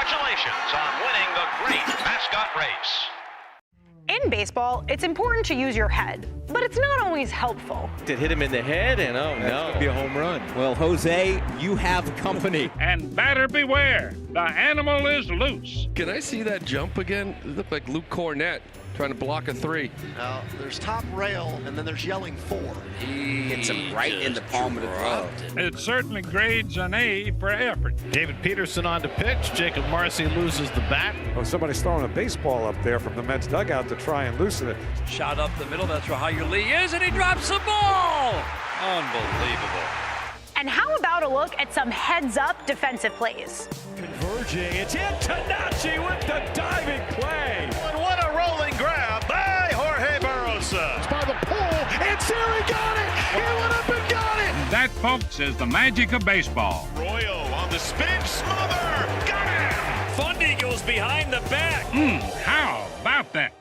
Congratulations on winning the great mascot race. In baseball, it's important to use your head, but it's not always helpful. It hit him in the head, and oh no, be a home run. Well, Jose, you have company. And batter beware, the animal is loose. Can I see that jump again? It looked like Luke Cornett trying to block a 3. Now, there's top rail, and then there's yelling 4. He hits him right in the palm of the glove. It certainly grades an A for effort. David Peterson on to pitch. Jacob Marcy loses the bat. Oh, somebody's throwing a baseball up there from the Mets dugout to try and loosen it. Shot up the middle, that's where Hyer Lee is, and he drops the ball! Unbelievable. And how about a look at some heads-up defensive plays? Converging, it's Antonacci with the diving play. And what a rolling grab by Jorge Barrosa. It's by the pole, and Siri got it! He went up and got it! That, folks, is the magic of baseball. Royo on the spin, smother, got him! Fundy goes behind the back. How about that?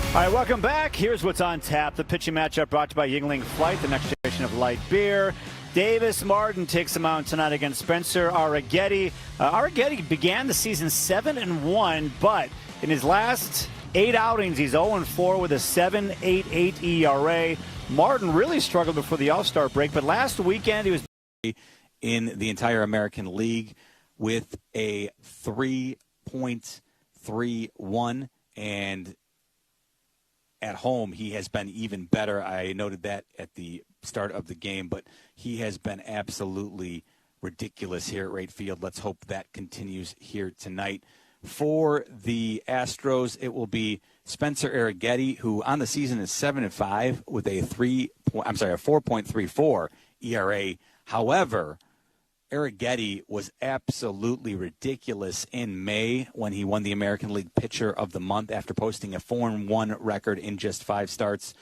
All right, welcome back. Here's what's on tap. The pitching matchup brought to you by Yingling Flight, the next generation of light beer. Davis Martin takes him out tonight against Spencer Arrighetti. Arrighetti began the season 7-1, but in his last 8 outings, he's 0-4 with a 7.88 ERA. Martin really struggled before the All-Star break, but last weekend he was In the entire American League with a 3.31, and at home, he has been even better. I noted that at the start of the game, but he has been absolutely ridiculous here at right field. Let's hope that continues here tonight. For the Astros, it will be Spencer Arrighetti, who on the season is 7-5 with a 4.34 ERA. However, Arrighetti was absolutely ridiculous in May when he won the American League Pitcher of the Month after posting a 4-1 record in just 5 starts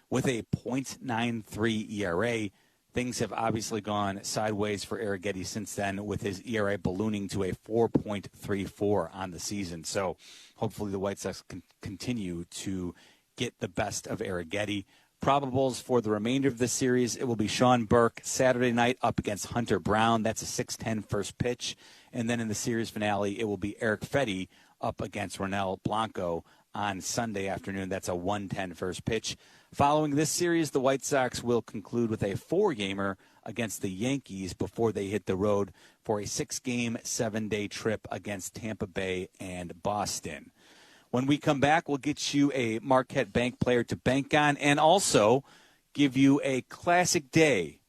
with a .93 ERA. Things have obviously gone sideways for Arrighetti since then, with his ERA ballooning to a 4.34 on the season. So hopefully the White Sox can continue to get the best of Arrighetti. Probables for the remainder of the series, it will be Sean Burke Saturday night up against Hunter Brown. That's a 6:10 first pitch. And then in the series finale, it will be Eric Fetty up against Ronel Blanco on Sunday afternoon. That's a 1:10 first pitch. Following this series, the White Sox will conclude with a 4-gamer against the Yankees before they hit the road for a 6-game, 7-day trip against Tampa Bay and Boston. When we come back, we'll get you a Marquette Bank player to bank on and also give you a classic day,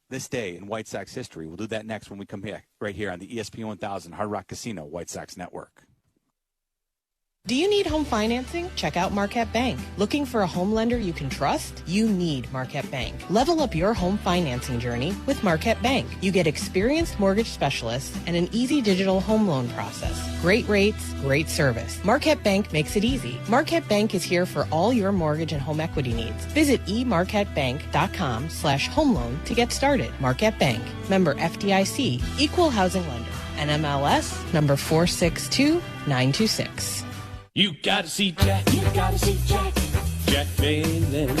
this day in White Sox history. We'll do that next when we come back right here on the ESPN 1000 Hard Rock Casino White Sox Network. Do you need home financing? Check out Marquette Bank. Looking for a home lender you can trust? You need Marquette Bank. Level up your home financing journey with Marquette Bank. You get experienced mortgage specialists and an easy digital home loan process. Great rates, great service. Marquette Bank makes it easy. Marquette Bank is here for all your mortgage and home equity needs. Visit emarquettebank.com/home loan to get started. Marquette Bank. Member FDIC. Equal housing lender. NMLS number 462926. You gotta see Jack, you gotta see Jack. Jack Phelan,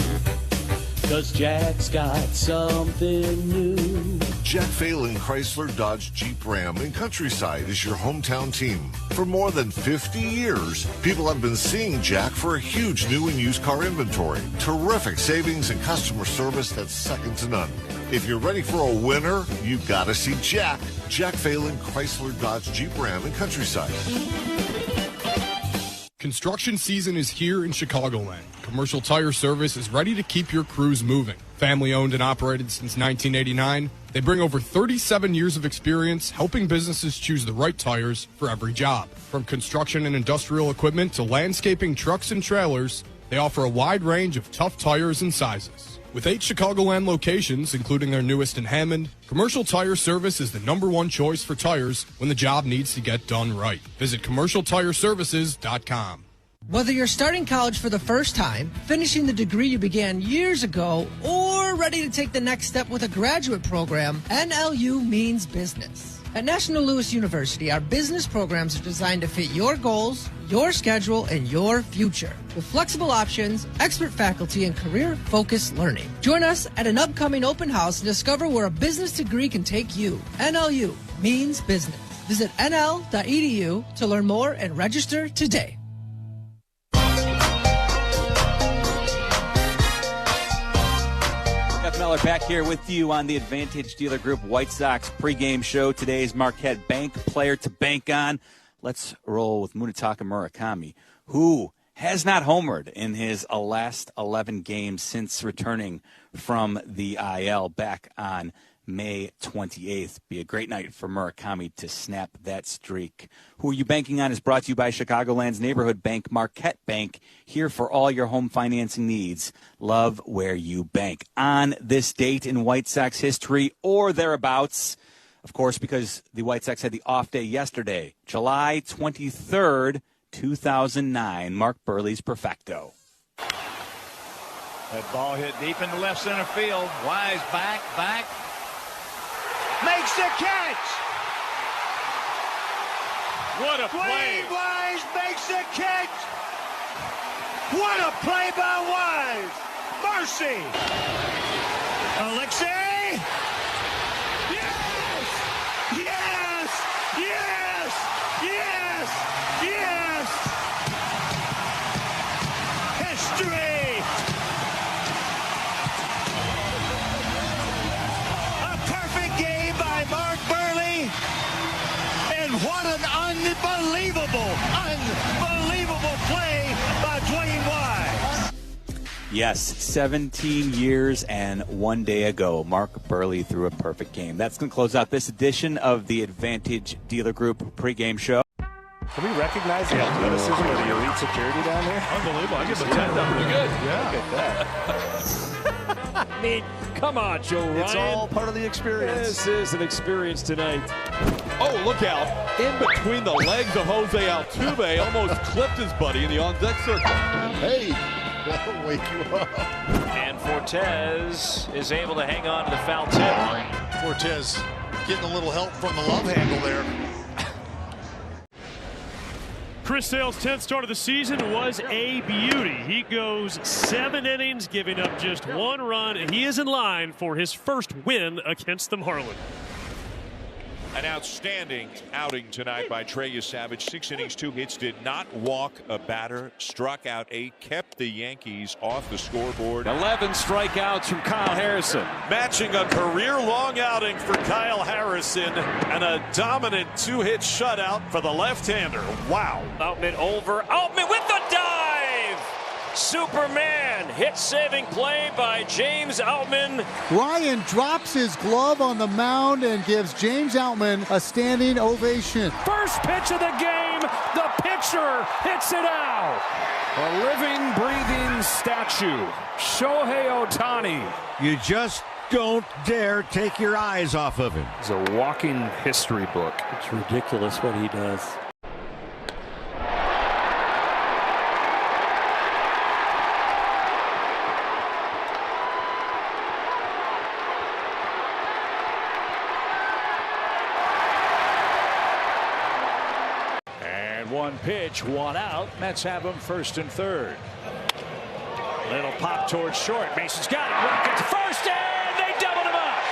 'cause Jack's got something new. Jack Phelan Chrysler Dodge Jeep Ram in Countryside is your hometown team. For more than 50 years, people have been seeing Jack for a huge new and used car inventory, terrific savings, and customer service that's second to none. If you're ready for a winner, you gotta see Jack. Jack Phelan Chrysler Dodge Jeep Ram in Countryside. Construction season is here in Chicagoland. Commercial Tire Service is ready to keep your crews moving. Family owned and operated since 1989, they bring over 37 years of experience helping businesses choose the right tires for every job. From construction and industrial equipment to landscaping trucks and trailers, they offer a wide range of tough tires and sizes. With 8 Chicagoland locations, including their newest in Hammond, Commercial Tire Service is the #1 choice for tires when the job needs to get done right. Visit CommercialTireServices.com. Whether you're starting college for the first time, finishing the degree you began years ago, or ready to take the next step with a graduate program, NLU means business. At National Louis University, our business programs are designed to fit your goals, your schedule, and your future. With flexible options, expert faculty, and career-focused learning. Join us at an upcoming open house and discover where a business degree can take you. NLU means business. Visit nl.edu to learn more and register today. Miller back here with you on the Advantage Dealer Group White Sox pregame show. Today's Marquette Bank player to bank on. Let's roll with Munetaka Murakami, who has not homered in his last 11 games since returning from the IL back on May 28th. Be a great night for Murakami to snap that streak. Who Are You Banking On is brought to you by Chicagoland's neighborhood bank, Marquette Bank, here for all your home financing needs. Love where you bank. On this date in White Sox history or thereabouts, of course, because the White Sox had the off day yesterday, July 23rd, 2009, Mark Burley's perfecto. That ball hit deep in the left center field. Wise back. Makes the catch. What a play. Dwayne Wise makes the catch. What a play by Wise. Mercy. Alexei. Yes. Yes. Yes. Yes. Yes. History. Mark Burley, and what an unbelievable play by Dwayne Wise. Yes, 17 years and 1 day ago, Mark Burley threw a perfect game. That's going to close out this edition of the Advantage Dealer Group pregame show. Can we recognize the athleticism of the elite security down there? Unbelievable. I give them 10 down pretty good. Yeah. Look at that. I mean, come on, Joe Ryan. It's all part of the experience. This is an experience tonight. Oh, look out. In between the legs of Jose Altuve, almost clipped his buddy in the on-deck circle. Hey, that'll wake you up. And Fortes is able to hang on to the foul tip. Fortes getting a little help from the love handle there. Chris Sale's 10th start of the season was a beauty. He goes 7 innings, giving up just 1 run, and he is in line for his first win against the Marlins. An outstanding outing tonight by Trey Savage. 6 innings, 2 hits, did not walk a batter, struck out 8, kept the Yankees off the scoreboard. 11 strikeouts from Kyle Harrison. Matching a career-long outing for Kyle Harrison and a dominant 2-hit shutout for the left-hander. Wow. Outman over. Outman with the dive! Superman hit-saving play by James Outman. Ryan drops his glove on the mound and gives James Outman a standing ovation. First pitch of the game, the pitcher hits it out. A living, breathing statue, Shohei Ohtani. You just don't dare take your eyes off of him. It's a walking history book. It's ridiculous what he does. One pitch, 1 out. Mets have him 1st and 3rd. Little pop towards short. Mason's got it. Rocket to first, and they doubled him up.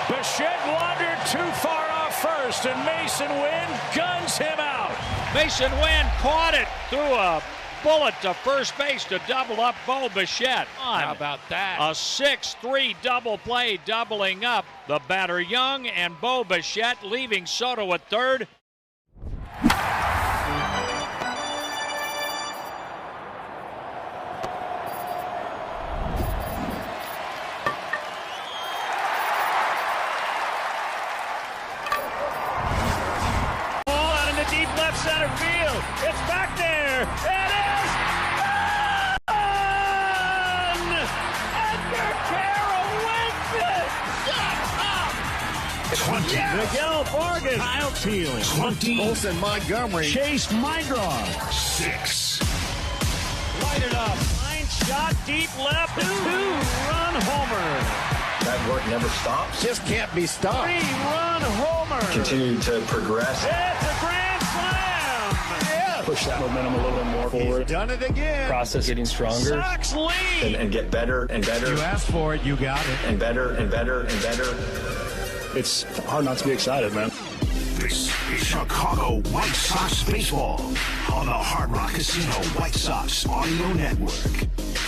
Bichette wandered too far off first, and Mason Wynn guns him out. Mason Wynn caught it, threw a bullet to first base to double up Bo Bichette. How about that? A 6-3 double play, doubling up the batter Young and Bo Bichette, leaving Soto at 3rd. Deep left center field. It's back there. It is gone! Miguel Vargas. Kyle Teel. 20. Olsen Montgomery. Chase Mygron. 6. Light it up. Line shot deep left. 2-run homer. That work never stops. Just can't be stopped. 3-run homer. Continue to progress. It's a grand slam. Yeah. Push that momentum a little bit more forward. He's done it again. Process getting stronger. Sox lead. And get better and better. You asked for it, you got it. And better and better and better. It's hard not to be excited, man. This is Chicago White Sox baseball on the Hard Rock Casino White Sox Audio Network.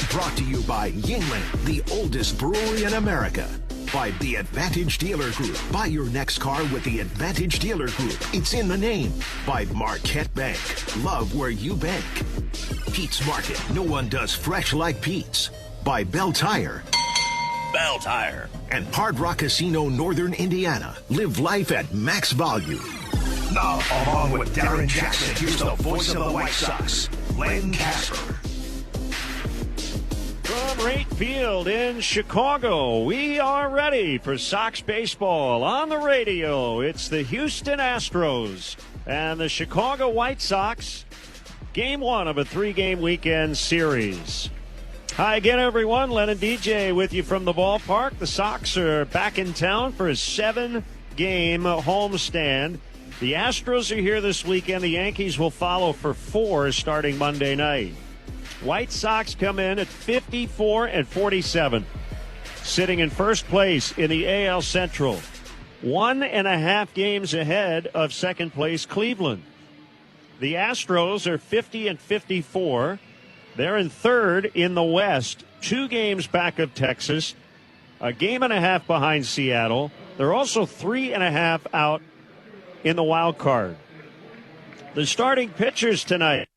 Brought to you by Yuengling, the oldest brewery in America. By the Advantage Dealer Group. Buy your next car with the Advantage Dealer Group. It's in the name. By Marquette Bank. Love where you bank. Pete's Market. No one does fresh like Pete's. By Bell Tire. Bell Tire. And Hard Rock Casino, Northern Indiana. Live life at max value. Now, along with Darren Jackson, here's the voice of the White Sox, Len Casper. From Wright Field in Chicago, we are ready for Sox baseball on the radio. It's the Houston Astros and the Chicago White Sox. Game 1 of a 3-game weekend series. Hi again, everyone. Len and DJ with you from the ballpark. The Sox are back in town for a 7-game homestand. The Astros are here this weekend. The Yankees will follow for 4 starting Monday night. White Sox come in at 54-47, sitting in first place in the AL Central. 1.5 games ahead of second place Cleveland. The Astros are 50-54. They're in third in the West, 2 games back of Texas, a game and a half behind Seattle. They're also 3.5 out in the wild card. The starting pitchers tonight.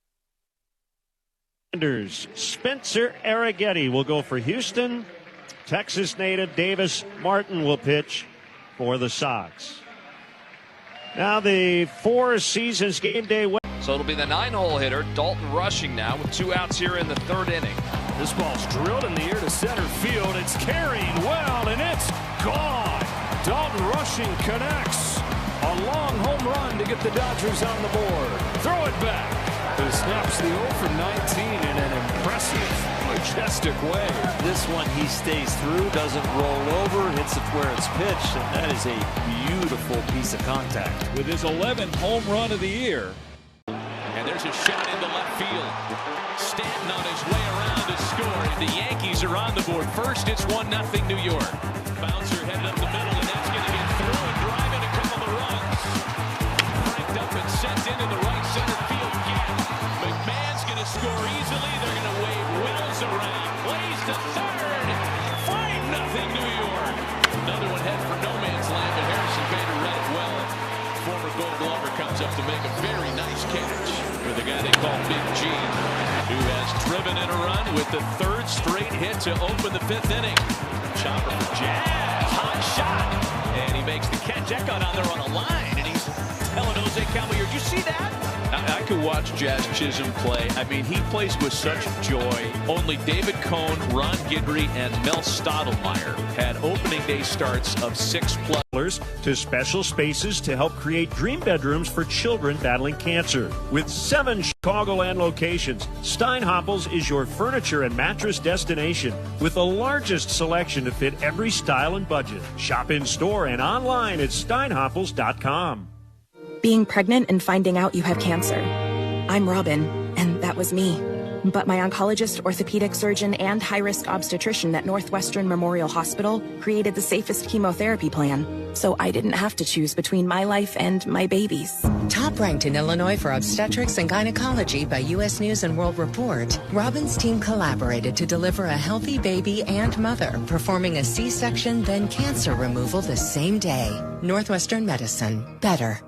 Spencer Arrighetti will go for Houston. Texas native Davis Martin will pitch for the Sox. Now the Four Seasons Game Day. So it'll be the 9-hole hitter, Dalton Rushing now with 2 outs here in the 3rd inning. This ball's drilled in the air to center field. It's carrying well, and it's gone. Dalton Rushing connects. A long home run to get the Dodgers on the board. Throw it back. He snaps the 0 for 19 in an impressive, majestic way. This one he stays through, doesn't roll over, hits it where it's pitched, and that is a beautiful piece of contact. With his 11th home run of the year. And there's a shot into left field. Stanton on his way around to score. And the Yankees are on the board. First, it's 1-0 New York. Bouncer headed up the middle, and that's going to get through and driving a couple of runs. Cranked up and sent into the right center field gap. McMahon's going to score easily. They're going to wave Wills around. Plays to third. 5-0 New York. Another one head for no man's land, but Harrison Bader read it well. Former Gold Glover comes up to make a very nice catch for the guy they call Big G, who has driven in a run with the 3rd straight hit to open the 5th inning. Chopper for Jazz. Hot shot. And he makes the catch. That got on there on a line, and he's telling Jose Caballero, did you see that? I could watch Jazz Chisholm play. I mean, he plays with such joy. Only David Cohn, Ron Guidry, and Mel Stottlemyre had opening day starts of 6+ to special spaces to help create dream bedrooms for children battling cancer. With 7 Chicagoland locations, Steinhoppels is your furniture and mattress destination with the largest selection to fit every style and budget. Shop in store and online at steinhoppels.com. Being pregnant and finding out you have cancer. I'm Robin, and that was me. But my oncologist, orthopedic surgeon, and high-risk obstetrician at Northwestern Memorial Hospital created the safest chemotherapy plan, so I didn't have to choose between my life and my baby's. Top ranked in Illinois for obstetrics and gynecology by U.S. News and World Report, Robin's team collaborated to deliver a healthy baby and mother, performing a C-section then cancer removal the same day. Northwestern Medicine. Better.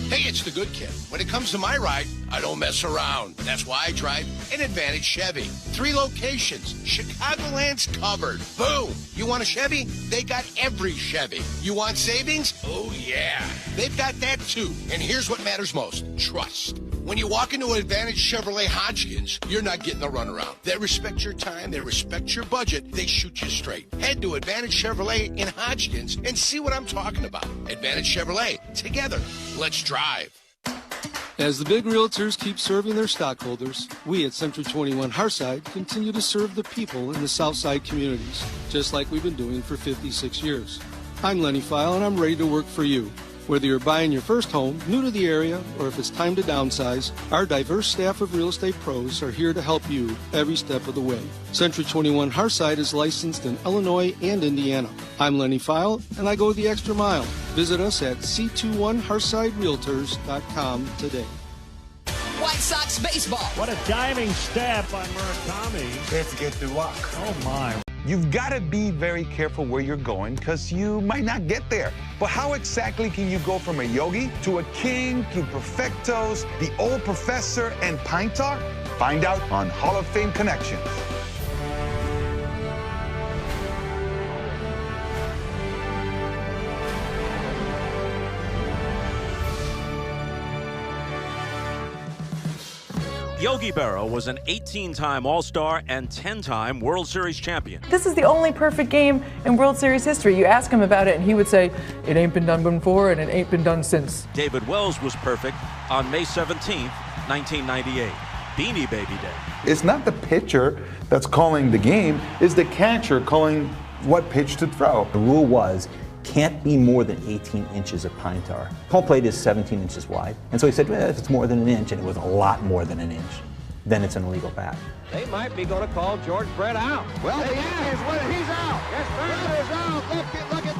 Hey, it's the good kid. When it comes to my ride, I don't mess around. That's why I drive an Advantage Chevy. 3 locations. Chicagoland's covered. Boom. You want a Chevy? They got every Chevy. You want savings? Oh, yeah. They've got that, too. And here's what matters most. Trust. When you walk into Advantage Chevrolet Hodgkins, you're not getting the runaround. They respect your time, they respect your budget, they shoot you straight. Head to Advantage Chevrolet in Hodgkins and see what I'm talking about. Advantage Chevrolet, together, let's drive. As the big realtors keep serving their stockholders, we at Century 21 Hearthside continue to serve the people in the Southside communities, just like we've been doing for 56 years. I'm Lenny File, and I'm ready to work for you. Whether you're buying your first home, new to the area, or if it's time to downsize, our diverse staff of real estate pros are here to help you every step of the way. Century 21 Hearthside is licensed in Illinois and Indiana. I'm Lenny File, and I go the extra mile. Visit us at c21hearthsiderealtors.com today. White Sox baseball. What a diving stab by Murakami. Let's get to luck. Oh, my. You've got to be very careful where you're going because you might not get there. But how exactly can you go from a yogi to a king to perfectos, the old professor, and pine tar? Find out on Hall of Fame Connections. Yogi Berra was an 18-time All-Star and 10-time World Series champion. This is the only perfect game in World Series history. You ask him about it, and he would say, it ain't been done before, and it ain't been done since. David Wells was perfect on May 17th, 1998, Beanie Baby Day. It's not the pitcher that's calling the game, it's the catcher calling what pitch to throw. The rule was, can't be more than 18 inches of pine tar. Home plate is 17 inches wide. And so he said, well, if it's more than an inch, and it was a lot more than an inch, then it's an illegal bat. They might be going to call George Brett out. Well, he's out. Yes, Brett is out. Look at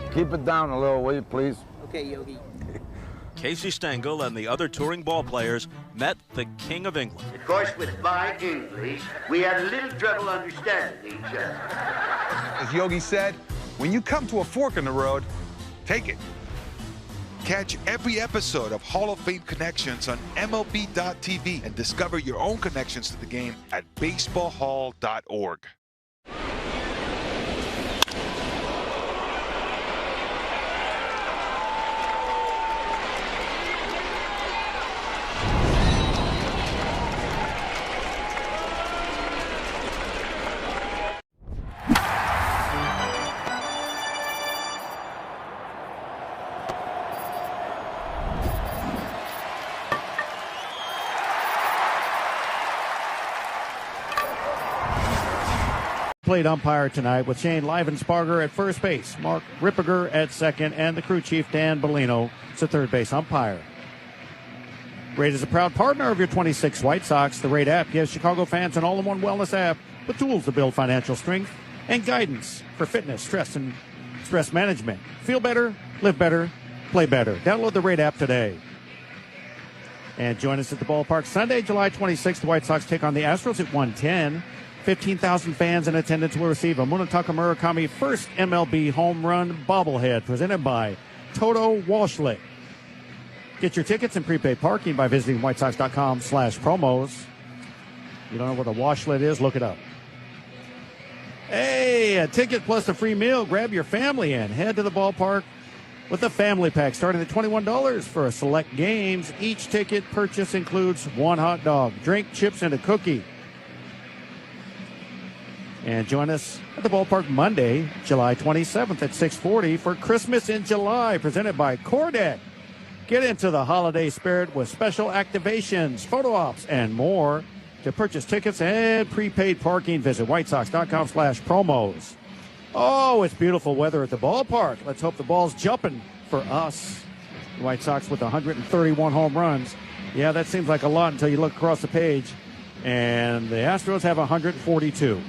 this. Keep it down a little, will you, please? Okay, Yogi. Casey Stengel and the other touring ball players met the King of England. Of course, with my English, we had a little trouble understanding each other. As Yogi said, when you come to a fork in the road, take it. Catch every episode of Hall of Fame Connections on MLB.tv and discover your own connections to the game at baseballhall.org. Plate umpire tonight with Shane Livensparger at first base, Mark Rippiger at second, and the crew chief Dan Bellino is the third base umpire. Rate is a proud partner of your 26 White Sox. The Rate app gives Chicago fans an all-in-one wellness app with tools to build financial strength and guidance for fitness, stress, and stress management. Feel better, live better, play better. Download the Rate app today. And join us at the ballpark Sunday, July 26th. The White Sox take on the Astros at 1:10. 15,000 fans in attendance will receive a Munetaka Murakami first MLB home run bobblehead presented by Toto Walshlick. Get your tickets and prepaid parking by visiting whitesox.com/promos. You don't know what a washlet is? Look it up. Hey, a ticket plus a free meal. Grab your family in. Head to the ballpark with a family pack starting at $21 for select games. Each ticket purchase includes one hot dog, drink, chips, and a cookie. And join us at the ballpark Monday, July 27th at 6:40 for Christmas in July, presented by Cordec. Get into the holiday spirit with special activations, photo ops, and more. To purchase tickets and prepaid parking, visit whitesox.com/promos. Oh, it's beautiful weather at the ballpark. Let's hope the ball's jumping for us. The White Sox with 131 home runs. Yeah, that seems like a lot until you look across the page. And the Astros have 142.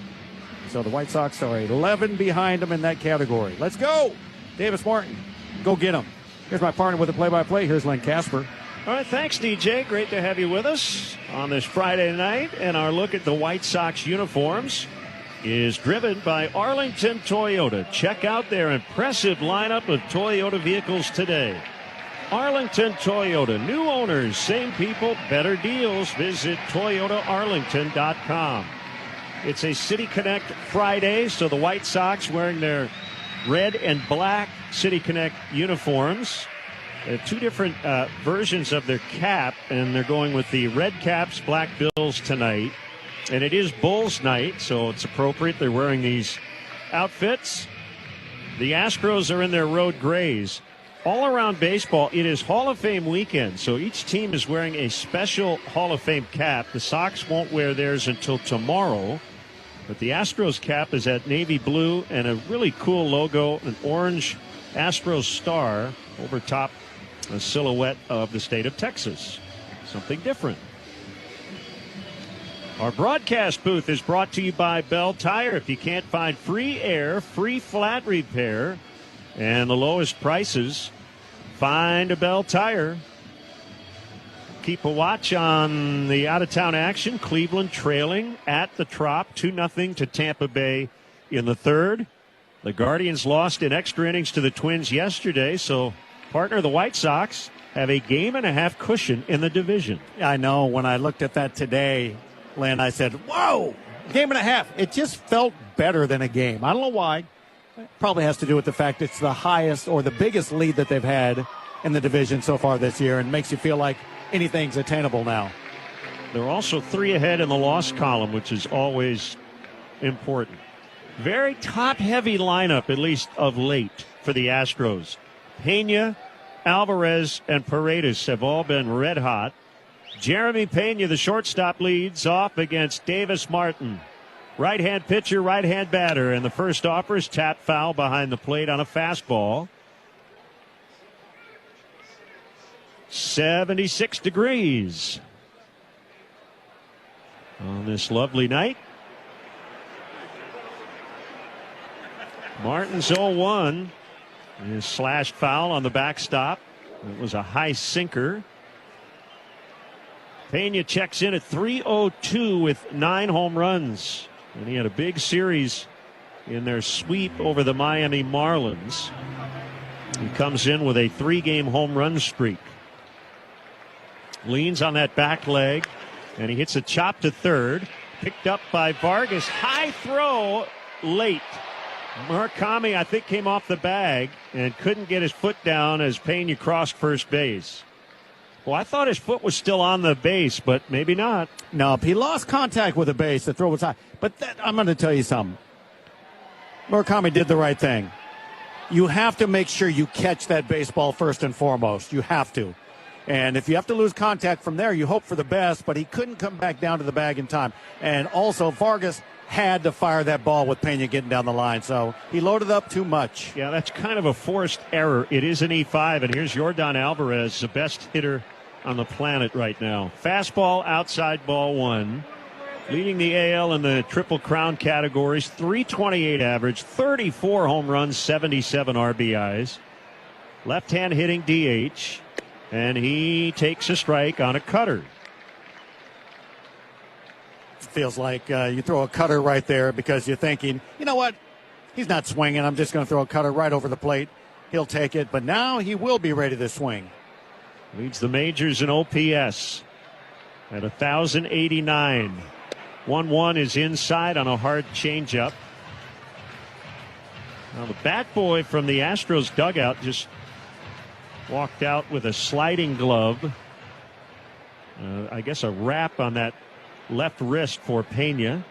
So the White Sox are 11 behind them in that category. Let's go. Davis Martin, go get them. Here's my partner with the play-by-play. Here's Len Casper. All right, thanks, DJ. Great to have you with us on this Friday night. And our look at the White Sox uniforms is driven by Arlington Toyota. Check out their impressive lineup of Toyota vehicles today. Arlington Toyota. New owners, same people, better deals. Visit ToyotaArlington.com. It's a City Connect Friday, so the White Sox wearing their red and black City Connect uniforms. They have two different versions of their cap, and they're going with the red caps, black bills tonight. And it is Bulls night, so it's appropriate. They're wearing these outfits. The Astros are in their road grays. All around baseball, it is Hall of Fame weekend, so each team is wearing a special Hall of Fame cap. The Sox won't wear theirs until tomorrow, but the Astros cap is at navy blue and a really cool logo, an orange Astros star over top, a silhouette of the state of Texas. Something different. Our broadcast booth is brought to you by Bell Tire. If you can't find free air, free flat repair, and the lowest prices, find a Bell Tire. Keep a watch on the out-of-town action. Cleveland trailing at the Trop 2-0 to Tampa Bay in the third. The Guardians lost in extra innings to the Twins yesterday, so partner the White Sox have a game-and-a-half cushion in the division. I know. When I looked at that today, Lynn, I said, whoa, game and a half. It just felt better than a game. I don't know why. It probably has to do with the fact it's the highest or the biggest lead that they've had in the division so far this year, and makes you feel like anything's attainable now. They're also 3 ahead in the loss column, which is always important. Very top-heavy lineup, at least of late, for the Astros. Pena, Alvarez, and Paredes have all been red hot. Jeremy Pena, the shortstop, leads off against Davis Martin. Right-hand pitcher, right-hand batter, and the first offer is tapped foul behind the plate on a fastball. 76 degrees on this lovely night. Martin's 0-1. His slashed foul on the backstop. It was a high sinker. Pena checks in at 302 with 9 home runs. And he had a big series in their sweep over the Miami Marlins. He comes in with a 3-game home run streak. Leans on that back leg, and he hits a chop to third. Picked up by Vargas. High throw late. Murakami, I think, came off the bag and couldn't get his foot down as Pena crossed first base. Well, I thought his foot was still on the base, but maybe not. No, he lost contact with the base. The throw was high. But I'm going to tell you something. Murakami did the right thing. You have to make sure you catch that baseball first and foremost. You have to. And if you have to lose contact from there, you hope for the best, but he couldn't come back down to the bag in time. And also, Vargas had to fire that ball with Pena getting down the line, so he loaded up too much. Yeah, that's kind of a forced error. It is an E5, and here's Yordan Alvarez, the best hitter on the planet right now. Fastball, outside ball 1. Leading the AL in the Triple Crown categories, 328 average, 34 home runs, 77 RBIs. Left-hand hitting DH, and he takes a strike on a cutter. Feels like you throw a cutter right there because you're thinking, you know what, he's not swinging. I'm just going to throw a cutter right over the plate. He'll take it, but now he will be ready to swing. Leads the majors in OPS at 1,089. 1-1 is inside on a hard changeup. Now the bat boy from the Astros dugout just walked out with a sliding glove. I guess a wrap on that left wrist for Pena.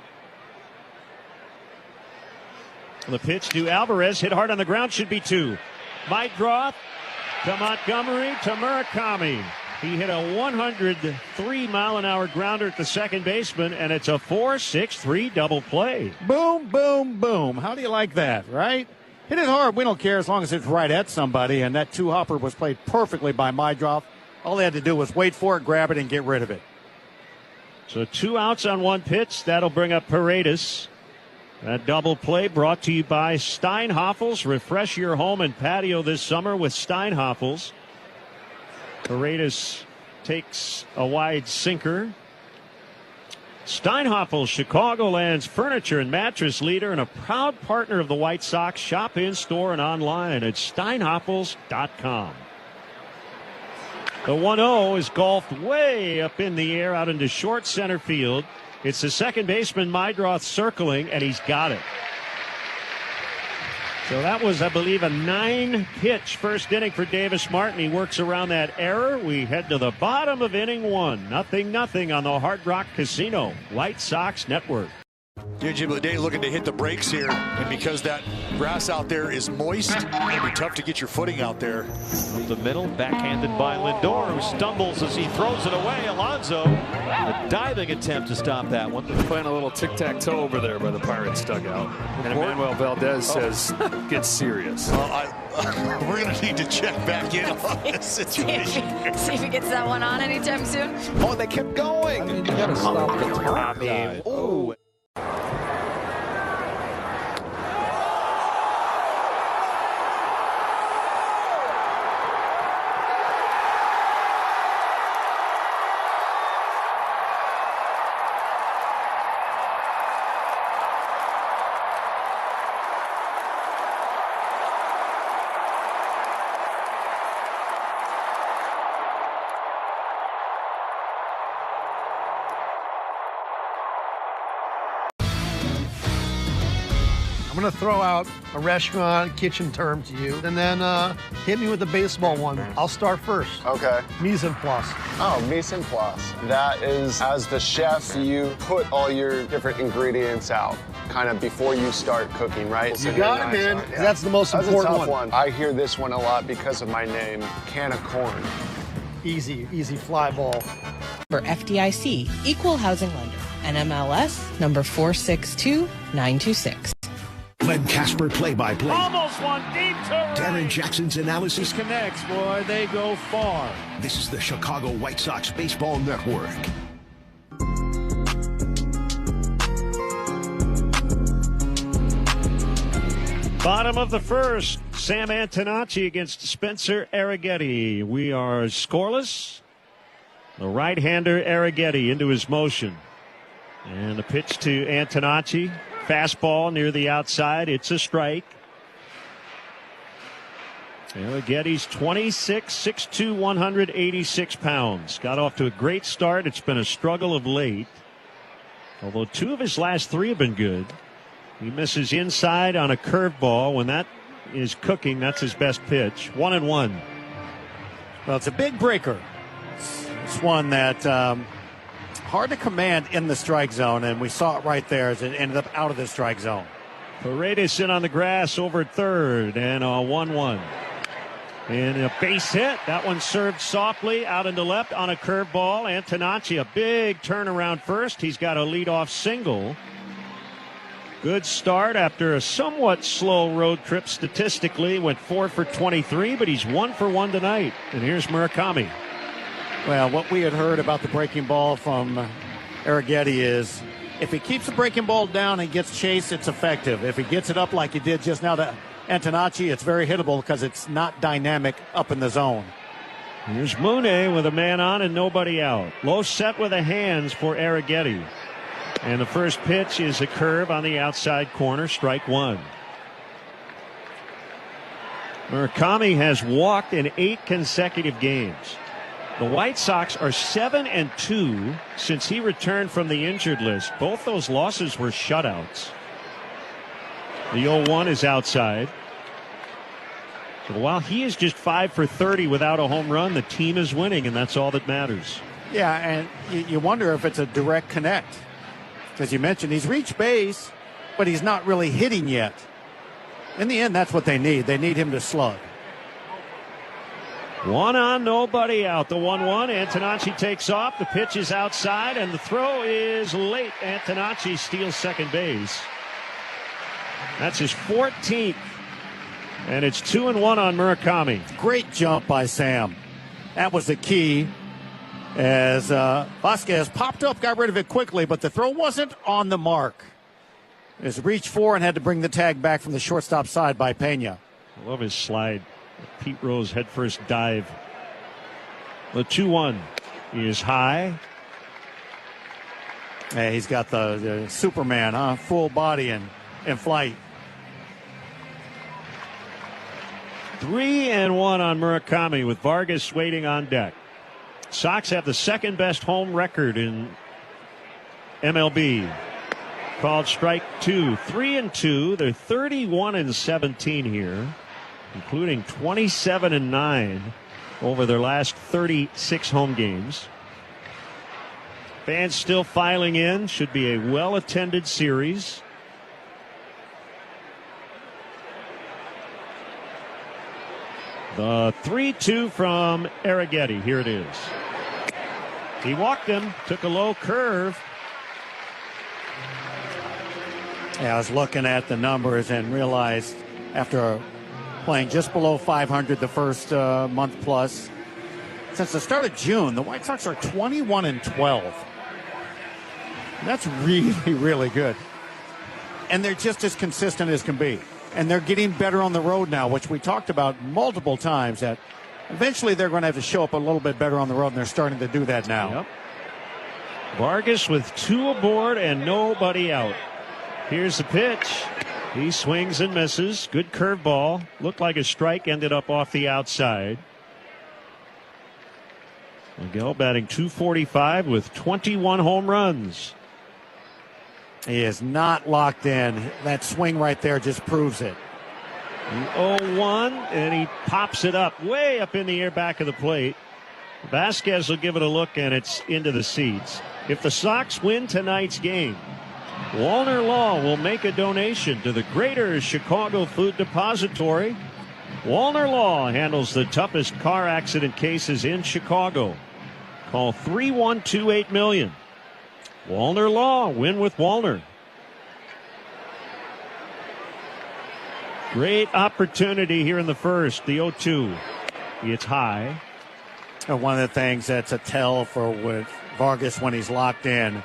The pitch to Alvarez, hit hard on the ground, should be 2. Meidroth to Montgomery to Murakami. He hit a 103-mile-an-hour grounder at the second baseman, and it's a 4-6-3 double play. Boom, boom, boom. How do you like that, right? Hit it hard. We don't care as long as it's right at somebody, and that 2-hopper was played perfectly by Meidroth. All they had to do was wait for it, grab it, and get rid of it. So 2 outs on 1 pitch. That'll bring up Paredes. That double play brought to you by Steinhoffels. Refresh your home and patio this summer with Steinhoffels. Paredes takes a wide sinker. Steinhoffels, Chicagoland's furniture and mattress leader and a proud partner of the White Sox. Shop in store and online at steinhoffels.com. The 1-0 is golfed way up in the air out into short center field. It's the second baseman, Meidroth, circling, and he's got it. So that was, I believe, a 9-pitch first inning for Davis Martin. He works around that error. We head to the bottom of inning 1. 0-0 on the Hard Rock Casino White Sox Network. Yeah, Jim, Day looking to hit the brakes here, and because that grass out there is moist, it'll be tough to get your footing out there. From the middle, backhanded by Lindor, who stumbles as he throws it away. Alonso, a diving attempt to stop that one. They're playing a little tic-tac-toe over there by the Pirates dugout. And Emmanuel Valdez says, get serious. Well, we're going to need to check back in on this situation. See if he gets that one on anytime soon. Oh, they kept going. I mean, you got to stop the top guy. Oh. I'm going to throw out a restaurant, kitchen term to you, and then hit me with the baseball one. I'll start first. Okay. Mise en place. Oh, mise en place. That is, as the chef, you put all your different ingredients out, kind of before you start cooking, right? You got it, man. Yeah. That's the most important That's a tough one. I hear this one a lot because of my name, can of corn. Easy fly ball. For FDIC, Equal Housing Lender, NMLS number 462926. Glenn Casper play-by-play. Almost one deep to right. Darren Jackson's analysis. He connects, boy. They go far. This is the Chicago White Sox Baseball Network. Bottom of the first, Sam Antonacci against Spencer Arrighetti. We are scoreless. The right-hander Arrighetti into his motion. And the pitch to Antonacci. Fastball near the outside. It's a strike. Arrighetti's 26, 6'2", 186 pounds. Got off to a great start. It's been a struggle of late. Although 2 of his last 3 have been good. He misses inside on a curveball. When that is cooking, that's his best pitch. 1-1. Well, it's a big breaker. It's one that hard to command in the strike zone, and we saw it right there as it ended up out of the strike zone. Paredes in on the grass over third, and a 1-1. And a base hit. That one served softly out into left on a curveball. Antonacci, a big turnaround first. He's got a leadoff single. Good start after a somewhat slow road trip statistically. Went 4 for 23, but he's 1 for 1 tonight. And here's Murakami. Well, what we had heard about the breaking ball from Arrighetti is if he keeps the breaking ball down and gets chased, it's effective. If he gets it up like he did just now to Antonacci, it's very hittable because it's not dynamic up in the zone. Here's Mune with a man on and nobody out. Low set with the hands for Arrighetti. And the first pitch is a curve on the outside corner, strike 1. Murakami has walked in 8 consecutive games. The White Sox are 7-2 since he returned from the injured list. Both those losses were shutouts. The 0-1 is outside. So while he is just 5 for 30 without a home run, the team is winning, and that's all that matters. Yeah, and you wonder if it's a direct connect. As you mentioned, he's reached base, but he's not really hitting yet. In the end, that's what they need. They need him to slug. 1 on, nobody out. The 1-1. Antonacci takes off. The pitch is outside, and the throw is late. Antonacci steals second base. That's his 14th. And it's 2-1 on Murakami. Great jump by Sam. That was the key. As Vasquez popped up, got rid of it quickly, but the throw wasn't on the mark. It was reached for and had to bring the tag back from the shortstop side by Pena. I love his slide. Pete Rose headfirst dive. The 2-1 is high. Hey, he's got the Superman, full body and flight. 3-1 on Murakami with Vargas waiting on deck. Sox have the second best home record in MLB. Called strike 2. 3-2. They're 31-17 here, including 27-9 over their last 36 home games. Fans still filing in. Should be a well-attended series. The 3-2 from Arrighetti. Here it is. He walked him, took a low curve. Yeah, I was looking at the numbers and realized after playing just below 500 the first month plus, since the start of June, the White Sox are 21-12. That's really, really good. And they're just as consistent as can be. And they're getting better on the road now, which we talked about multiple times, that eventually they're going to have to show up a little bit better on the road, and they're starting to do that now. Yep. Vargas with 2 aboard and nobody out. Here's the pitch. He swings and misses. Good curveball. Looked like a strike, ended up off the outside. Miguel batting .245 with 21 home runs. He is not locked in. That swing right there just proves it. The 0-1, and he pops it up, way up in the air back of the plate. Vasquez will give it a look, and it's into the seats. If the Sox win tonight's game, Walner Law will make a donation to the Greater Chicago Food Depository. Walner Law handles the toughest car accident cases in Chicago. Call 312-8-million. Walner Law, win with Walner. Great opportunity here in the first. The 0-2. It's high. And one of the things that's a tell for with Vargas when he's locked in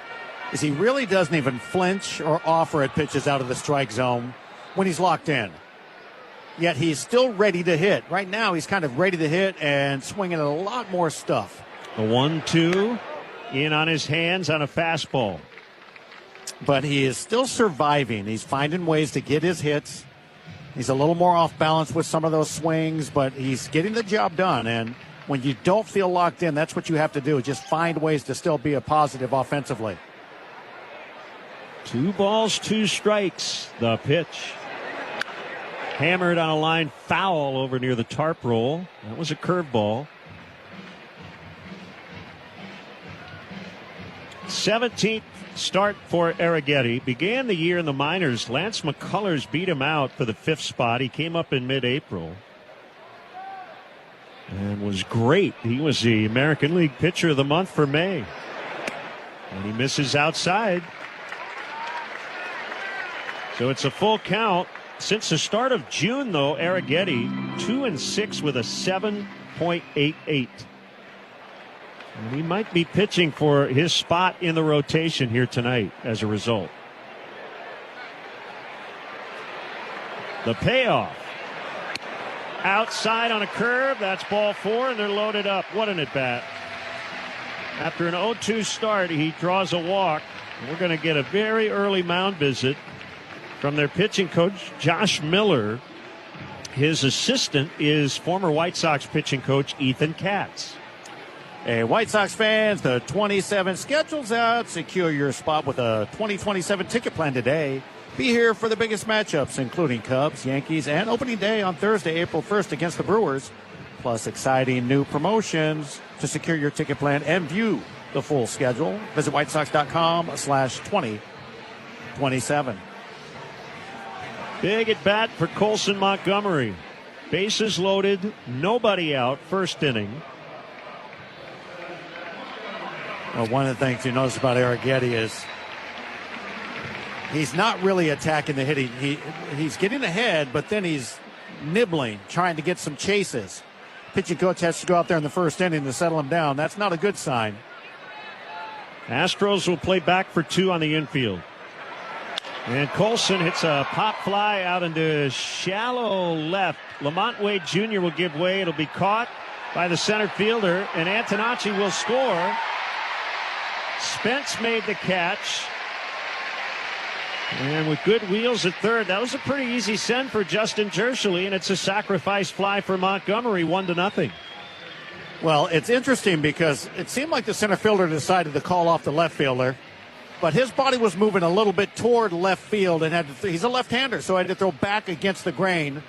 is he really doesn't even flinch or offer at pitches out of the strike zone when he's locked in. Yet he's still ready to hit. Right now he's kind of ready to hit and swinging at a lot more stuff. The 1-2 in on his hands on a fastball. But he is still surviving. He's finding ways to get his hits. He's a little more off balance with some of those swings, but he's getting the job done. And when you don't feel locked in, that's what you have to do. Just find ways to still be a positive offensively. 2 balls, 2 strikes. The pitch. Hammered on a line foul over near the tarp roll. That was a curveball. 17th start for Arrighetti. Began the year in the minors. Lance McCullers beat him out for the 5th spot. He came up in mid-April and was great. He was the American League Pitcher of the Month for May. And he misses outside. So it's a full count. Since the start of June, though, Arrighetti 2-6 with a 7.88. And he might be pitching for his spot in the rotation here tonight as a result. The payoff. Outside on a curve. That's ball 4, and they're loaded up. What an at-bat. After an 0-2 start, he draws a walk. We're going to get a very early mound visit from their pitching coach, Josh Miller. His assistant is former White Sox pitching coach Ethan Katz. Hey, White Sox fans, the 27 schedule's out. Secure your spot with a 2027 ticket plan today. Be here for the biggest matchups, including Cubs, Yankees, and opening day on Thursday, April 1st against the Brewers. Plus exciting new promotions. To secure your ticket plan and view the full schedule, visit whitesox.com/2027. Big at bat for Colson Montgomery. Bases loaded, nobody out, first inning. Well, one of the things you notice about Arrighetti is he's not really attacking the hitting. He's getting ahead, but then he's nibbling, trying to get some chases. Pitching coach has to go out there in the first inning to settle him down. That's not a good sign. Astros will play back for 2 on the infield. And Colson hits a pop fly out into shallow left. Lamont Wade Jr. will give way. It'll be caught by the center fielder, and Antonacci will score. Spence made the catch. And with good wheels at third, that was a pretty easy send for Justin Jershely, and it's a sacrifice fly for Montgomery, 1-0. Well, it's interesting because it seemed like the center fielder decided to call off the left fielder. but his body was moving a little bit toward left field, and he's a left-hander, so I had to throw back against the grain.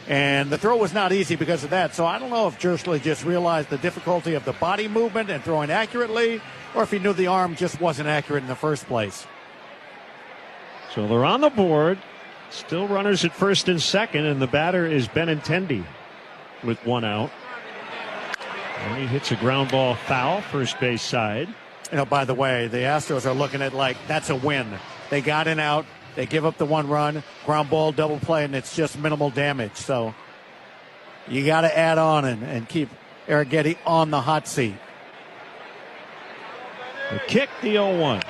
And the throw was not easy because of that. So I don't know if Jersley just realized the difficulty of the body movement and throwing accurately, or if he knew the arm just wasn't accurate in the first place. So they're on the board. Still runners at first and second, and the batter is Benintendi with one out. And he hits a ground ball foul, first base side. You know, by the way, the Astros are looking at like that's a win. They got an out. They give up the one run, ground ball, double play, and it's just minimal damage. So you got to add on and keep Arrighetti on the hot seat. The kick, the 0-1.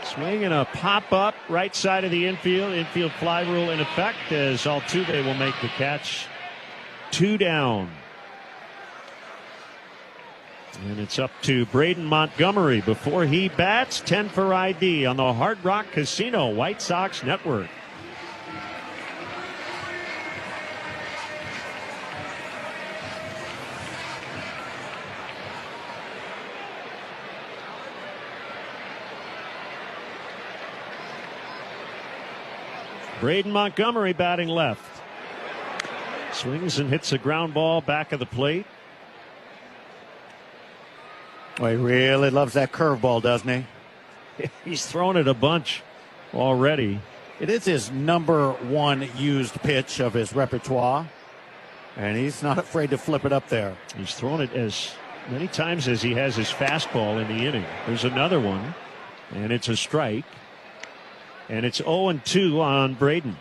Swing and a pop-up right side of the infield. Infield fly rule in effect as Altuve will make the catch. 2 down. And it's up to Braden Montgomery before he bats. 10 for ID on the Hard Rock Casino White Sox Network. Braden Montgomery batting left. Swings and hits a ground ball back of the plate. Well, he really loves that curveball, doesn't he? He's thrown it a bunch already. It is his number 1 used pitch of his repertoire, and he's not afraid to flip it up there. He's thrown it as many times as he has his fastball in the inning. There's another one, and it's a strike. And it's 0-2 on Braden.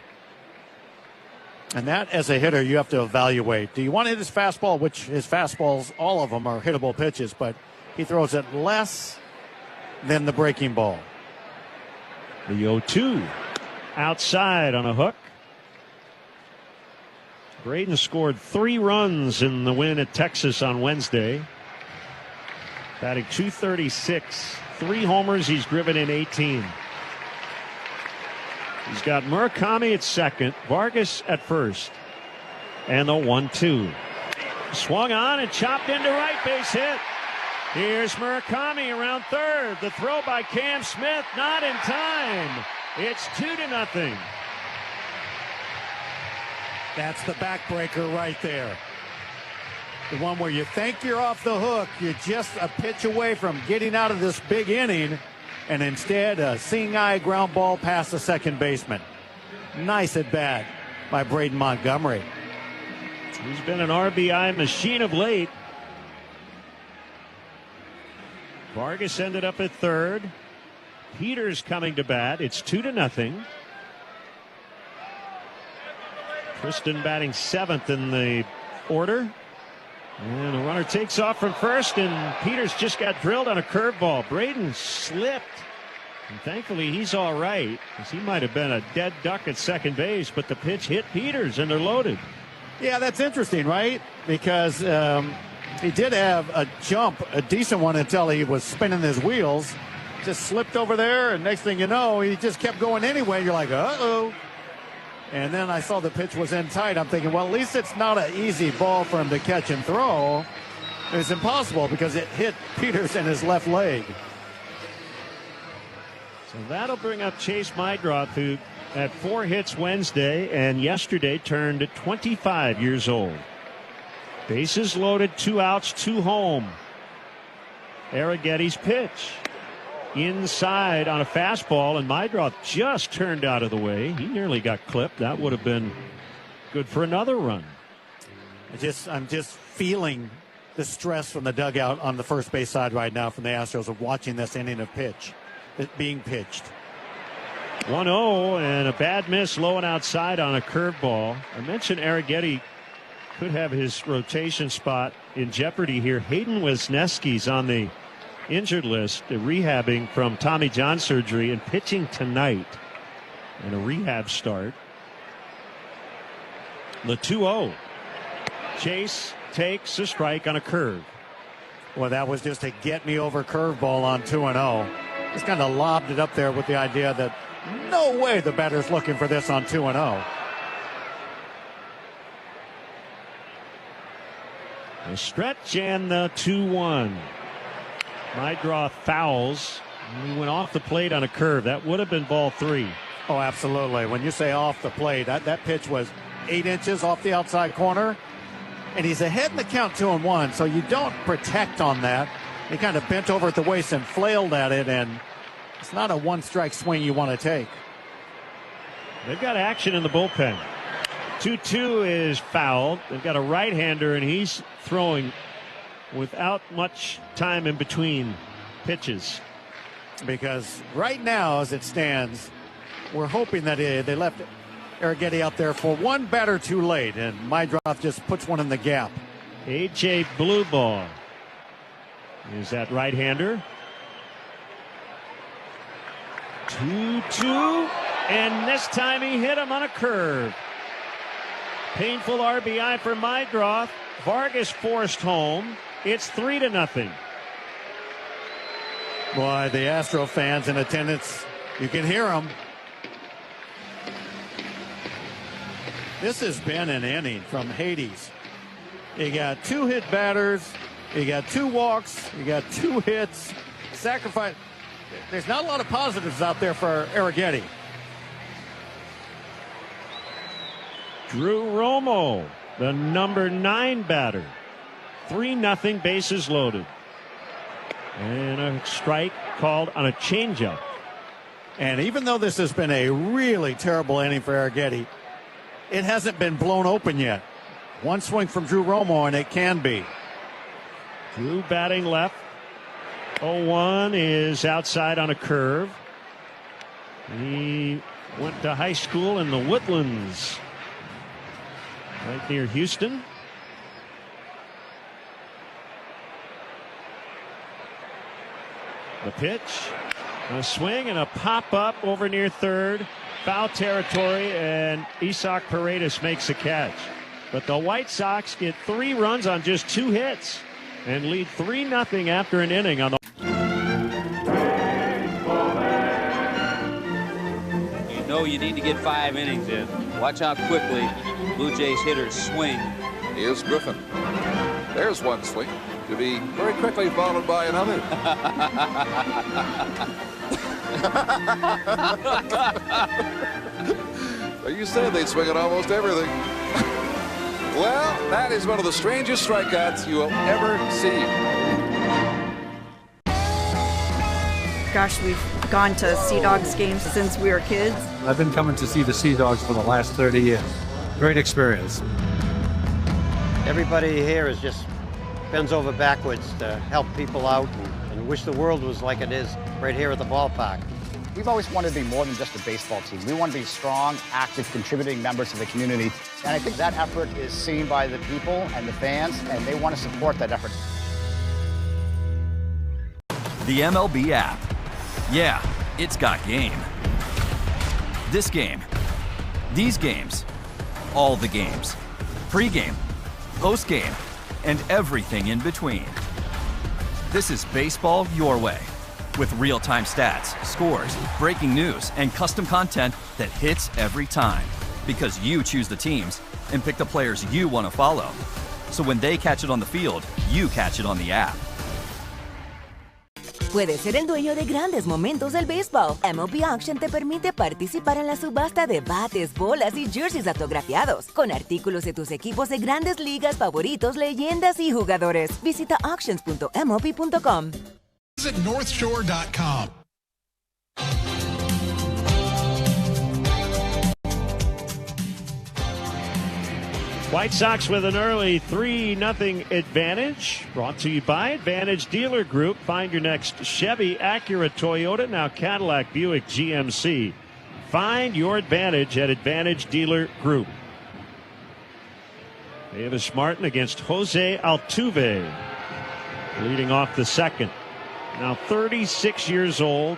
And that, as a hitter, you have to evaluate. Do you want to hit his fastball, which his fastballs, all of them are hittable pitches, but he throws it less than the breaking ball. The 0-2 outside on a hook. Braden scored 3 runs in the win at Texas on Wednesday. Batting .236, 3 homers. He's driven in 18. He's got Murakami at second, Vargas at first, and the 1-2. Swung on and chopped into right, base hit. Here's Murakami around third. The throw by Cam Smith, not in time. It's 2-0. That's the backbreaker right there. The one where you think you're off the hook. You're just a pitch away from getting out of this big inning. And instead, a seeing-eye ground ball past the second baseman. Nice at bat by Braden Montgomery. He's been an RBI machine of late. Vargas ended up at third. Peters coming to bat. It's 2-0. Tristan batting 7th in the order. And the runner takes off from first, and Peters just got drilled on a curveball. Braden slipped, and thankfully he's all right, because he might have been a dead duck at second base, but the pitch hit Peters, and they're loaded. Yeah, that's interesting, right? Because he did have a jump, a decent one, until he was spinning his wheels. Just slipped over there, and next thing you know, he just kept going anyway. You're like, uh-oh. And then I saw the pitch was in tight. I'm thinking, well, at least it's not an easy ball for him to catch and throw. It was impossible because it hit Peters in his left leg. So that'll bring up Chase Meidroth, who had 4 hits Wednesday and yesterday turned 25 years old. Bases loaded, 2 outs, 2 home. Arrighetti's pitch. Inside on a fastball, and Meidroth just turned out of the way. He nearly got clipped. That would have been good for another run. I'm just feeling the stress from the dugout on the first base side right now from the Astros of watching this inning of pitch being pitched. 1-0 and a bad miss low and outside on a curveball. I mentioned Arrighetti could have his rotation spot in jeopardy here. Hayden Wisniewski's on the injured list, rehabbing from Tommy John surgery and pitching tonight in a rehab start. The 2-0. Chase takes a strike on a curve. Well, that was just a get-me-over curveball on 2-0. Just kind of lobbed it up there with the idea that no way the batter's looking for this on 2-0. A stretch and the 2-1. Meidroth fouls. He went off the plate on a curve. That would have been ball 3. Oh, absolutely. When you say off the plate, that pitch was 8 inches off the outside corner. And he's ahead in the count 2-1, so you don't protect on that. He kind of bent over at the waist and flailed at it, and it's not a one-strike swing you want to take. They've got action in the bullpen. 2-2 is fouled. They've got a right-hander, and he's throwing without much time in between pitches. Because right now, as it stands, we're hoping that they left Arrighetti out there for one batter too late, and Mydroth just puts one in the gap. A.J. Blueball is that right-hander. 2-2, and this time he hit him on a curve. Painful RBI for Mydroth. Vargas forced home. It's 3-0. Boy, the Astro fans in attendance, you can hear them. This has been an inning from Hades. You got 2 hit batters, you got 2 walks, you got 2 hits, sacrifice. There's not a lot of positives out there for Arrighetti. Drew Romo, the number 9 batter. 3-0, bases loaded. And a strike called on a changeup. And even though this has been a really terrible inning for Arrighetti, it hasn't been blown open yet. One swing from Drew Romo, and it can be. Drew batting left. 0-1 is outside on a curve. He went to high school in the Woodlands, right near Houston. The pitch, a swing, and a pop-up over near third. Foul territory, and Isaac Paredes makes a catch. But the White Sox get 3 runs on just 2 hits and lead 3-0 after an inning on the. You know you need to get 5 innings in. Watch how quickly Blue Jays hitters swing. Here's Griffin. There's one swing to be very quickly followed by another. You said they'd swing at almost everything. Well, that is one of the strangest strikeouts you will ever see. Gosh, we've gone to Sea Dogs games since we were kids. I've been coming to see the Sea Dogs for the last 30 years. Great experience. Everybody here is just bends over backwards to help people out and wish the world was like it is right here at the ballpark. We've always wanted to be more than just a baseball team. We want to be strong, active, contributing members of the community. And I think that effort is seen by the people and the fans, and they want to support that effort. The MLB app. Yeah, it's got game. This game. These games. All the games. Pre-game, post-game, and everything in between. This is baseball your way. With real-time stats, scores, breaking news, and custom content that hits every time. Because you choose the teams and pick the players you want to follow. So when they catch it on the field, you catch it on the app. Puedes ser el dueño de grandes momentos del béisbol. MLB Auction te permite participar en la subasta de bates, bolas y jerseys autografiados, con artículos de tus equipos de grandes ligas favoritos, leyendas y jugadores. Visita auctions.mlb.com. Visit northshore.com. White Sox with an early 3-0 advantage. Brought to you by Advantage Dealer Group. Find your next Chevy, Acura, Toyota, now Cadillac, Buick, GMC. Find your advantage at Advantage Dealer Group. Davis Martin against Jose Altuve, leading off the second. Now 36 years old.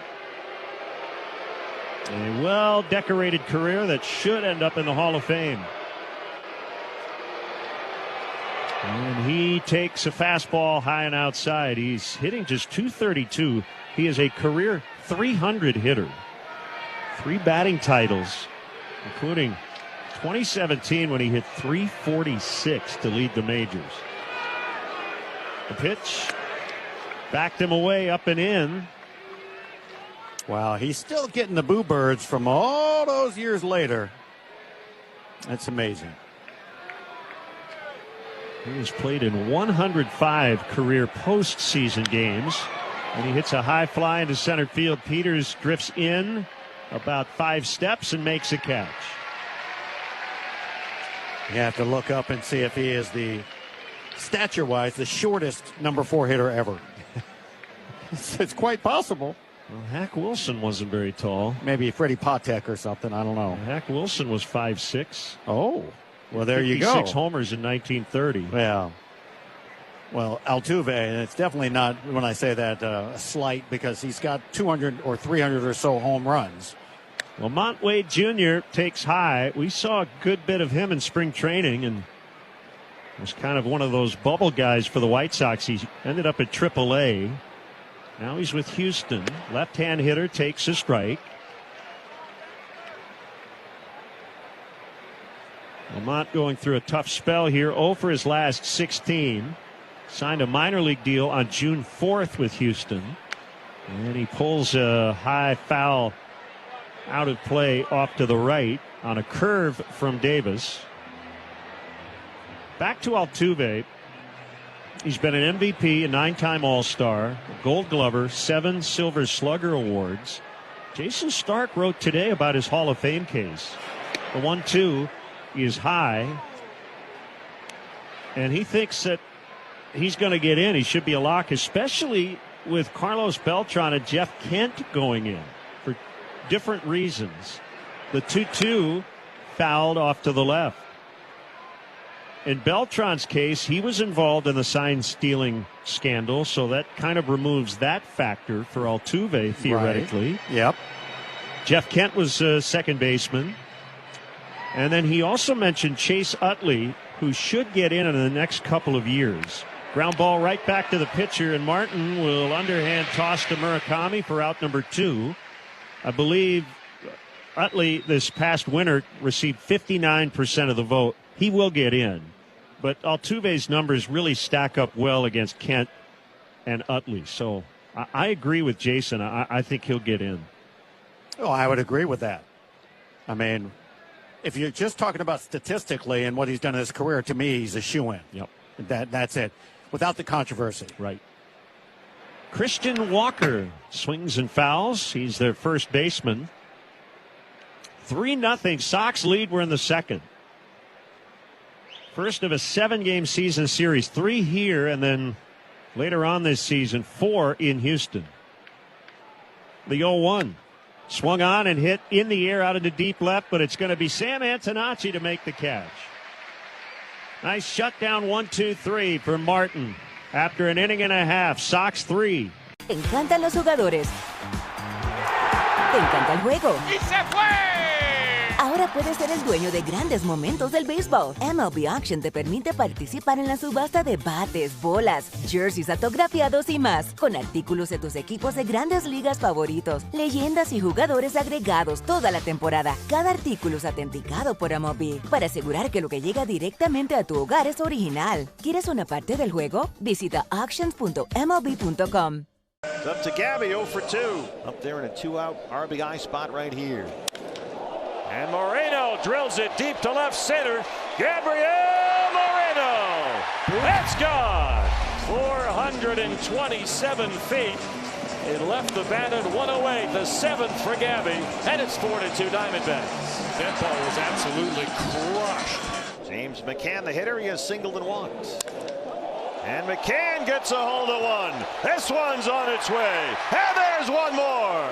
A well-decorated career that should end up in the Hall of Fame. And he takes a fastball high and outside. He's hitting just .232. He is a career .300 hitter. 3 batting titles, including 2017 when he hit .346 to lead the majors. The pitch backed him away, up and in. Wow, he's still getting the boo birds from all those years later. That's amazing. He has played in 105 career postseason games. And he hits a high fly into center field. Peters drifts in about 5 steps and makes a catch. You have to look up and see if he is the, stature-wise, the shortest number 4 hitter ever. It's quite possible. Well, Hack Wilson wasn't very tall. Maybe Freddie Patek or something. I don't know. Hack Wilson was 5'6". Oh, well, there you go. 56 homers in 1930. Yeah. Well, Altuve, and it's definitely not, when I say that, a slight, because he's got 200 or 300 or so home runs. Well, Montwade Jr. takes high. We saw a good bit of him in spring training, and was kind of one of those bubble guys for the White Sox. He ended up at AAA. Now he's with Houston. Left-hand hitter takes a strike. Lamont going through a tough spell here. 0 for his last 16. Signed a minor league deal on June 4th with Houston. And he pulls a high foul out of play off to the right on a curve from Davis. Back to Altuve. He's been an MVP, a 9-time All-Star, Gold Glover, 7 Silver Slugger awards. Jason Stark wrote today about his Hall of Fame case. The 1-2 is high, and he thinks that he's going to get in. He should be a lock, especially with Carlos Beltran and Jeff Kent going in for different reasons. The 2-2 fouled off to the left. In Beltran's case, he was involved in the sign stealing scandal, so that kind of removes that factor for Altuve, theoretically. Right. Yep. Jeff Kent was second baseman. And then he also mentioned Chase Utley, who should get in the next couple of years. Ground ball right back to the pitcher, and Martin will underhand toss to Murakami for out number 2. I believe Utley this past winter received 59% of the vote. He will get in, but Altuve's numbers really stack up well against Kent and Utley. So I agree with Jason. I think he'll get in. Oh, I would agree with that. I mean, if you're just talking about statistically and what he's done in his career, to me, he's a shoo-in. Yep. That's it, without the controversy. Right. Christian Walker swings and fouls. He's their first baseman. 3-0 Sox lead. We're in the second. First of a 7-game season series, 3 here, and then later on this season, 4 in Houston. The 0-1 swung on and hit in the air out into deep left, but it's going to be Sam Antonacci to make the catch. Nice shutdown 1-2-3 for Martin after an inning and a half. Sox 3. Te encantan los jugadores. Te encanta el juego. ¡Y se fue! Ahora puedes ser el dueño de grandes momentos del béisbol. MLB Auction te permite participar en la subasta de bates, bolas, jerseys autografiados y más, con artículos de tus equipos de grandes ligas favoritos, leyendas y jugadores agregados toda la temporada. Cada artículo es autenticado por MLB para asegurar que lo que llega directamente a tu hogar es original. ¿Quieres una parte del juego? Visita auctions.mlb.com. It's up to Gabby, 0 for 2. Up there in a 2-out RBI spot right here. And Moreno drills it deep to left center. Gabriel Moreno. That's gone. 427 feet. It left the bat at 108. The 7th for Gabby. And it's 4-2 Diamondbacks. That ball was absolutely crushed. James McCann, the hitter, he has singled and walked. And McCann gets a hold of one. This one's on its way. And there's one more.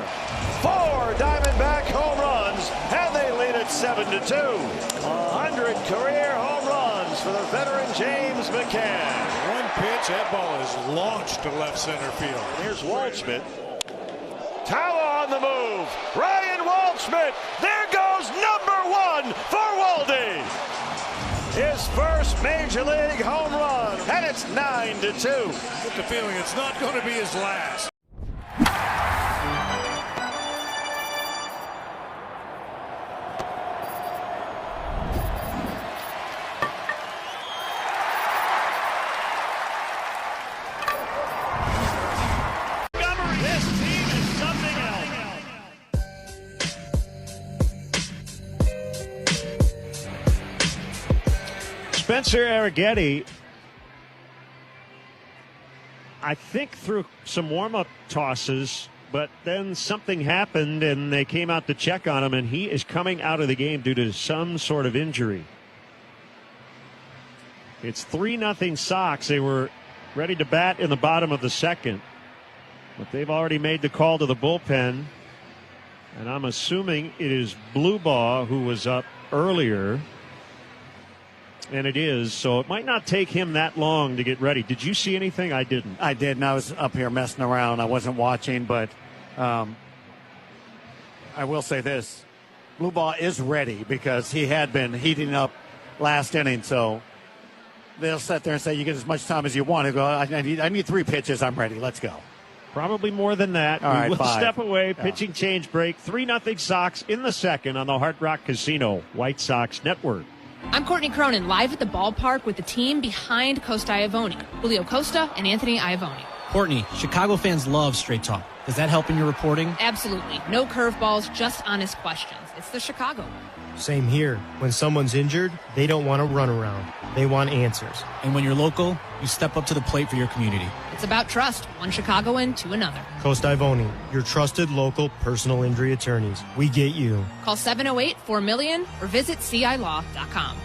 4 Diamondback home runs. And they lead it 7-2. 100 career home runs for the veteran James McCann. One pitch, that ball is launched to left center field. Here's Waldschmidt. Tawa on the move. Ryan Waldschmidt. There goes number 1 for Waldy. His first major league home run, and it's 9-2. Get the feeling it's not going to be his last. This team is something else. Spencer Arrighetti, I think, threw some warm-up tosses, but then something happened and they came out to check on him, and he is coming out of the game due to some sort of injury. It's 3-0 Sox. They were ready to bat in the bottom of the second, but they've already made the call to the bullpen, and I'm assuming it is Bluebaugh who was up earlier. And it is, so it might not take him that long to get ready. Did you see anything? I didn't. I did, and I was up here messing around. I wasn't watching, but I will say this. Bluebaugh is ready because he had been heating up last inning, so they'll sit there and say, you get as much time as you want. He'll go, I need 3 pitches. I'm ready. Let's go. Probably more than that. All right, we'll 5. step away. Pitching change break. 3-0 Sox in the second on the Hard Rock Casino White Sox Network. I'm Courtney Cronin, live at the ballpark with the team behind Costa Iavoni, Julio Costa and Anthony Iavoni. Courtney, Chicago fans love straight talk. Does that help in your reporting? Absolutely. No curveballs, just honest questions. It's the Chicago. Same here. When someone's injured, they don't want to run around. They want answers. And when you're local, you step up to the plate for your community. It's about trust, one Chicagoan to another. Costa Iavoni, your trusted local personal injury attorneys. We get you. Call 708-4-MILLION or visit cilaw.com.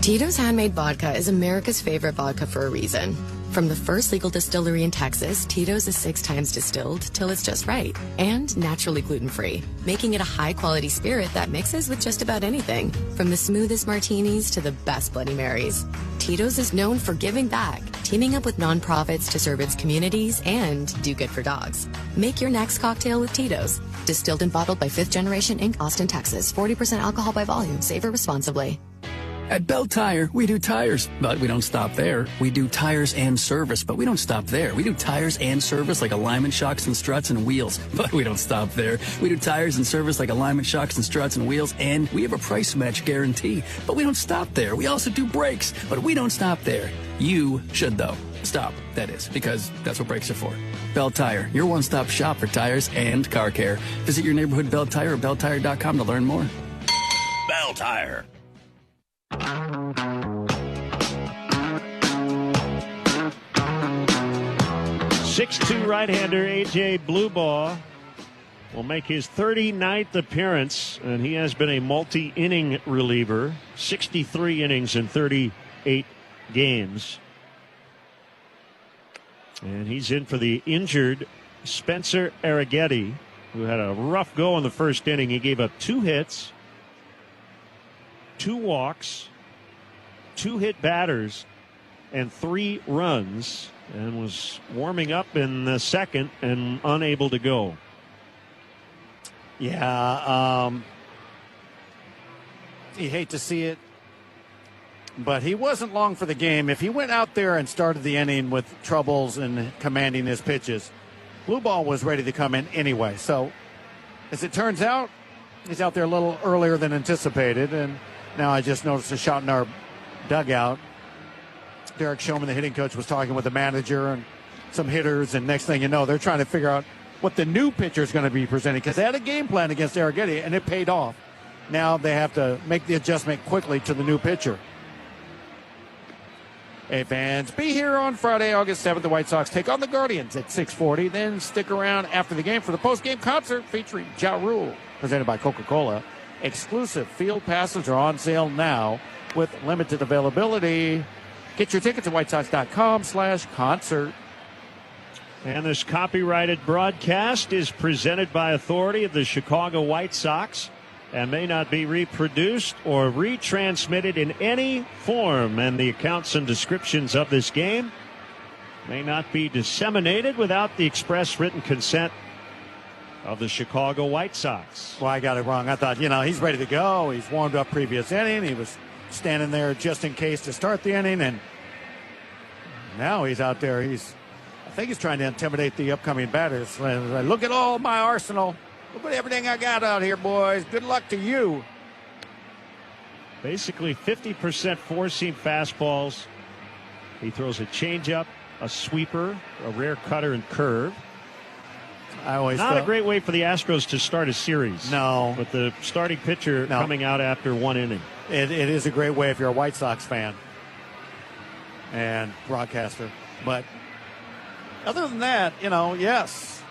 Tito's Handmade Vodka is America's favorite vodka for a reason. From the first legal distillery in Texas, Tito's is 6 times distilled till it's just right and naturally gluten-free, making it a high-quality spirit that mixes with just about anything, from the smoothest martinis to the best Bloody Marys. Tito's is known for giving back, teaming up with nonprofits to serve its communities and do good for dogs. Make your next cocktail with Tito's. Distilled and bottled by 5th Generation Inc., Austin, Texas. 40% alcohol by volume. Savor responsibly. At Bell Tire, we do tires, but we don't stop there. We do tires and service, but we don't stop there. We do tires and service like alignment shocks and struts and wheels, but we don't stop there. We do tires and service like alignment shocks and struts and wheels, and we have a price match guarantee, but we don't stop there. We also do brakes, but we don't stop there. You should, though. Stop, that is, because that's what brakes are for. Bell Tire, your one-stop shop for tires and car care. Visit your neighborhood Bell Tire or belltire.com to learn more. Bell Tire. 6'2" right-hander A.J. Bluebaugh will make his 39th appearance, and he has been a multi-inning reliever, 63 innings in 38 games. And he's in for the injured Spencer Arrighetti, who had a rough go in the first inning. He gave up 2 hits, 2 walks, 2 hit batters, and 3 runs, and was warming up in the second and unable to go. Yeah, you hate to see it, but he wasn't long for the game. If he went out there and started the inning with troubles and commanding his pitches, Bluebaugh was ready to come in anyway. So, as it turns out, he's out there a little earlier than anticipated, and now I just noticed a shot in our dugout. Derek Showman, the hitting coach, was talking with the manager and some hitters, and next thing you know, they're trying to figure out what the new pitcher is going to be presenting, because they had a game plan against Arrighetti, and it paid off. Now they have to make the adjustment quickly to the new pitcher. Hey, fans, be here on Friday, August 7th. The White Sox take on the Guardians at 6:40. Then stick around after the game for the post-game concert featuring JUL, presented by Coca-Cola. Exclusive field passes are on sale now with limited availability. Get your tickets at whitesox.com/concert. And this copyrighted broadcast is presented by authority of the Chicago White Sox and may not be reproduced or retransmitted in any form. And the accounts and descriptions of this game may not be disseminated without the express written consent of the Chicago White Sox. Well, I got it wrong. I thought, he's ready to go. He's warmed up previous inning. He was standing there just in case to start the inning, and now he's out there. I think he's trying to intimidate the upcoming batters. Look at all my arsenal. Look at everything I got out here, boys. Good luck to you. Basically 50% four-seam fastballs. He throws a changeup, a sweeper, a rare cutter, and curve. Not a great way for the Astros to start a series. No. With the starting pitcher coming out after 1 inning. It is a great way if you're a White Sox fan. and broadcaster. But other than that, yes.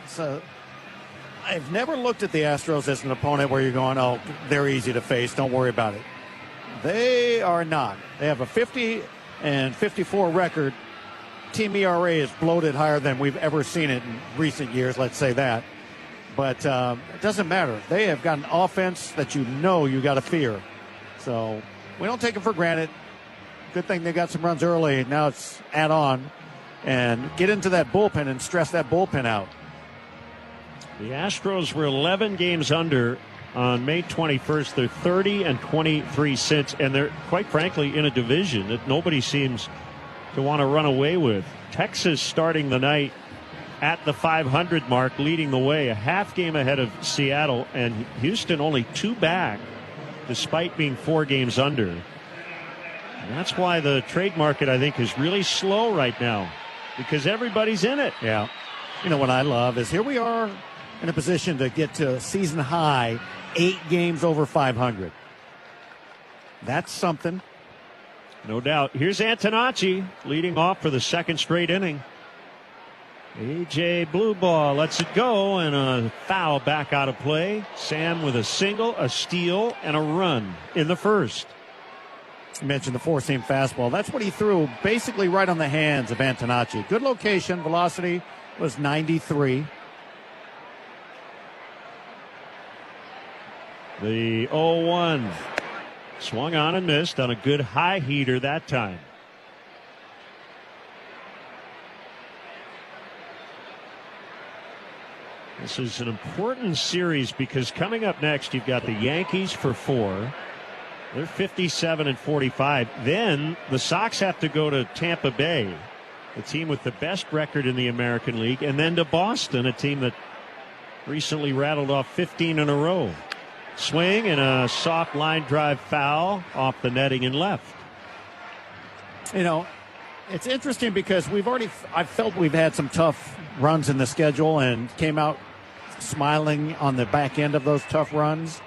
So I've never looked at the Astros as an opponent where you're going, oh, they're easy to face. Don't worry about it. They are not. They have a 50-54 record. Team ERA is bloated higher than we've ever seen it in recent years, let's say that. But it doesn't matter. They have got an offense that you got to fear. So we don't take it for granted. Good thing they got some runs early. Now it's add on and get into that bullpen and stress that bullpen out. The Astros were 11 games under on May 21st. They're 30-23 since, and they're, quite frankly, in a division that nobody seems to want to run away with. Texas starting the night at the 500 mark, leading the way, a half game ahead of Seattle, and Houston only 2 back, despite being 4 games under. And that's why the trade market, I think, is really slow right now, because everybody's in it. Yeah. What I love is here we are in a position to get to season high 8 games over 500. That's something. No doubt. Here's Antonacci leading off for the second straight inning. A.J. Blue Ball lets it go, and a foul back out of play. Sam with a single, a steal, and a run in the first. You mentioned the 4-seam fastball. That's what he threw basically right on the hands of Antonacci. Good location. Velocity was 93. The 0-1. Swung on and missed on a good high heater that time. This is an important series because coming up next, you've got the Yankees for 4. They're 57-45. Then the Sox have to go to Tampa Bay, the team with the best record in the American League, and then to Boston, a team that recently rattled off 15 in a row. Swing and a soft line drive foul off the netting and left. It's interesting because I felt we've had some tough runs in the schedule and came out smiling on the back end of those tough runs.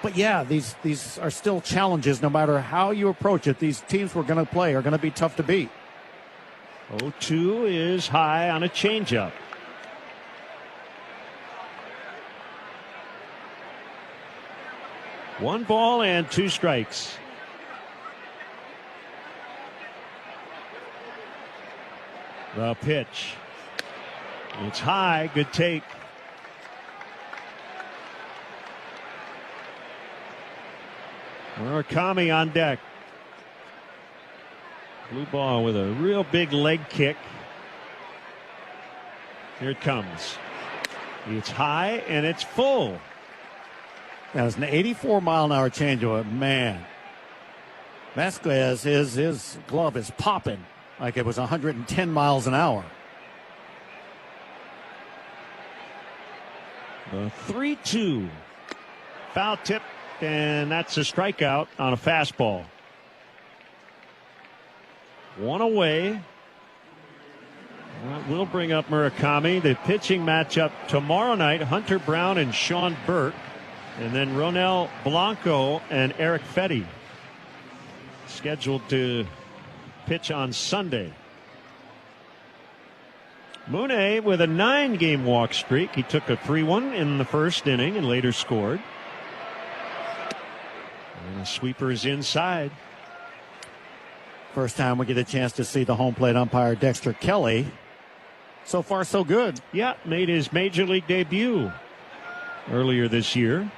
But yeah, these are still challenges no matter how you approach it. These teams we're going to play are going to be tough to beat. 0-2 is high on a changeup. One ball and 2 strikes. The pitch. It's high. Good take. Murakami on deck. Blue Ball with a real big leg kick. Here it comes. It's high and it's full. That was an 84-mile-an-hour changeup. Man, Vasquez, his glove is popping like it was 110 miles an hour. The 3-2. Foul tip, and that's a strikeout on a fastball. 1 away. That will bring up Murakami. The pitching matchup tomorrow night, Hunter Brown and Sean Burke. And then Ronel Blanco and Eric Fetty scheduled to pitch on Sunday. Mune with a 9-game walk streak. He took a 3-1 in the first inning and later scored. And the sweeper is inside. First time we get a chance to see the home plate umpire Dexter Kelly. So far, so good. Yeah, made his major league debut earlier this year.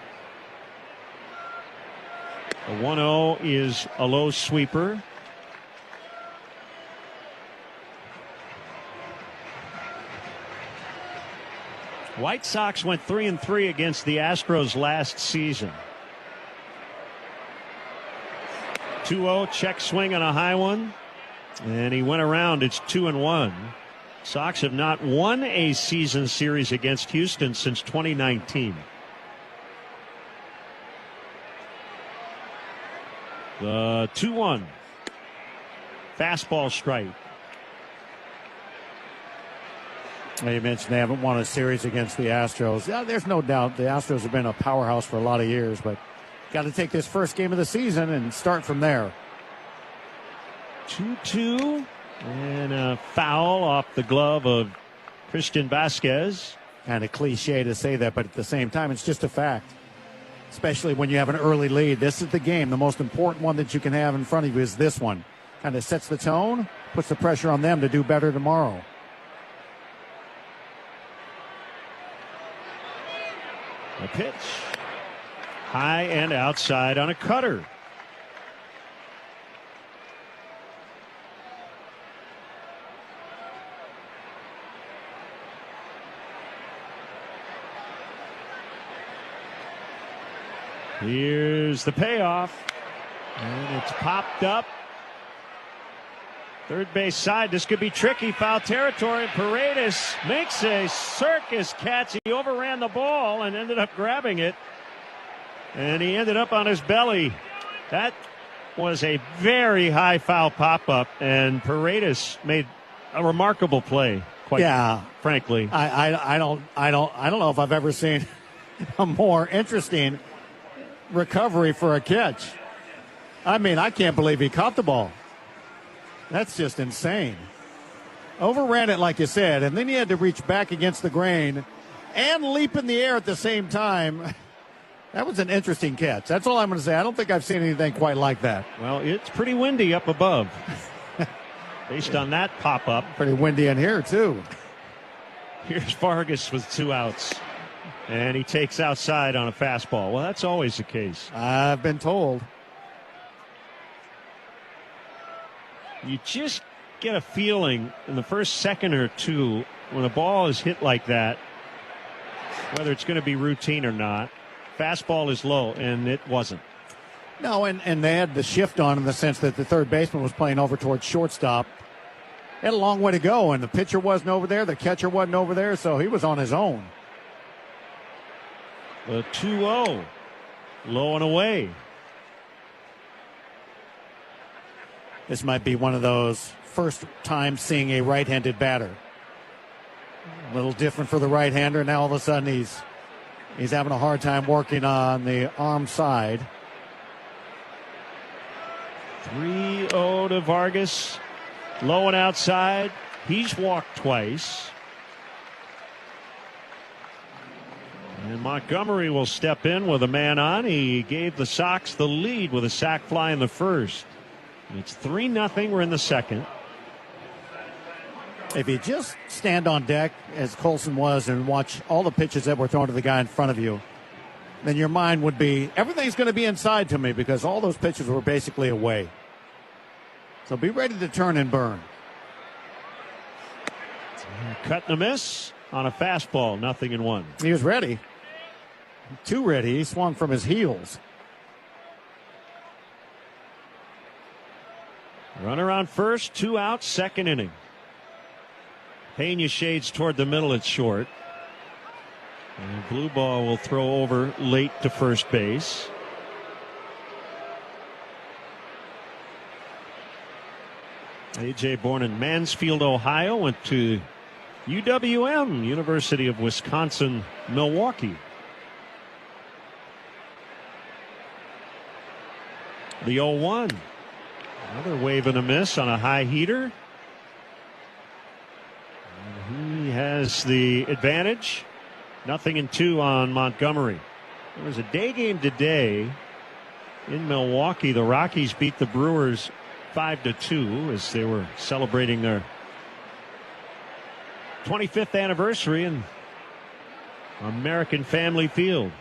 The 1-0 is a low sweeper. White Sox went 3-3 against the Astros last season. 2-0 check swing on a high one, and he went around. It's 2-1. Sox have not won a season series against Houston since 2019. The 2-1 fastball strike. You mentioned they haven't won a series against the Astros. Yeah, there's no doubt the Astros have been a powerhouse for a lot of years, but got to take this first game of the season and start from there. 2-2. And a foul off the glove of Christian Vasquez. Kind of cliche to say that, but at the same time, it's just a fact. Especially when you have an early lead. This is the game. The most important one that you can have in front of you is this one. Kind of sets the tone, puts the pressure on them to do better tomorrow. A pitch. High and outside on a cutter. Here's the payoff. And it's popped up. Third base side. This could be tricky. Foul territory. Paredes makes a circus catch. He overran the ball and ended up grabbing it. And he ended up on his belly. That was a very high foul pop-up. And Paredes made a remarkable play. Quite frankly. I don't know if I've ever seen a more interesting recovery for a catch. I mean, I can't believe he caught the ball. That's just insane. Overran it, like you said, and then he had to reach back against the grain and leap in the air at the same time. That was an interesting catch. That's all I'm going to say. I don't think I've seen anything quite like that. Well, it's pretty windy up above. Based on that pop-up. Pretty windy in here, too. Here's Vargas with 2 outs. And he takes outside on a fastball. Well, that's always the case. I've been told. You just get a feeling in the first second or two when a ball is hit like that, whether it's going to be routine or not. Fastball is low, and it wasn't. No, and they had the shift on in the sense that the third baseman was playing over towards shortstop. They had a long way to go, and the pitcher wasn't over there, the catcher wasn't over there, so he was on his own. The 2-0, low and away. This might be one of those first time seeing a right-handed batter. A little different for the right-hander. Now all of a sudden he's having a hard time working on the arm side. 3-0 to Vargas. Low and outside. He's walked twice. And Montgomery will step in with a man on. He gave the Sox the lead with a sac fly in the first. It's 3-0. We're in the second. If you just stand on deck, as Colson was, and watch all the pitches that were thrown to the guy in front of you, then your mind would be, everything's going to be inside to me because all those pitches were basically away. So be ready to turn and burn. Cut and a miss on a fastball. 0-1. He was ready. Too ready. He swung from his heels. Runner on first, 2 outs, second inning. Pena shades toward the middle at short. And blue ball will throw over late to first base. A.J. born in Mansfield, Ohio, went to UWM, University of Wisconsin, Milwaukee. The 0-1. Another wave and a miss on a high heater. And he has the advantage. 0-2 on Montgomery. There was a day game today in Milwaukee. The Rockies beat the Brewers 5-2 as they were celebrating their 25th anniversary in American Family Field.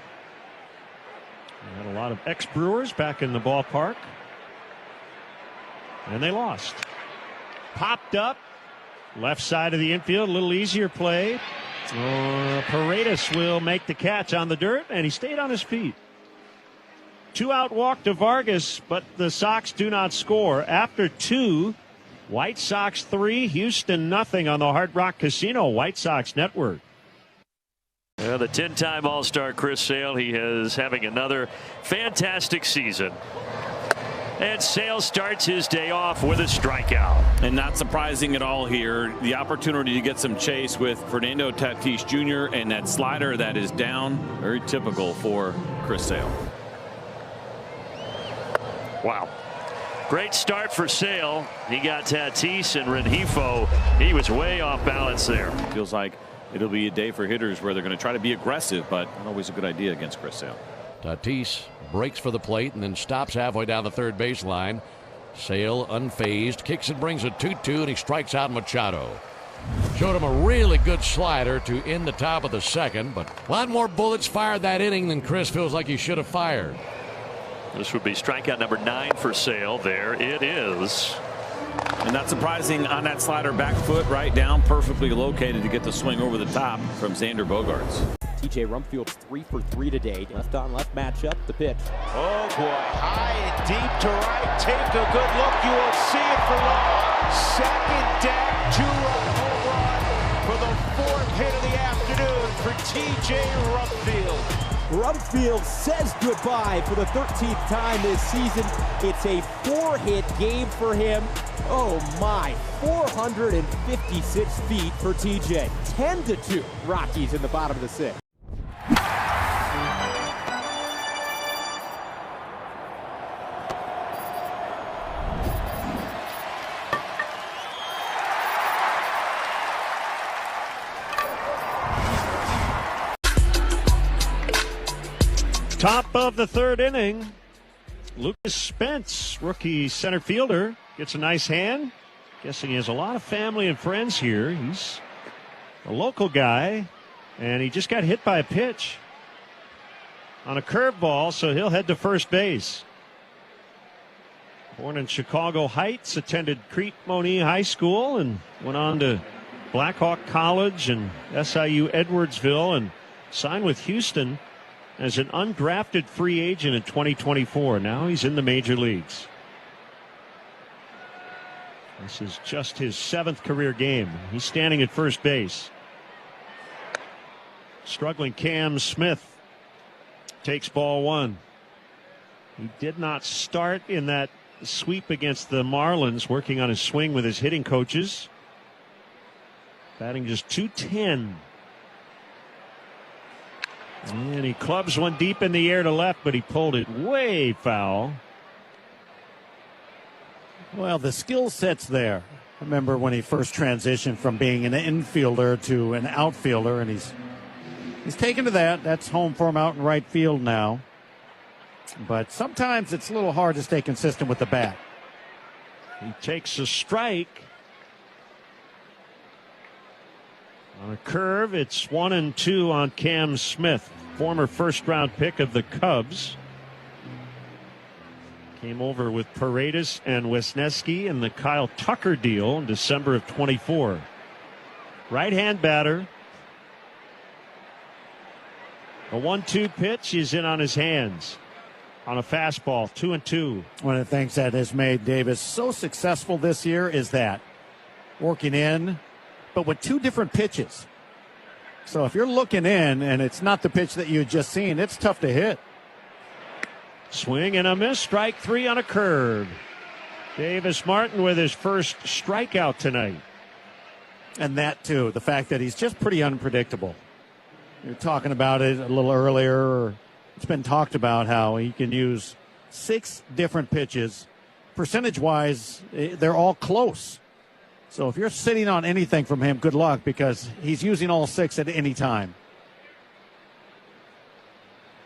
We had a lot of ex-Brewers back in the ballpark. And they lost. Popped up. Left side of the infield. A little easier play. Paredes will make the catch on the dirt, and he stayed on his feet. 2-out walk to Vargas, but the Sox do not score. After 2, White Sox 3, Houston 0 on the Hard Rock Casino White Sox Network. The 10-time All-Star Chris Sale, he is having another fantastic season. And Sale starts his day off with a strikeout. And not surprising at all here, the opportunity to get some chase with Fernando Tatis Jr. and that slider that is down, very typical for Chris Sale. Wow. Great start for Sale. He got Tatis and Rengifo. He was way off balance there. Feels like it'll be a day for hitters where they're going to try to be aggressive, but not always a good idea against Chris Sale. Tatis breaks for the plate and then stops halfway down the third baseline. Sale unfazed, kicks and brings a 2-2, and he strikes out Machado. Showed him a really good slider to end the top of the second, but a lot more bullets fired that inning than Chris feels like he should have fired. This would be strikeout number 9 for Sale. There it is. And not surprising on that slider, back foot right down, perfectly located to get the swing over the top from Xander Bogaerts. TJ Rumfield's 3 for 3 today. Left on left matchup. The pitch. Oh boy, high and deep to right. Take a good look. You will see it for long. Second deck, 2-run home run for the 4th hit of the afternoon for TJ Rumfield. Rumfield says goodbye for the 13th time this season. It's a 4-hit game for him. Oh my, 456 feet for TJ. 10-2 Rockies in the bottom of the 6th. Top of the 3rd inning. Lucas Spence, rookie center fielder, gets a nice hand. Guessing he has a lot of family and friends here. He's a local guy, and he just got hit by a pitch on a curveball, so he'll head to first base. Born in Chicago Heights, attended Crete Monee High School, and went on to Blackhawk College and SIU Edwardsville, and signed with Houston as an undrafted free agent in 2024. Now he's in the major leagues. This is just his 7th career game. He's standing at first base. Struggling Cam Smith takes ball 1. He did not start in that sweep against the Marlins, working on his swing with his hitting coaches. Batting just .210. And he clubs one deep in the air to left, but he pulled it way foul. Well, the skill set's there. I remember when he first transitioned from being an infielder to an outfielder, and he's taken to that. That's home for him out in right field now. But sometimes it's a little hard to stay consistent with the bat. He takes a strike. On a curve, it's 1-2 on Cam Smith, former first-round pick of the Cubs. Came over with Paredes and Wisniewski in the Kyle Tucker deal in December of 24. Right-hand batter. A 1-2 pitch is in on his hands. On a fastball, 2-2. One of the things that has made Davis so successful this year is that working in, but with 2 different pitches. So if you're looking in and it's not the pitch that you had just seen, it's tough to hit. Swing and a miss. Strike 3 on a curve. Davis Martin with his first strikeout tonight. And that, too, the fact that he's just pretty unpredictable. You're talking about it a little earlier. It's been talked about how he can use 6 different pitches. Percentage-wise, they're all close. So if you're sitting on anything from him, good luck, because he's using all 6 at any time.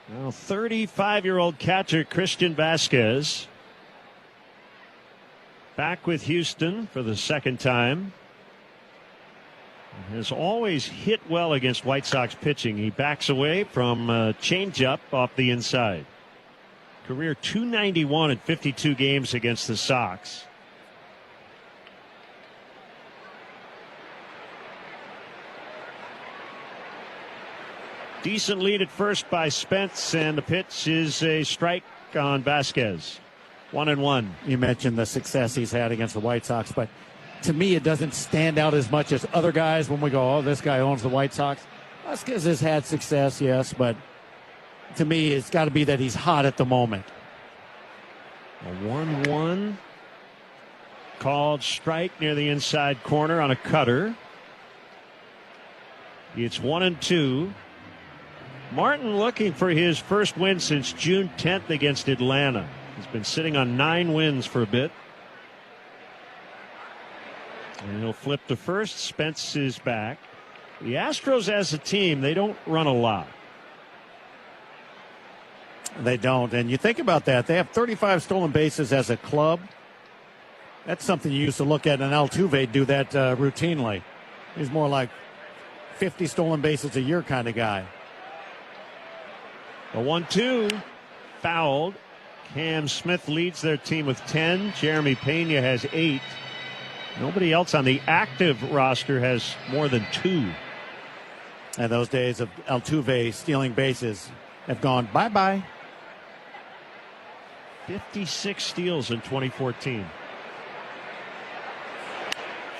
Now 35-year-old catcher Christian Vasquez back with Houston for the 2nd time. Has always hit well against White Sox pitching. He backs away from changeup off the inside. Career .291 in 52 games against the Sox. Decent lead at first by Spence, and the pitch is a strike on Vasquez. 1-1. You mentioned the success he's had against the White Sox, but to me it doesn't stand out as much as other guys when we go, oh, this guy owns the White Sox. Vasquez has had success, yes, but to me it's got to be that he's hot at the moment. A 1-1. Called strike near the inside corner on a cutter. It's 1-2. Martin looking for his first win since June 10th against Atlanta. He's been sitting on 9 wins for a bit. And he'll flip to first. Spence is back. The Astros as a team, they don't run a lot. They don't. And you think about that. They have 35 stolen bases as a club. That's something you used to look at, and Altuve do that routinely. He's more like 50 stolen bases a year kind of guy. A 1-2 fouled. Cam Smith leads their team with 10. Jeremy Pena has 8. Nobody else on the active roster has more than 2. And those days of Altuve stealing bases have gone bye-bye. 56 steals in 2014.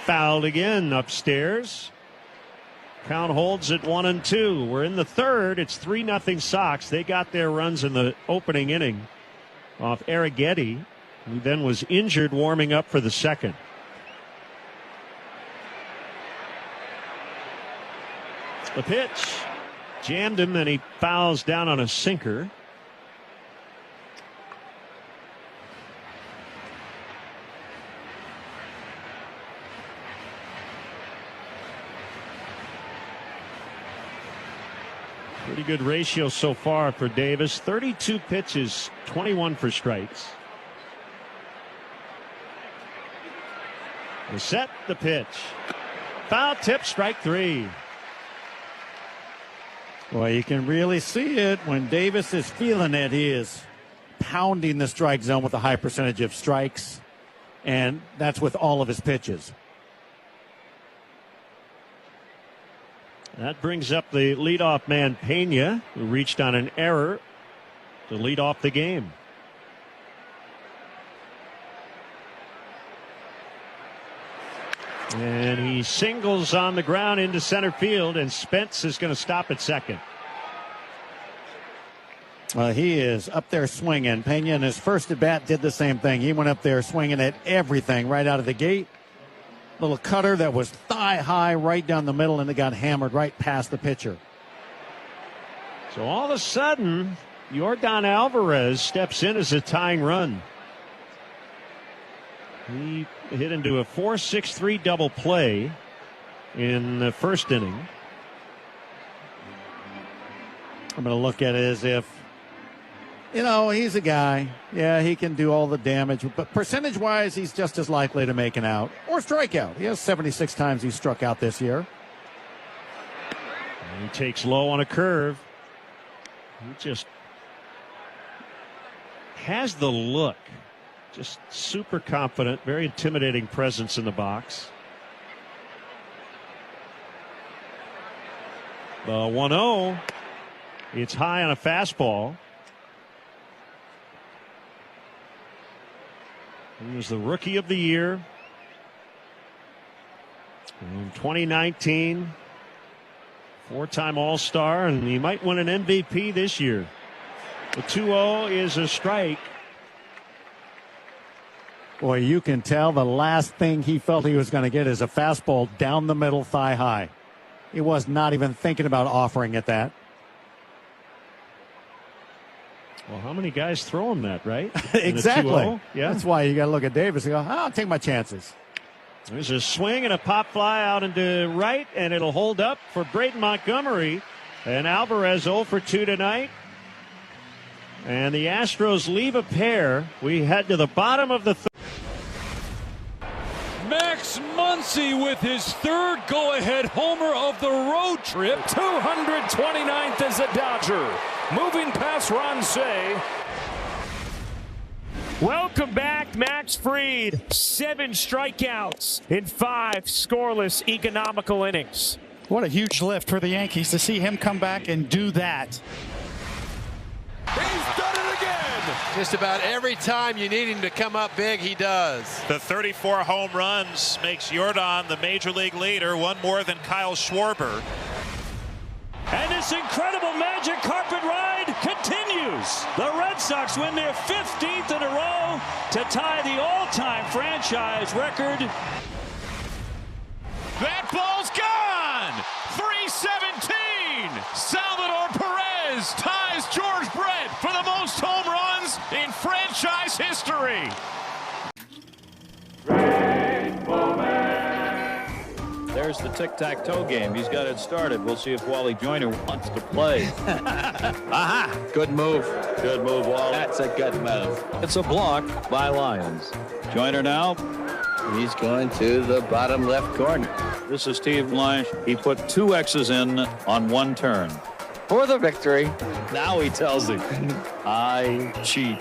Fouled again upstairs. Count holds at 1-2. We're in the third. It's 3-0 Sox. They got their runs in the opening inning off Arrighetti, who then was injured warming up for the second. The pitch jammed him, and he fouls down on a sinker. Pretty good ratio so far for Davis. 32 pitches, 21 for strikes. The set, the pitch. Foul tip, strike 3. Well, you can really see it when Davis is feeling it. He is pounding the strike zone with a high percentage of strikes, and that's with all of his pitches. That brings up the leadoff man, Pena, who reached on an error to lead off the game. And he singles on the ground into center field, and Spence is going to stop at second. Well, he is up there swinging. Pena in his first at bat did the same thing. He went up there swinging at everything right out of the gate. Little cutter that was thigh high right down the middle, and it got hammered right past the pitcher. So all of a sudden, Yordan Alvarez steps in as a tying run. He hit into a 4-6-3 double play in the first inning. I'm going to look at it as if, you know, he's a guy. Yeah, he can do all the damage, but percentage-wise, he's just as likely to make an out or strike out. He has 76 times he struck out this year. And he takes low on a curve. He just has the look. Just super confident, very intimidating presence in the box. The 1-0. It's high on a fastball. He was the rookie of the year in 2019. 4-time All-Star, and he might win an MVP this year. The 2-0 is a strike. Boy, you can tell the last thing he felt he was going to get is a fastball down the middle, thigh high. He was not even thinking about offering it that. Well, how many guys throw him that, right? Exactly. Yeah. That's why you got to look at Davis and go, I'll take my chances. There's a swing and a pop fly out into right, and it'll hold up for Braden Montgomery. And Alvarez 0 for 2 tonight. And the Astros leave a pair. We head to the bottom of the third. Max Muncy with his third go-ahead homer of the road trip. 229th as a Dodger. Moving past Ron Say. Welcome back, Max Fried. 7 strikeouts in 5 scoreless economical innings. What a huge lift for the Yankees to see him come back and do that. He's done it again. Just about every time you need him to come up big, he does. The 34 home runs makes Yordan the major league leader, one more than Kyle Schwarber. And this incredible magic carpet ride continues. The Red Sox win their 15th in a row to tie the all-time franchise record. That ball's gone. 317. Salvador Perez ties George Brett for the most home runs in franchise just a tic-tac-toe game. He's got it started. We'll see if Wally Joyner wants to play. Aha! Good move. Good move, Wally. That's a good move. It's a block by Lyons. Joyner now. He's going to the bottom left corner. This is Steve Lyons. He put 2 X's in on 1 turn. For the victory. Now he tells him, I cheat.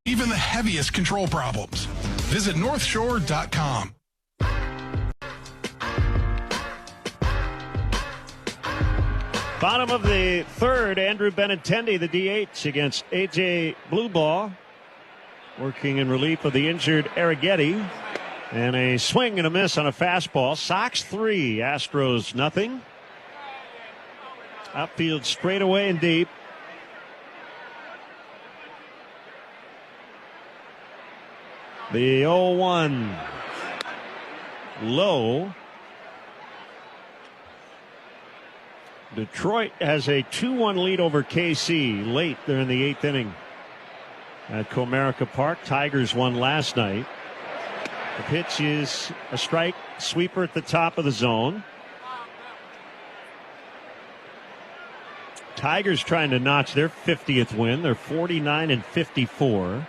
Even the heaviest control problems. Visit NorthShore.com. Bottom of the third, Andrew Benintendi, the DH, against A.J. Blueball, working in relief of the injured Arrighetti. And a swing and a miss on a fastball. Sox 3, Astros nothing. Outfield straight away and deep. The 0-1 low. Detroit has a 2-1 lead over KC late there in the 8th inning at Comerica Park. Tigers won last night. The pitch is a strike, sweeper at the top of the zone. Tigers trying to notch their 50th win. They're 49-54.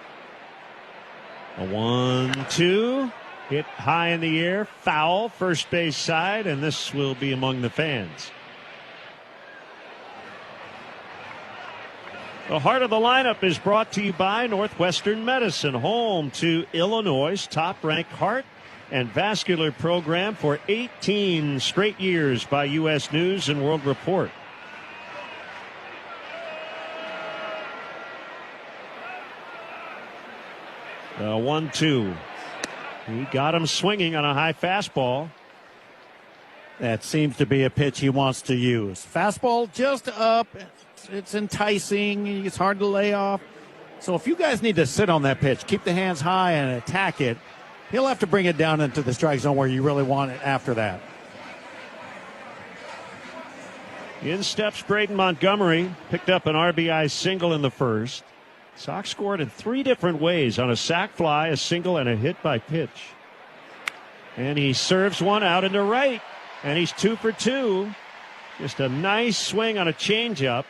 A 1-2 hit high in the air, foul, first base side, and this will be among the fans. The heart of the lineup is brought to you by Northwestern Medicine, home to Illinois' top-ranked heart and vascular program for 18 straight years by U.S. News and World Report. The 1-2. He got him swinging on a high fastball. That seems to be a pitch he wants to use. Fastball just up. It's enticing. It's hard to lay off. So if you guys need to sit on that pitch, keep the hands high and attack it, he'll have to bring it down into the strike zone where you really want it after that. In steps Braden Montgomery. Picked up an RBI single in the first. Sox scored in 3 different ways: on a sac fly, a single, and a hit by pitch. And he serves one out into right. And he's 2 for 2. Just a nice swing on a changeup.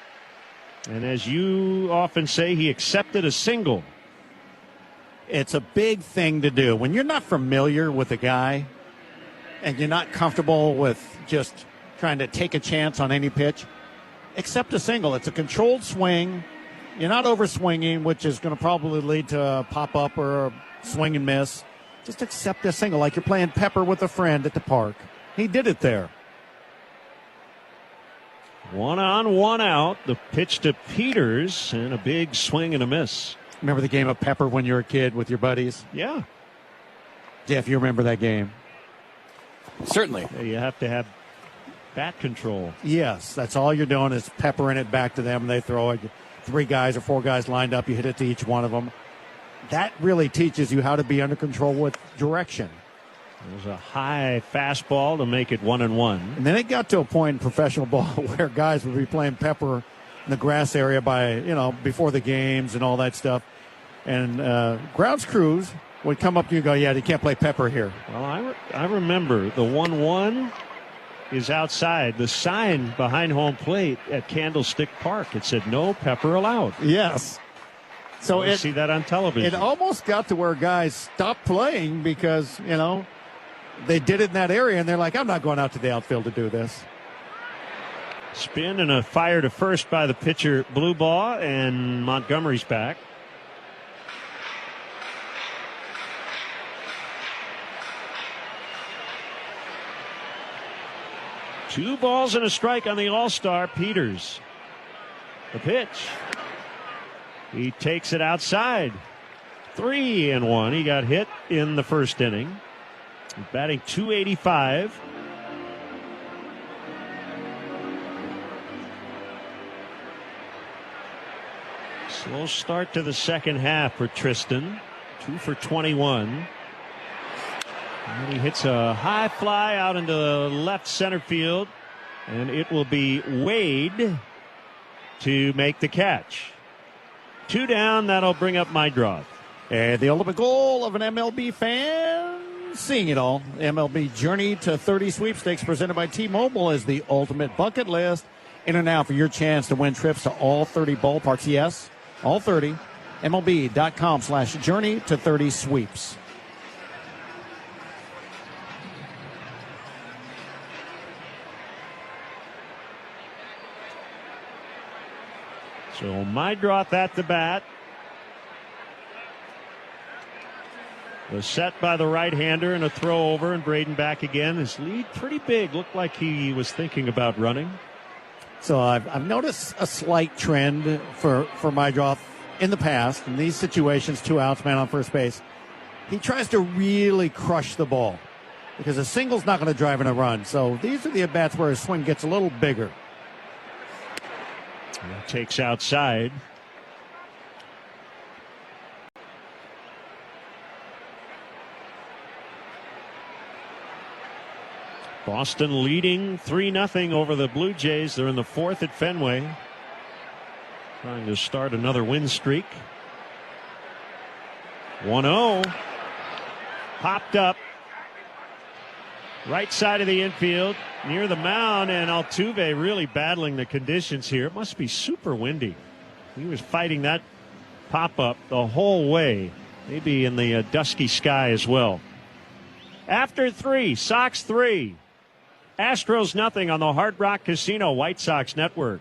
And as you often say, he accepted a single. It's a big thing to do. When you're not familiar with a guy and you're not comfortable with just trying to take a chance on any pitch, accept a single. It's a controlled swing. You're not overswinging, which is going to probably lead to a pop-up or a swing and miss. Just accept a single like you're playing pepper with a friend at the park. He did it there. 1 on, 1 out. The pitch to Peters and a big swing and a miss. Remember the game of pepper when you were a kid with your buddies? Yeah. Jeff, you remember that game? Certainly. Yeah, you have to have bat control. Yes, that's all you're doing is peppering it back to them. They throw it. 3 guys or 4 guys lined up. You hit it to each one of them. That really teaches you how to be under control with direction. There's a high fastball to make it 1-1. And then it got to a point in professional ball where guys would be playing pepper in the grass area before the games and all that stuff. And grounds crews would come up to you and go, yeah, you can't play pepper here. Well, I remember the 1-1 is outside. The sign behind home plate at Candlestick Park, it said no pepper allowed. Yes. So you see that on television. It almost got to where guys stopped playing because, they did it in that area, and they're like, I'm not going out to the outfield to do this. Spin and a fire to first by the pitcher, Blueball, and Montgomery's back. Two balls and a strike on the All-Star, Peters. The pitch. He takes it outside. 3-1. He got hit in the first inning. He's batting .285. Slow start to the second half for Tristan. 2 for 21. And he hits a high fly out into the left center field, and it will be Wade to make the catch. 2 down, that'll bring up Meidroth. And the ultimate goal of an MLB fan, seeing it all. MLB Journey to 30 sweepstakes presented by T-Mobile is the ultimate bucket list. In and out for your chance to win trips to all 30 ballparks. Yes, all 30. MLB.com/journey to 30 sweeps. So Meidroth at the bat. Was set by the right-hander and a throw over, and Braden back again. His lead pretty big. Looked like he was thinking about running. So I've noticed a slight trend for Meidroth in the past. In these situations, 2 outs, man on first base. He tries to really crush the ball because a single's not going to drive in a run. So these are the at-bats where his swing gets a little bigger. Takes outside. Boston leading 3-0 over the Blue Jays. They're in the 4th at Fenway. Trying to start another win streak. 1-0. Popped up. Right side of the infield. Near the mound, and Altuve really battling the conditions here. It must be super windy. He was fighting that pop-up the whole way. Maybe in the dusky sky as well. After 3, Sox 3. Astros 0 on the Hard Rock Casino White Sox Network.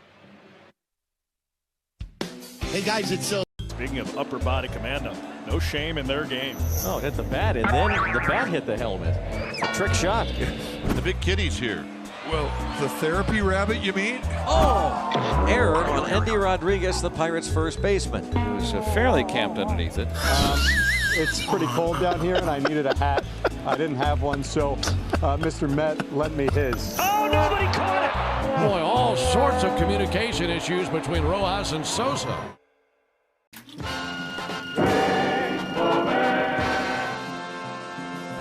Hey guys, it's Speaking of upper body commando, no shame in their game. Oh, hit the bat, and then the bat hit the helmet. It's a trick shot. The big kitty's here. Well, the therapy rabbit, you mean? Oh! Error on Andy Rodriguez, the Pirates' first baseman. He was fairly camped underneath it. It's pretty cold down here, and I needed a hat. I didn't have one, so Mr. Met lent me his. Oh, nobody caught it! Boy, all sorts of communication issues between Rojas and Sosa.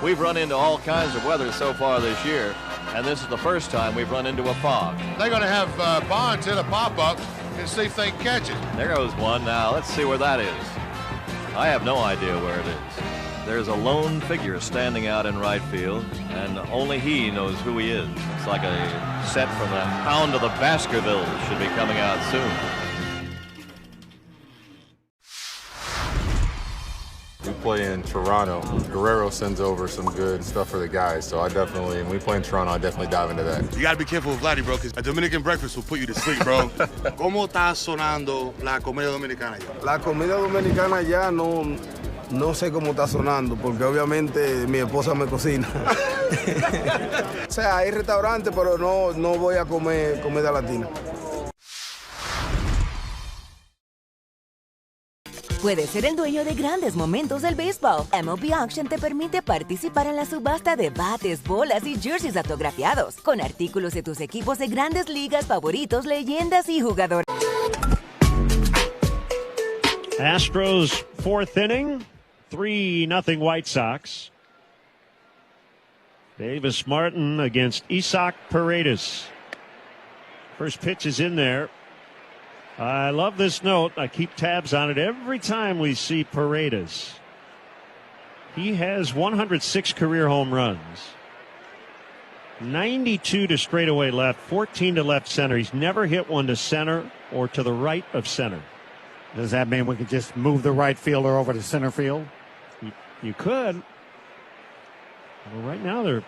We've run into all kinds of weather so far this year, and this is the first time we've run into a fog. They're going to have Bonds hit a pop-up and see if they can catch it. There goes one now. Let's see where that is. I have no idea where it is. There's a lone figure standing out in right field, and only he knows who he is. It's like a set from the Hound of the Baskervilles should be coming out soon. We play in Toronto. Guerrero sends over some good stuff for the guys, so when we play in Toronto, I definitely dive into that. You gotta be careful with Vladdy, bro, because a Dominican breakfast will put you to sleep, bro. ¿Cómo está sonando la comida dominicana ya? La comida dominicana ya no sé cómo está sonando, porque obviamente mi esposa me cocina. O sea, hay restaurantes, pero no voy a comer comida latina. Puedes ser el dueño de grandes momentos del béisbol. MLB Auction te permite participar en la subasta de bates, bolas y jerseys autografiados, con artículos de tus equipos de grandes ligas favoritos, leyendas y jugadores. Astros 4th inning, 3-0 White Sox. Davis Martin against Isaac Paredes. First pitch is in there. I love this note. I keep tabs on it every time we see Paredes. He has 106 career home runs. 92 to straightaway left, 14 to left center. He's never hit one to center or to the right of center. Does that mean we could just move the right fielder over to center field? You could. Well, right now they're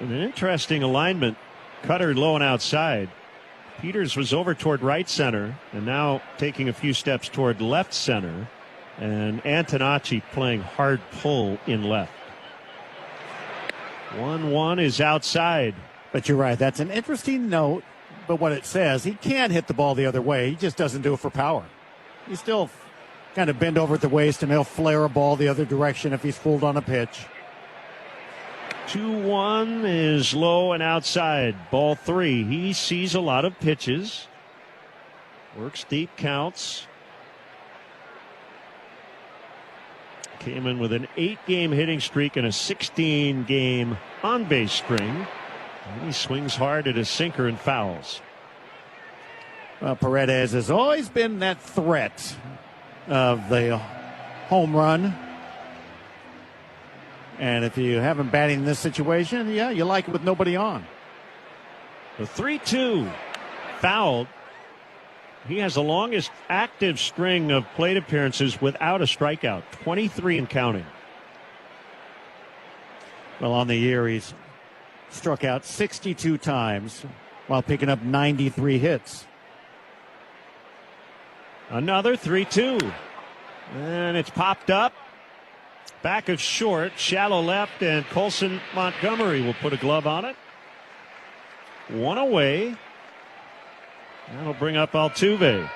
in an interesting alignment. Cutter low and outside. Peters was over toward right center and now taking a few steps toward left center, and Antonacci playing hard pull in left. 1-1 is outside. But you're right. That's an interesting note. But what it says, he can hit the ball the other way. He just doesn't do it for power. He's still kind of bend over at the waist, and he'll flare a ball the other direction if he's fooled on a pitch. 2-1 is low and outside. Ball 3. He sees a lot of pitches. Works deep counts. Came in with an 8-game hitting streak and a 16-game on-base string. And he swings hard at his sinker and fouls. Well, Paredes has always been that threat of the home run. And if you have him batting in this situation, yeah, you like it with nobody on. The 3-2 fouled. He has the longest active string of plate appearances without a strikeout, 23 and counting. Well, on the year, he's struck out 62 times while picking up 93 hits. Another 3-2. And it's popped up. Back of short, shallow left, and Colson Montgomery will put a glove on it. One away. That'll bring up Altuve.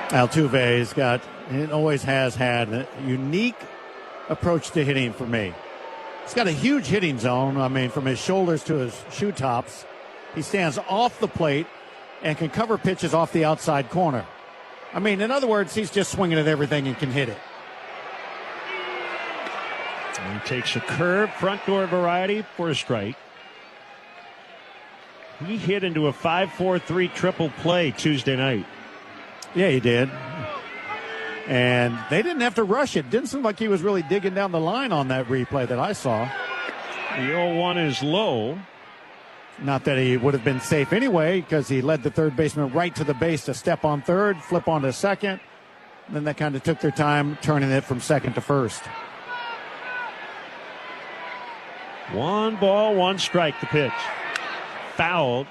Altuve's got, it always has had a unique approach to hitting for me. He's got a huge hitting zone. I mean, from his shoulders to his shoe tops. He stands off the plate and can cover pitches off the outside corner. I mean, in other words, he's just swinging at everything and can hit it. And he takes a curve, front door variety for a strike. He hit into a 5-4-3 triple play Tuesday night. Yeah, he did. And they didn't have to rush it. Didn't seem like he was really digging down the line on that replay that I saw. The 0-1 is low. Not that he would have been safe anyway, because he led the third baseman right to the base to step on third, flip onto second. And then they kind of took their time turning it from second to first. 1 ball, 1 strike, the pitch. Fouled.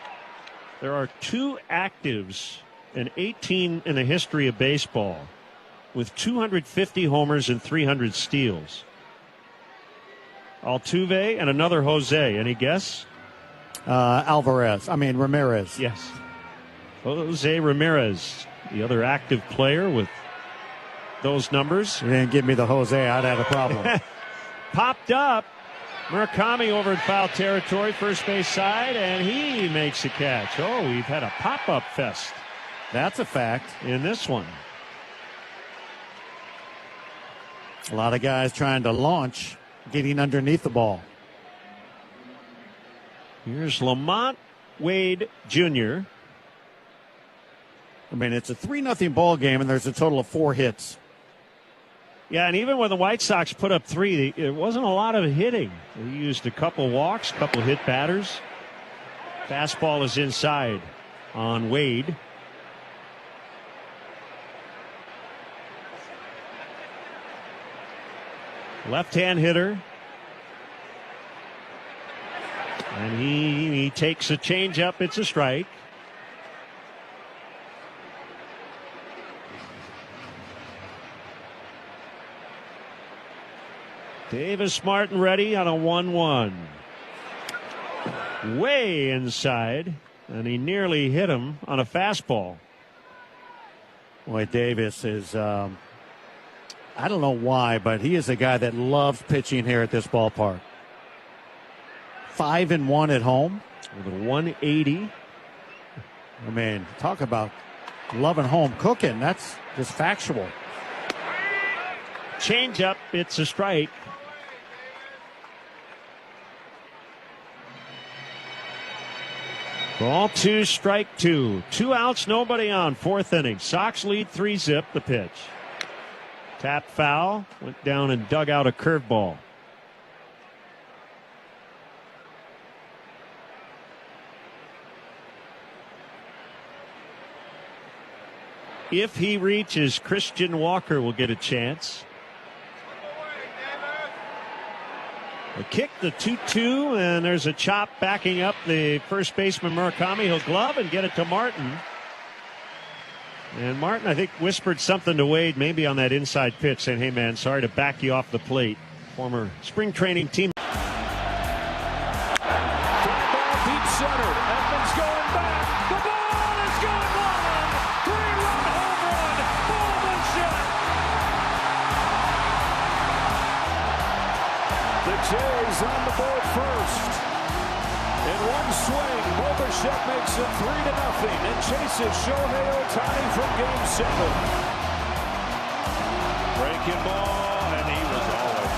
There are 2 actives and 18 in the history of baseball with 250 homers and 300 steals. Altuve and another Jose. Any guess? Ramirez. Yes. Jose Ramirez, the other active player with those numbers. You didn't give me the Jose, I'd have a problem. Popped up. Murakami over in foul territory, first base side, and he makes a catch. Oh, we've had a pop-up fest. That's a fact. In this one. A lot of guys trying to launch, getting underneath the ball. Here's Lamont Wade Jr. I mean, it's a 3-0 ball game, and there's a total of 4 hits. Yeah, and even when the White Sox put up 3, it wasn't a lot of hitting. They used a couple walks, couple hit batters. Fastball is inside on Wade. Left-hand hitter. And he takes a changeup. It's a strike. Davis Martin ready on a 1-1. Way inside, and he nearly hit him on a fastball. Boy, Davis is, I don't know why, but he is a guy that loves pitching here at this ballpark. 5-1 at home. With a 180. I mean, talk about loving home cooking. That's just factual. Changeup, it's a strike. Ball 2, strike 2. 2 outs, nobody on. 4th inning. Sox lead 3-0. The pitch. Tapped foul. Went down and dug out a curveball. If he reaches, Christian Walker will get a chance. A kick, the 2-2, and there's a chop backing up the first baseman Murakami. He'll glove and get it to Martin. And Martin, I think, whispered something to Wade, maybe on that inside pitch, saying, hey, man, sorry to back you off the plate. Former spring training team. Fly ball deep center. Edmonds going back. The ball is going long. 3-run home run. Bowman shot. The Jays on the board first. In one swing, Bobachek makes it 3-0 and chases Shohei Ohtani from Game 7. Breaking breaking ball, and he was all over.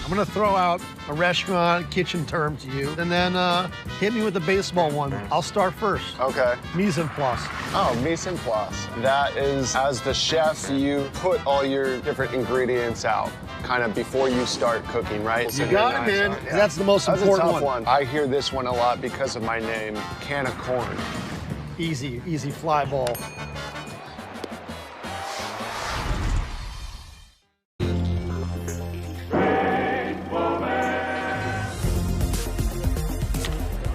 I'm going to throw out a restaurant kitchen term to you, and then hit me with the baseball one. I'll start first. Okay. Mise en place. Oh, mise en place. That is, as the chef, you put all your different ingredients out, kind of before you start cooking, right? You got it, man. Yeah. That's the most important That's a tough one. I hear this one a lot because of my name, can of corn. Easy fly ball.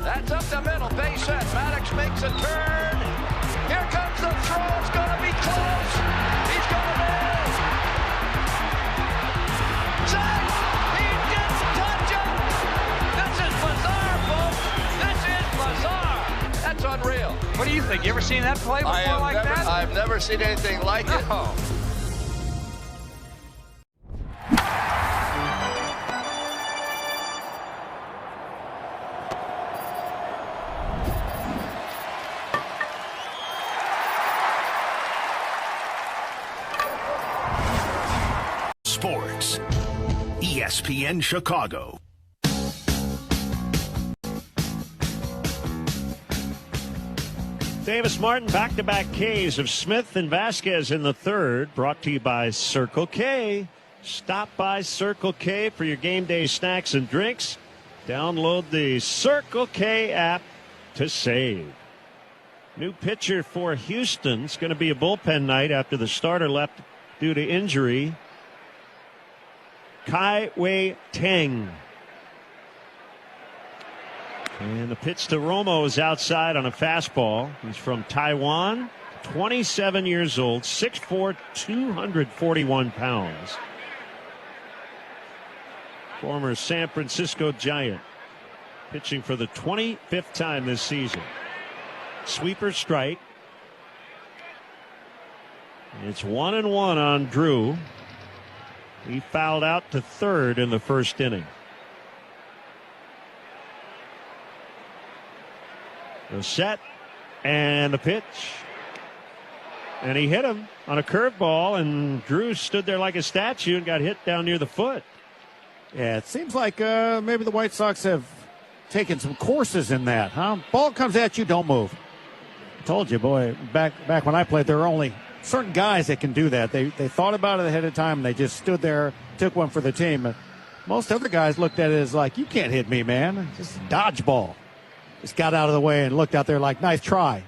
That's up the middle, base hit. Maddox makes a turn. Here comes the throw. It's going to be close. He's going to miss. Sack! He didn't touch it. This is bizarre, folks. This is bizarre. That's unreal. What do you think? You ever seen that play before like that? I've never seen anything like it. No. Sports. ESPN Chicago. Davis Martin, back-to-back Ks of Smith and Vasquez in the third. Brought to you by Circle K. Stop by Circle K for your game day snacks and drinks. Download the Circle K app to save. New pitcher for Houston. It's going to be a bullpen night after the starter left due to injury. Kai Wei Teng. And the pitch to Romo is outside on a fastball. He's from Taiwan, 27 years old, 6'4", 241 pounds. Former San Francisco Giant, pitching for the 25th time this season. Sweeper strike. It's 1-1 on Drew. He fouled out to third in the first inning. The set and the pitch. And he hit him on a curveball, and Drew stood there like a statue and got hit down near the foot. Yeah, it seems like maybe the White Sox have taken some courses in that, huh? Ball comes at you, don't move. I told you, boy, back when I played, there were only certain guys that can do that. They thought about it ahead of time, and they just stood there, took one for the team. Most other guys looked at it as like, you can't hit me, man. Just dodgeball. Just got out of the way and looked out there like, nice try.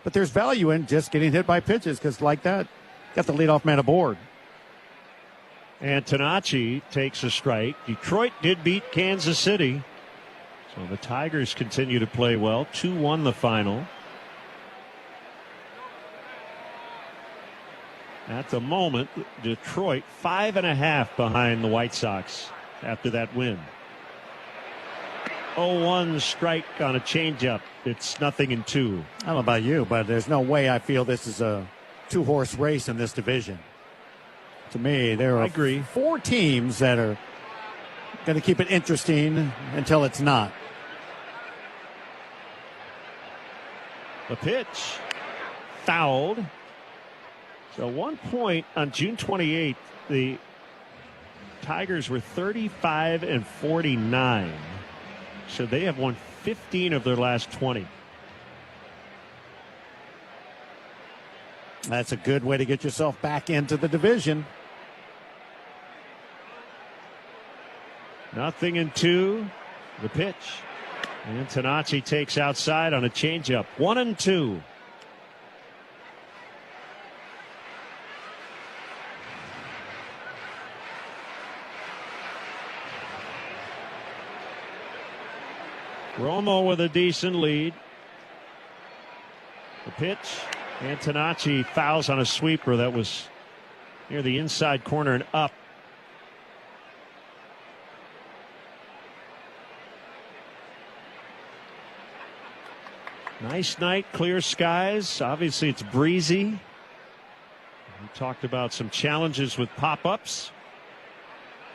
But there's value in just getting hit by pitches, because like that, got the leadoff man aboard. And Tanachi takes a strike. Detroit did beat Kansas City. So the Tigers continue to play well. 2-1 the final. At the moment, Detroit 5.5 behind the White Sox after that win. 0-1 strike on a changeup. It's 0-2. I don't know about you, but there's no way I feel this is a two-horse race in this division. To me, there are 4 teams that are going to keep it interesting until it's not. The pitch fouled. So 1 point on June 28th, the Tigers were 35-49. So they have won 15 of their last 20. That's a good way to get yourself back into the division. 0-2. The pitch. And Tanachi takes outside on a changeup. 1-2. Romo with a decent lead. The pitch. And Tanachi fouls on a sweeper that was near the inside corner and up. Nice night, clear skies. Obviously, it's breezy. We talked about some challenges with pop-ups.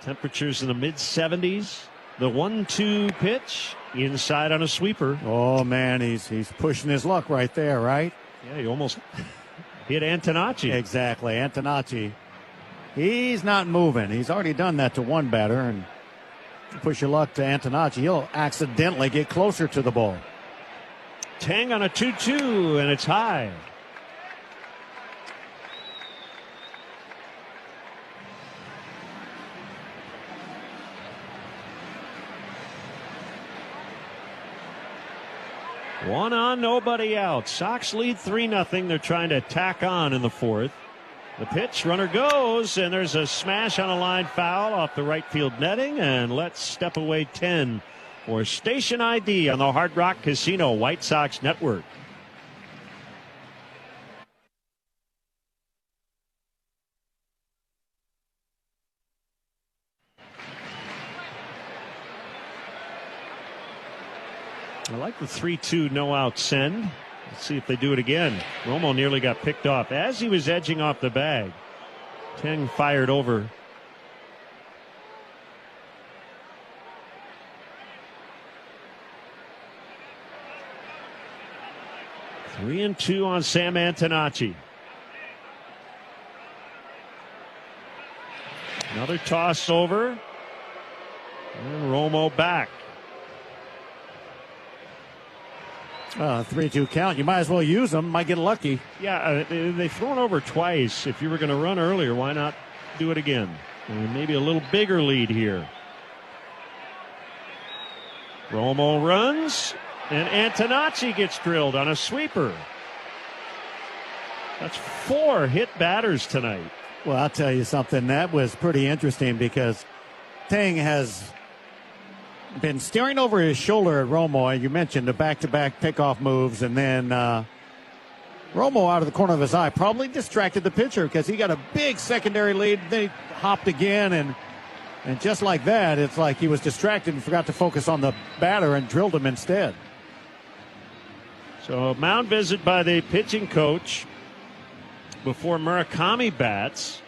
Temperatures in the mid-70s. The 1-2 pitch inside on a sweeper. Oh, man, he's pushing his luck right there, right? Yeah, he almost hit Antonacci. Exactly. Antonacci. He's not moving. He's already done that to one batter, and push your luck to Antonacci. He'll accidentally get closer to the ball. Tang on a 2-2, and it's high. One on, nobody out. Sox lead 3-0. They're trying to tack on in the fourth. The pitch, runner goes, and there's a smash on a line foul off the right field netting, and let's step away 10 for Station ID on the Hard Rock Casino White Sox Network. I like the 3-2 no out send. Let's see if they do it again. Romo nearly got picked off as he was edging off the bag. Tang fired over. Three and two on Sam Antonacci. Another toss over. And Romo back. 3-2 count. You might as well use them. Might get lucky. Yeah, they've thrown over twice. If you were going to run earlier, why not do it again? And maybe a little bigger lead here. Romo runs, and Antonacci gets drilled on a sweeper. That's 4 hit batters tonight. Well, I'll tell you something. That was pretty interesting because Tang has been staring over his shoulder at Romo. You mentioned the back-to-back pickoff moves, and then Romo out of the corner of his eye probably distracted the pitcher because he got a big secondary lead. They hopped again, and just like that, it's like he was distracted and forgot to focus on the batter and drilled him instead. So mound visit by the pitching coach before Murakami bats.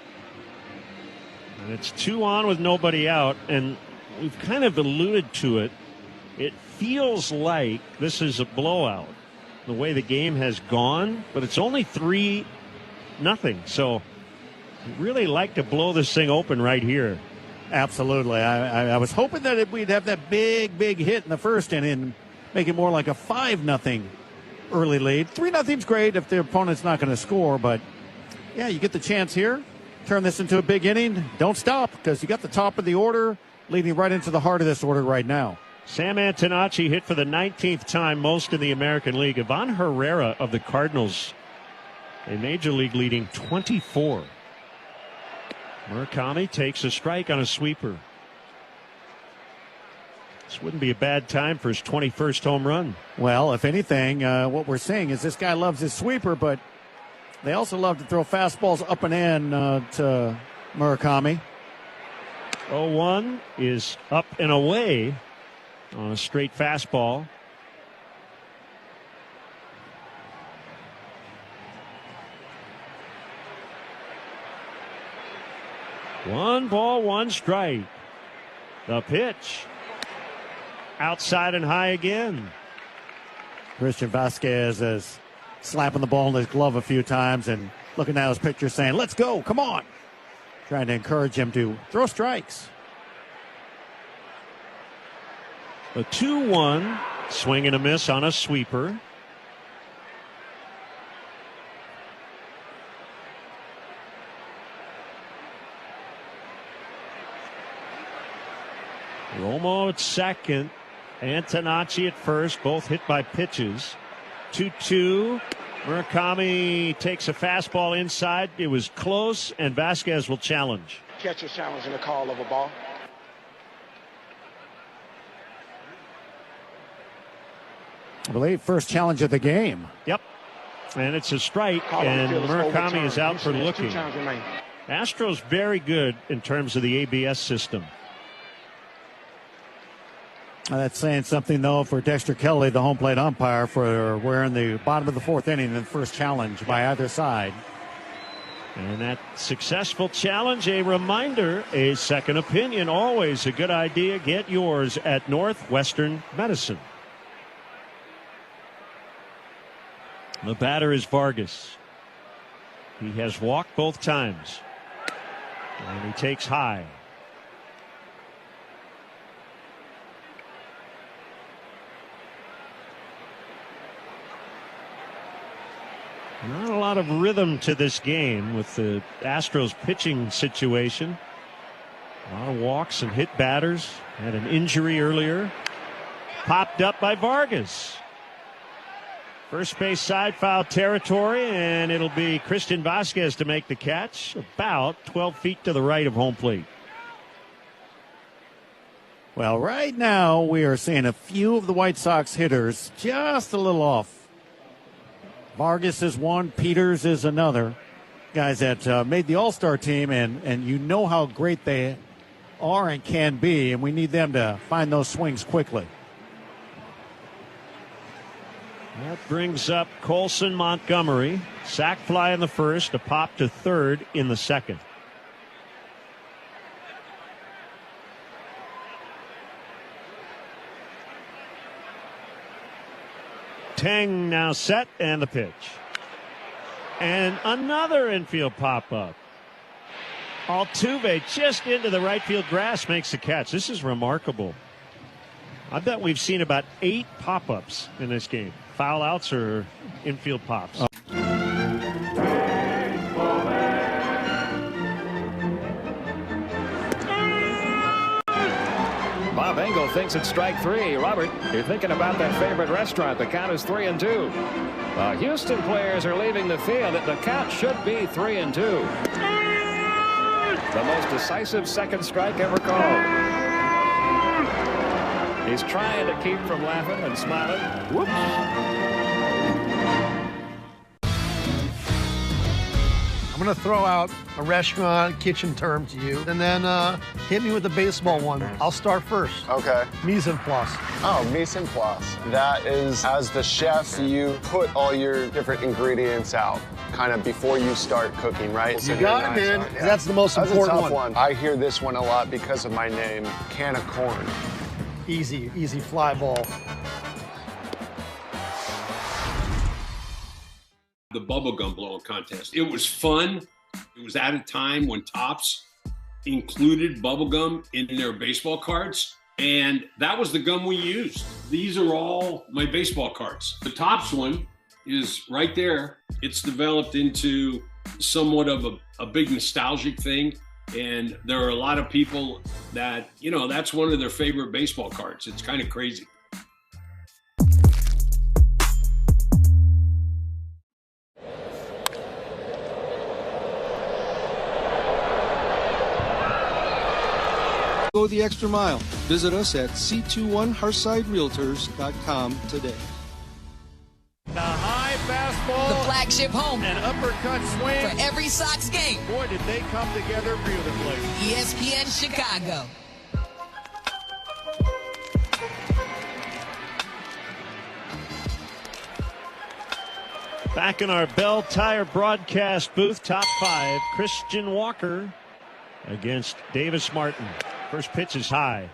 And it's 2 on with nobody out, and we've kind of alluded to it. It feels like this is a blowout, the way the game has gone, but it's only 3-0. So I'd really like to blow this thing open right here. Absolutely. I was hoping that we'd have that big hit in the first inning and make it more like a 5-0 early lead. 3-0's great if the opponent's not going to score, but yeah, you get the chance here. Turn this into a big inning. Don't stop because you got the top of the order leading right into the heart of this order right now. Sam Antonacci hit for the 19th time, most in the American League. Ivan Herrera of the Cardinals, a major league leading 24. Murakami takes a strike on a sweeper. This wouldn't be a bad time for his 21st home run. Well, if anything, what we're seeing is this guy loves his sweeper, but they also love to throw fastballs up and in to Murakami. 0-1 is up and away on a straight fastball. One ball, one strike. The pitch. Outside and high again. Christian Vasquez is slapping the ball in his glove a few times and looking at his picture saying, let's go, come on. Trying to encourage him to throw strikes. A 2-1 swing and a miss on a sweeper. Romo at second, Antonacci at first, both hit by pitches. 2-2. Murakami takes a fastball inside. It was close, and Vasquez will challenge. Catcher challenge and a call of a ball. I believe first challenge of the game. Yep. And it's a strike, and Murakami is out for looking. Astros very good in terms of the ABS system. That's saying something, though, for Dexter Kelly, the home plate umpire, for we're in the bottom of the fourth inning in the first challenge by either side. And that successful challenge, a reminder, a second opinion, always a good idea. Get yours at Northwestern Medicine. The batter is Vargas. He has walked both times. And he takes high. Not a lot of rhythm to this game with the Astros pitching situation. A lot of walks and hit batters. Had an injury earlier. Popped up by Vargas. First base side foul territory, and it'll be Christian Vasquez to make the catch about 12 feet to the right of home plate. Well, right now we are seeing a few of the White Sox hitters just a little off. Vargas is one, Peters is another. Guys that made the All-Star team, and you know how great they are and can be, and we need them to find those swings quickly. That brings up Colson Montgomery. Sac fly in the first, a pop to third in the second. Tang now set, and the pitch. And another infield pop-up. Altuve just into the right field grass makes the catch. This is remarkable. I bet we've seen about 8 pop-ups in this game. Foul outs or infield pops. Bob Engel thinks it's strike 3. Robert, you're thinking about that favorite restaurant. The count is 3-2. The Houston players are leaving the field. The count should be 3-2. The most decisive second strike ever called. He's trying to keep from laughing and smiling. Whoops. I'm going to throw out a restaurant kitchen term to you, and then hit me with the baseball one. I'll start first. Okay. Mise en place. Oh, mise en place. That is, as the chef, you put all your different ingredients out kind of before you start cooking, right? You got it, man. Yeah. That's the most important That's a tough one. I hear this one a lot because of my name, can of corn. Easy fly ball. The bubblegum blowing contest. It was fun. It was at a time when Topps included bubblegum in their baseball cards, and that was the gum we used. These are all my baseball cards. The Topps one is right there. It's developed into somewhat of a big nostalgic thing. And there are a lot of people that, you know, that's one of their favorite baseball cards. It's kind of crazy. Go the extra mile. Visit us at c21hearthsiderealtors.com today. The high fastball. The flagship home. An uppercut swing. For every Sox game. Boy, did they come together beautifully. ESPN Chicago. Back in our Bell Tire broadcast booth, top 5, Christian Walker against Davis Martin. First pitch is high.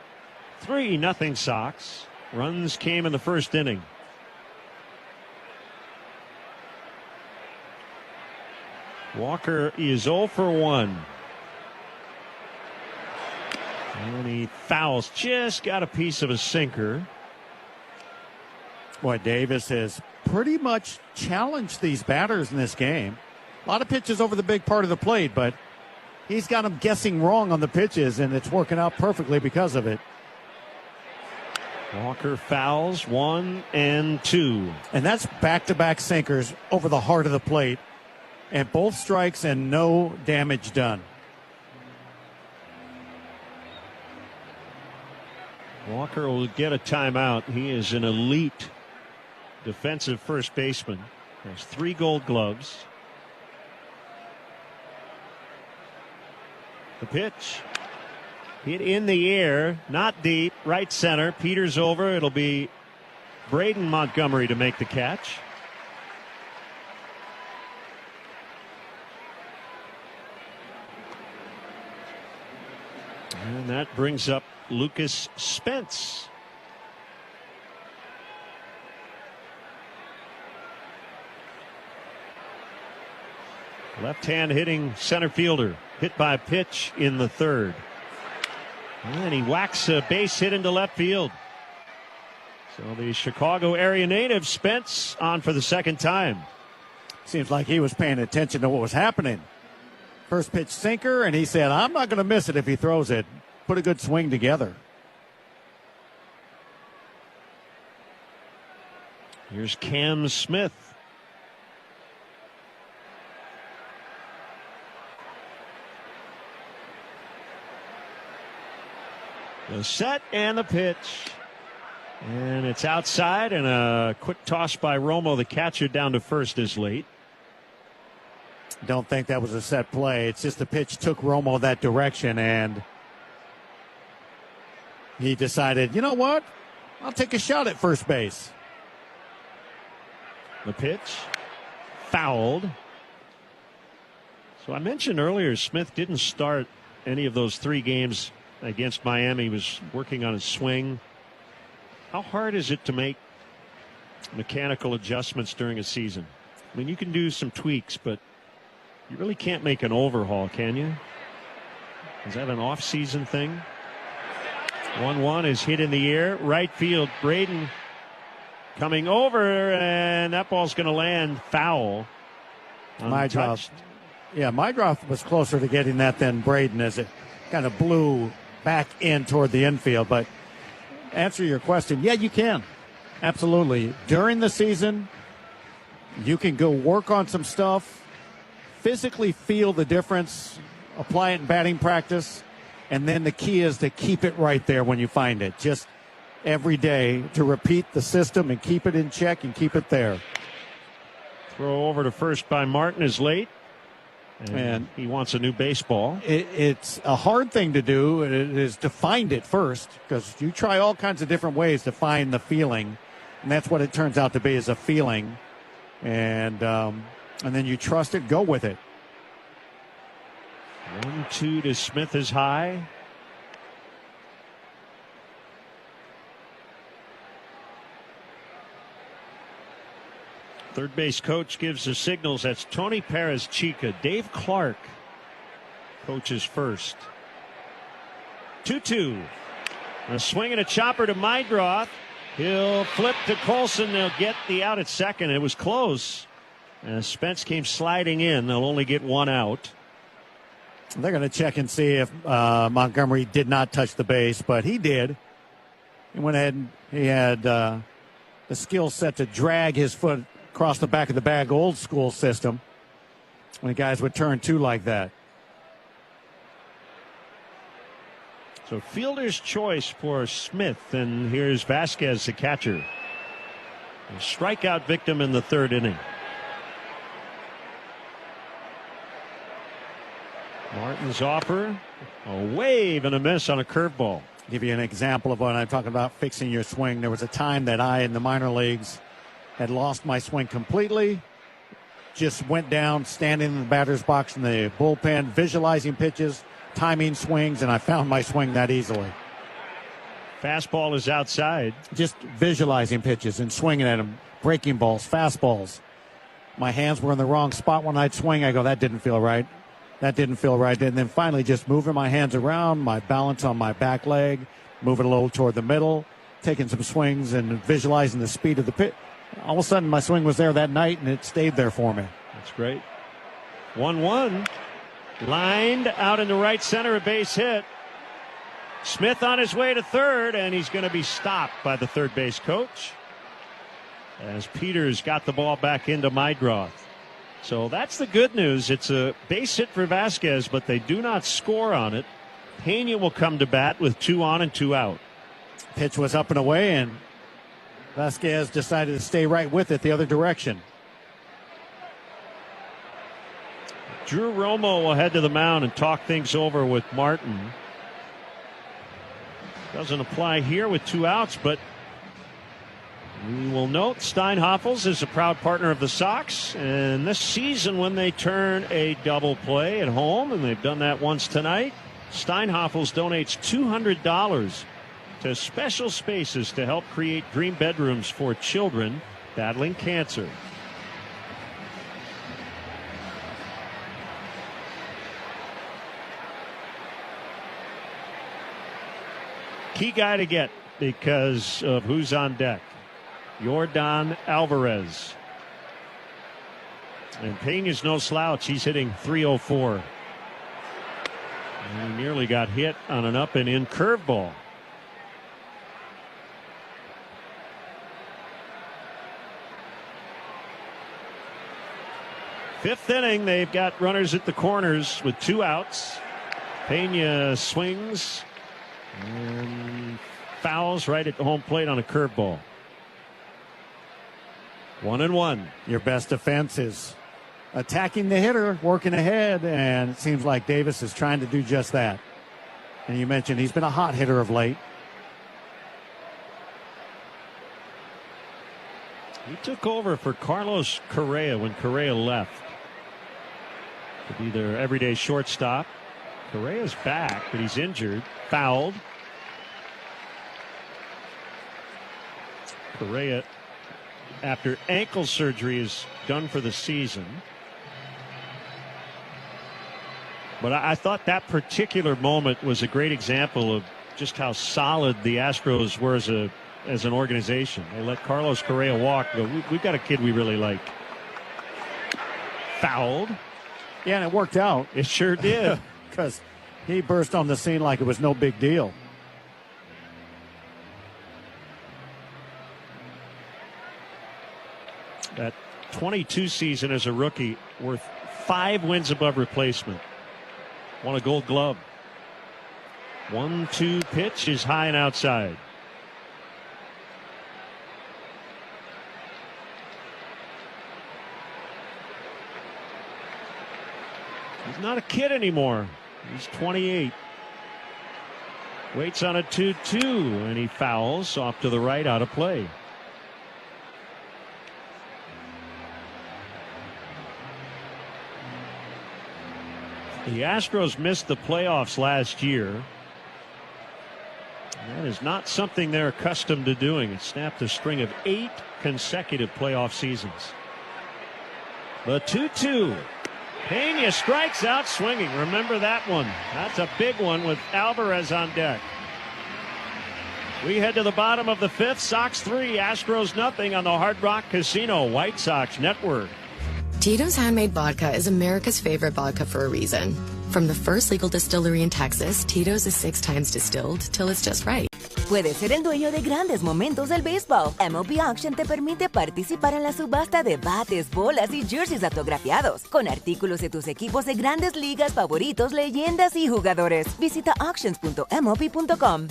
3-0 Sox. Runs came in the first inning. Walker is 0 for 1. And he fouls. Just got a piece of a sinker. Boy, Davis has pretty much challenged these batters in this game. A lot of pitches over the big part of the plate, but he's got them guessing wrong on the pitches, and it's working out perfectly because of it. Walker fouls 1 and 2. And that's back-to-back sinkers over the heart of the plate. And both strikes and no damage done. Walker will get a timeout. He is an elite defensive first baseman. Has 3 gold gloves. The pitch. Hit in the air, not deep, right center. Peters over. It'll be Braden Montgomery to make the catch. And that brings up Lucas Spence. Left-hand hitting center fielder. Hit by a pitch in the third. And he whacks a base hit into left field. So the Chicago area native, Spence, on for the second time. Seems like he was paying attention to what was happening. First pitch sinker, and he said, I'm not going to miss it if he throws it. Put a good swing together. Here's Cam Smith. The set and the pitch. And it's outside, and a quick toss by Romo, the catcher, down to first is late. Don't think that was a set play. It's just the pitch took Romo that direction, and he decided, you know what? I'll take a shot at first base. The pitch fouled. So I mentioned earlier Smith didn't start any of those 3 games against Miami. He was working on his swing. How hard is it to make mechanical adjustments during a season? I mean, you can do some tweaks, but you really can't make an overhaul, can you? Is that an off-season thing? 1-1 is hit in the air. Right field, Braden coming over, and that ball's going to land foul. Mydroth was closer to getting that than Braden as it kind of blew back in toward the infield. But answer your question, yeah, you can. Absolutely. During the season, you can go work on some stuff, physically feel the difference, apply it in batting practice, and then the key is to keep it right there when you find it. Just every day to repeat the system and keep it in check and keep it there. Throw over to first by Martin is late. And he wants a new baseball. It's a hard thing to do. It is to find it first, because you try all kinds of different ways to find the feeling, and that's what it turns out to be, is a feeling. And then you trust it, go with it. 1-2 to Smith is high. Third base coach gives the signals. That's Tony Perez Chica. Dave Clark coaches first. 2-2. A swing and a chopper to Mydroth. He'll flip to Colson. They'll get the out at second. It was close. Spence came sliding in. They'll only get 1 out. They're going to check and see if Montgomery did not touch the base, but he did. He went ahead and he had the skill set to drag his foot across the back of the bag, old school system, when guys would turn 2 like that. So fielder's choice for Smith, and here's Vasquez, the catcher. A strikeout victim in the 3rd inning. Martin's offer, a wave and a miss on a curveball. Give you an example of what I'm talking about, fixing your swing. There was a time that I, in the minor leagues, had lost my swing completely. Just went down, standing in the batter's box in the bullpen, visualizing pitches, timing swings, and I found my swing that easily. Fastball is outside. Just visualizing pitches and swinging at them, breaking balls, fastballs. My hands were in the wrong spot when I'd swing. I go, that didn't feel right. That didn't feel right. And then finally just moving my hands around, my balance on my back leg, moving a little toward the middle, taking some swings and visualizing the speed of the pitch. All of a sudden, my swing was there that night, and it stayed there for me. That's great. 1-1. Lined out in the right center, a base hit. Smith on his way to third, and he's going to be stopped by the third base coach as Peters got the ball back into Mydroth. So that's the good news. It's a base hit for Vasquez, but they do not score on it. Pena will come to bat with 2 on and 2 out. Pitch was up and away, and Vasquez decided to stay right with it the other direction. Drew Romo will head to the mound and talk things over with Martin. Doesn't apply here with 2 outs, but we will note Steinhoffels is a proud partner of the Sox, and this season when they turn a double play at home, and they've done that once tonight, Steinhoffels donates $200 to Special Spaces to help create dream bedrooms for children battling cancer. Key guy to get because of who's on deck. Yordan Alvarez. And Pena's no slouch. He's hitting .304. And he nearly got hit on an up and in curveball. Fifth inning, they've got runners at the corners with 2 outs. Pena swings and fouls right at the home plate on a curveball. 1-1. Your best defense is attacking the hitter, working ahead, and it seems like Davis is trying to do just that. And you mentioned he's been a hot hitter of late. He took over for Carlos Correa when Correa left to be their everyday shortstop. Correa's back, but he's injured. Fouled. Correa, after ankle surgery, is done for the season. But I thought that particular moment was a great example of just how solid the Astros were as an organization. They let Carlos Correa walk. We've got a kid we really like. Fouled. Yeah, and it worked out. It sure did. Because he burst on the scene like it was no big deal. That 22 season as a rookie, worth 5 wins above replacement. Won a Gold Glove. 1-2 pitch is high and outside. He's not a kid anymore. He's 28. Waits on a 2-2, and he fouls off to the right, out of play. The Astros missed the playoffs last year. That is not something they're accustomed to doing. It snapped a string of 8 consecutive playoff seasons. The 2-2. Pena strikes out swinging. Remember that one. That's a big one with Alvarez on deck. We head to the bottom of the 5th. Sox 3, Astros nothing on the Hard Rock Casino White Sox Network. Tito's Handmade Vodka is America's favorite vodka for a reason. From the first legal distillery in Texas, Tito's is 6 times distilled till it's just right. Puedes ser el dueño de grandes momentos del béisbol. MLB Auction te permite participar en la subasta de bates, bolas y jerseys autografiados, con artículos de tus equipos de grandes ligas favoritos, leyendas y jugadores. Visita auctions.mlb.com.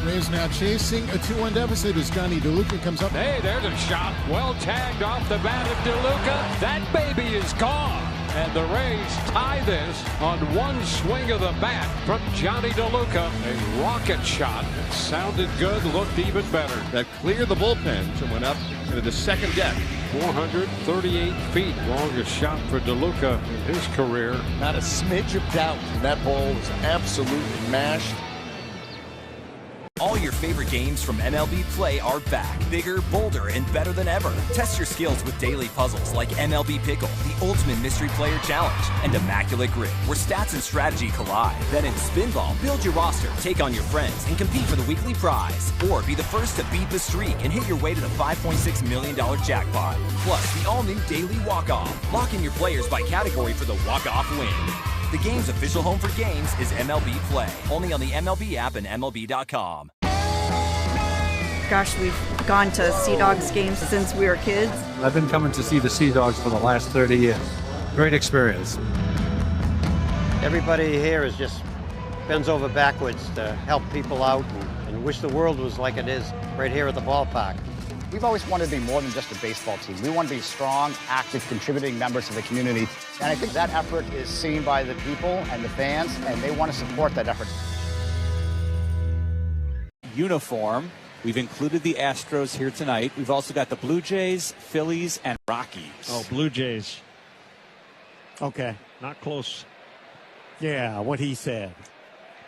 Rays now chasing a 2-1 deficit as Johnny DeLuca comes up. Hey, there's a shot. Well tagged off the bat of DeLuca. That baby is gone. And the Rays tie this on one swing of the bat from Johnny DeLuca. A rocket shot. It sounded good, looked even better. That cleared the bullpen and went up into the second deck. 438 feet. Longest shot for DeLuca in his career. Not a smidge of doubt. That ball was absolutely mashed. All your favorite games from MLB Play are back, bigger, bolder, and better than ever. Test your skills with daily puzzles like MLB Pickle, the Ultimate Mystery Player Challenge, and Immaculate Grid, where stats and strategy collide. Then in Spinball, build your roster, take on your friends, and compete for the weekly prize. Or be the first to beat the streak and hit your way to the $5.6 million jackpot. Plus, the all-new Daily Walk-Off. Lock in your players by category for the walk-off win. The game's official home for games is MLB Play. Only on the MLB app and MLB.com. Gosh, we've gone to Sea Dogs games since we were kids. I've been coming to see the Sea Dogs for the last 30 years. Great experience. Everybody here is just bends over backwards to help people out and wish the world was like it is right here at the ballpark. We've always wanted to be more than just a baseball team. We want to be strong, active, contributing members of the community. And I think that effort is seen by the people and the fans, and they want to support that effort. Uniform. We've included the Astros here tonight. We've also got the Blue Jays, Phillies, and Rockies. Oh, Blue Jays. Okay. Not close. Yeah, what he said.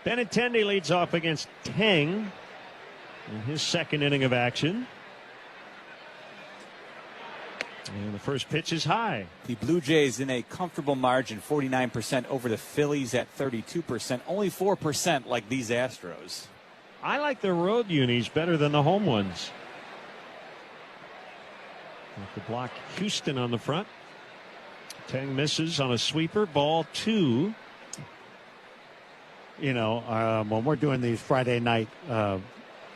Benintendi leads off against Tang in his second inning of action. And the first pitch is high. The Blue Jays in a comfortable margin, 49% over the Phillies at 32%, only 4% like these Astros. I like the road unis better than the home ones. Have to block Houston on the front. Tang misses on a sweeper. Ball 2. You know, when we're doing these Friday night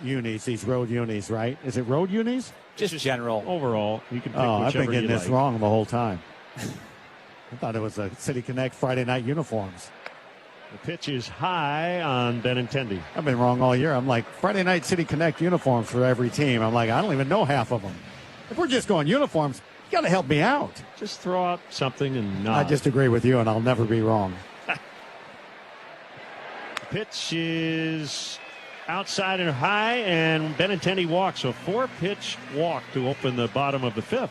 unis, these road unis, right? Is it road unis? Just general. Overall. You can pick I've whichever been getting you this like. wrong the whole time. I thought it was a City Connect Friday night uniforms. The pitch is high on Benintendi. I've been wrong all year. I'm like, Friday night City Connect uniforms for every team. I'm like, I don't even know half of them. If we're just going uniforms, you got to help me out. Just throw out something and nod. I just agree with you, and I'll never be wrong. The pitch is outside and high, and Benintendi walks. A 4-pitch walk to open the bottom of the 5th.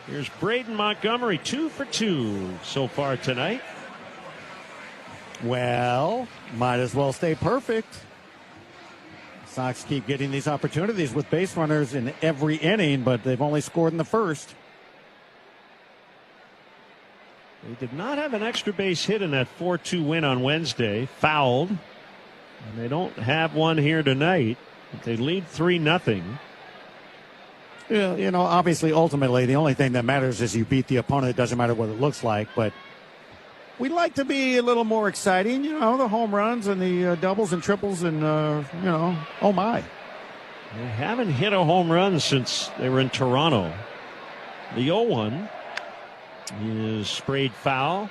Here's Braden Montgomery, 2 for 2 so far tonight. Well, might as well stay perfect. Sox keep getting these opportunities with base runners in every inning, but they've only scored in the first. They did not have an extra base hit in that 4-2 win on Wednesday. Fouled. And they don't have one here tonight. They lead 3-0. Yeah, you know, obviously, ultimately, the only thing that matters is you beat the opponent. It doesn't matter what it looks like, but we'd like to be a little more exciting. You know, the home runs and the doubles and triples and, you know, oh my. They haven't hit a home run since they were in Toronto. The 0-1 is sprayed foul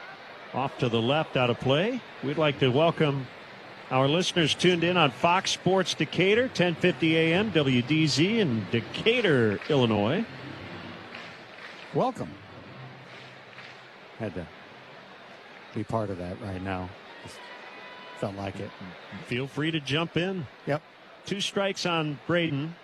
off to the left, out of play. We'd like to welcome our listeners tuned in on Fox Sports Decatur, 1050 AM, WDZ in Decatur, Illinois. Welcome. Had to be part of that right now. Just felt like it. Feel free to jump in. Yep. 2 strikes on Braden.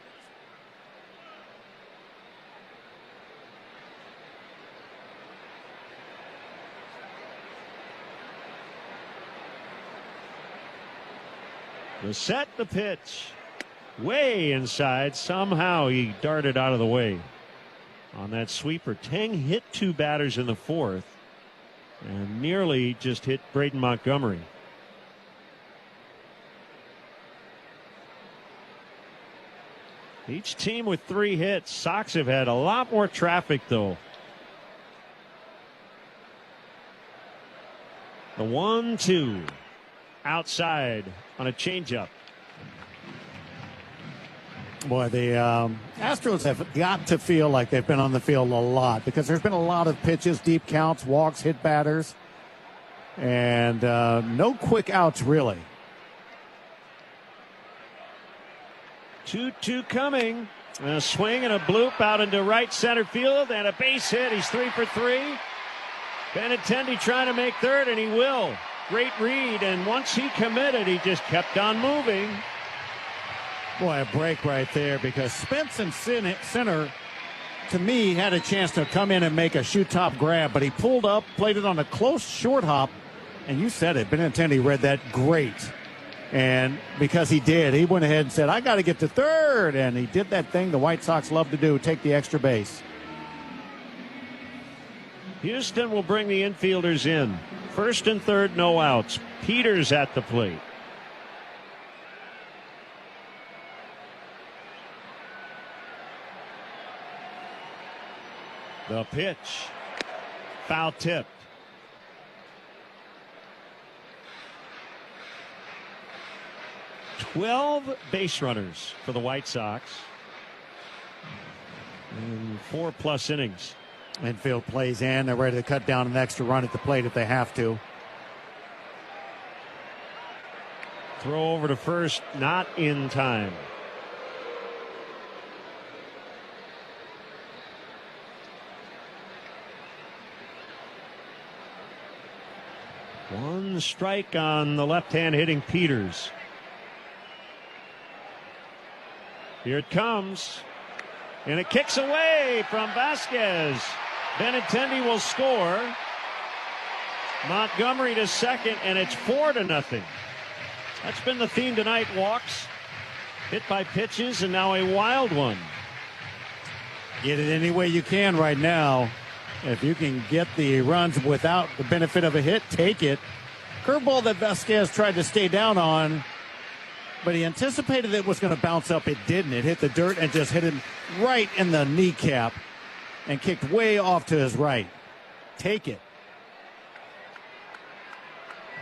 The set, the pitch. Way inside. Somehow he darted out of the way on that sweeper. Tang hit 2 batters in the 4th and nearly just hit Braden Montgomery. Each team with 3 hits. Sox have had a lot more traffic, though. The 1-2 outside on a changeup. Boy, the Astros have got to feel like they've been on the field a lot because there's been a lot of pitches, deep counts, walks, hit batters, and no quick outs, really. 2-2 coming. A swing and a bloop out into right center field and a base hit. He's 3 for 3. Benintendi trying to make third, and he will. Great read, and once he committed, he just kept on moving. Boy, a break right there because Spence in center, to me, had a chance to come in and make a shoot top grab, but he pulled up, played it on a close short hop, and you said it, Benintendi read that great. And because he did, he went ahead and said, I got to get to third, and he did that thing the White Sox love to do, take the extra base. Houston will bring the infielders in. First and third, no outs. Peters at the plate. The pitch. Foul tipped. "12 base runners for the White Sox in 4+ innings. Infield plays in. They're ready to cut down an extra run at the plate if they have to. Throw over to first, not in time. One strike on the left-hand hitting Peters. Here it comes. And it kicks away from Vasquez. Benintendi will score. Montgomery to second, and it's 4-0. That's been the theme tonight. Walks, hit by pitches, and now a wild one. Get it any way you can right now. If you can get the runs without the benefit of a hit, take it. Curveball that Vasquez tried to stay down on, but he anticipated it was going to bounce up. It didn't. It hit the dirt and just hit him right in the kneecap and kicked way off to his right. Take it.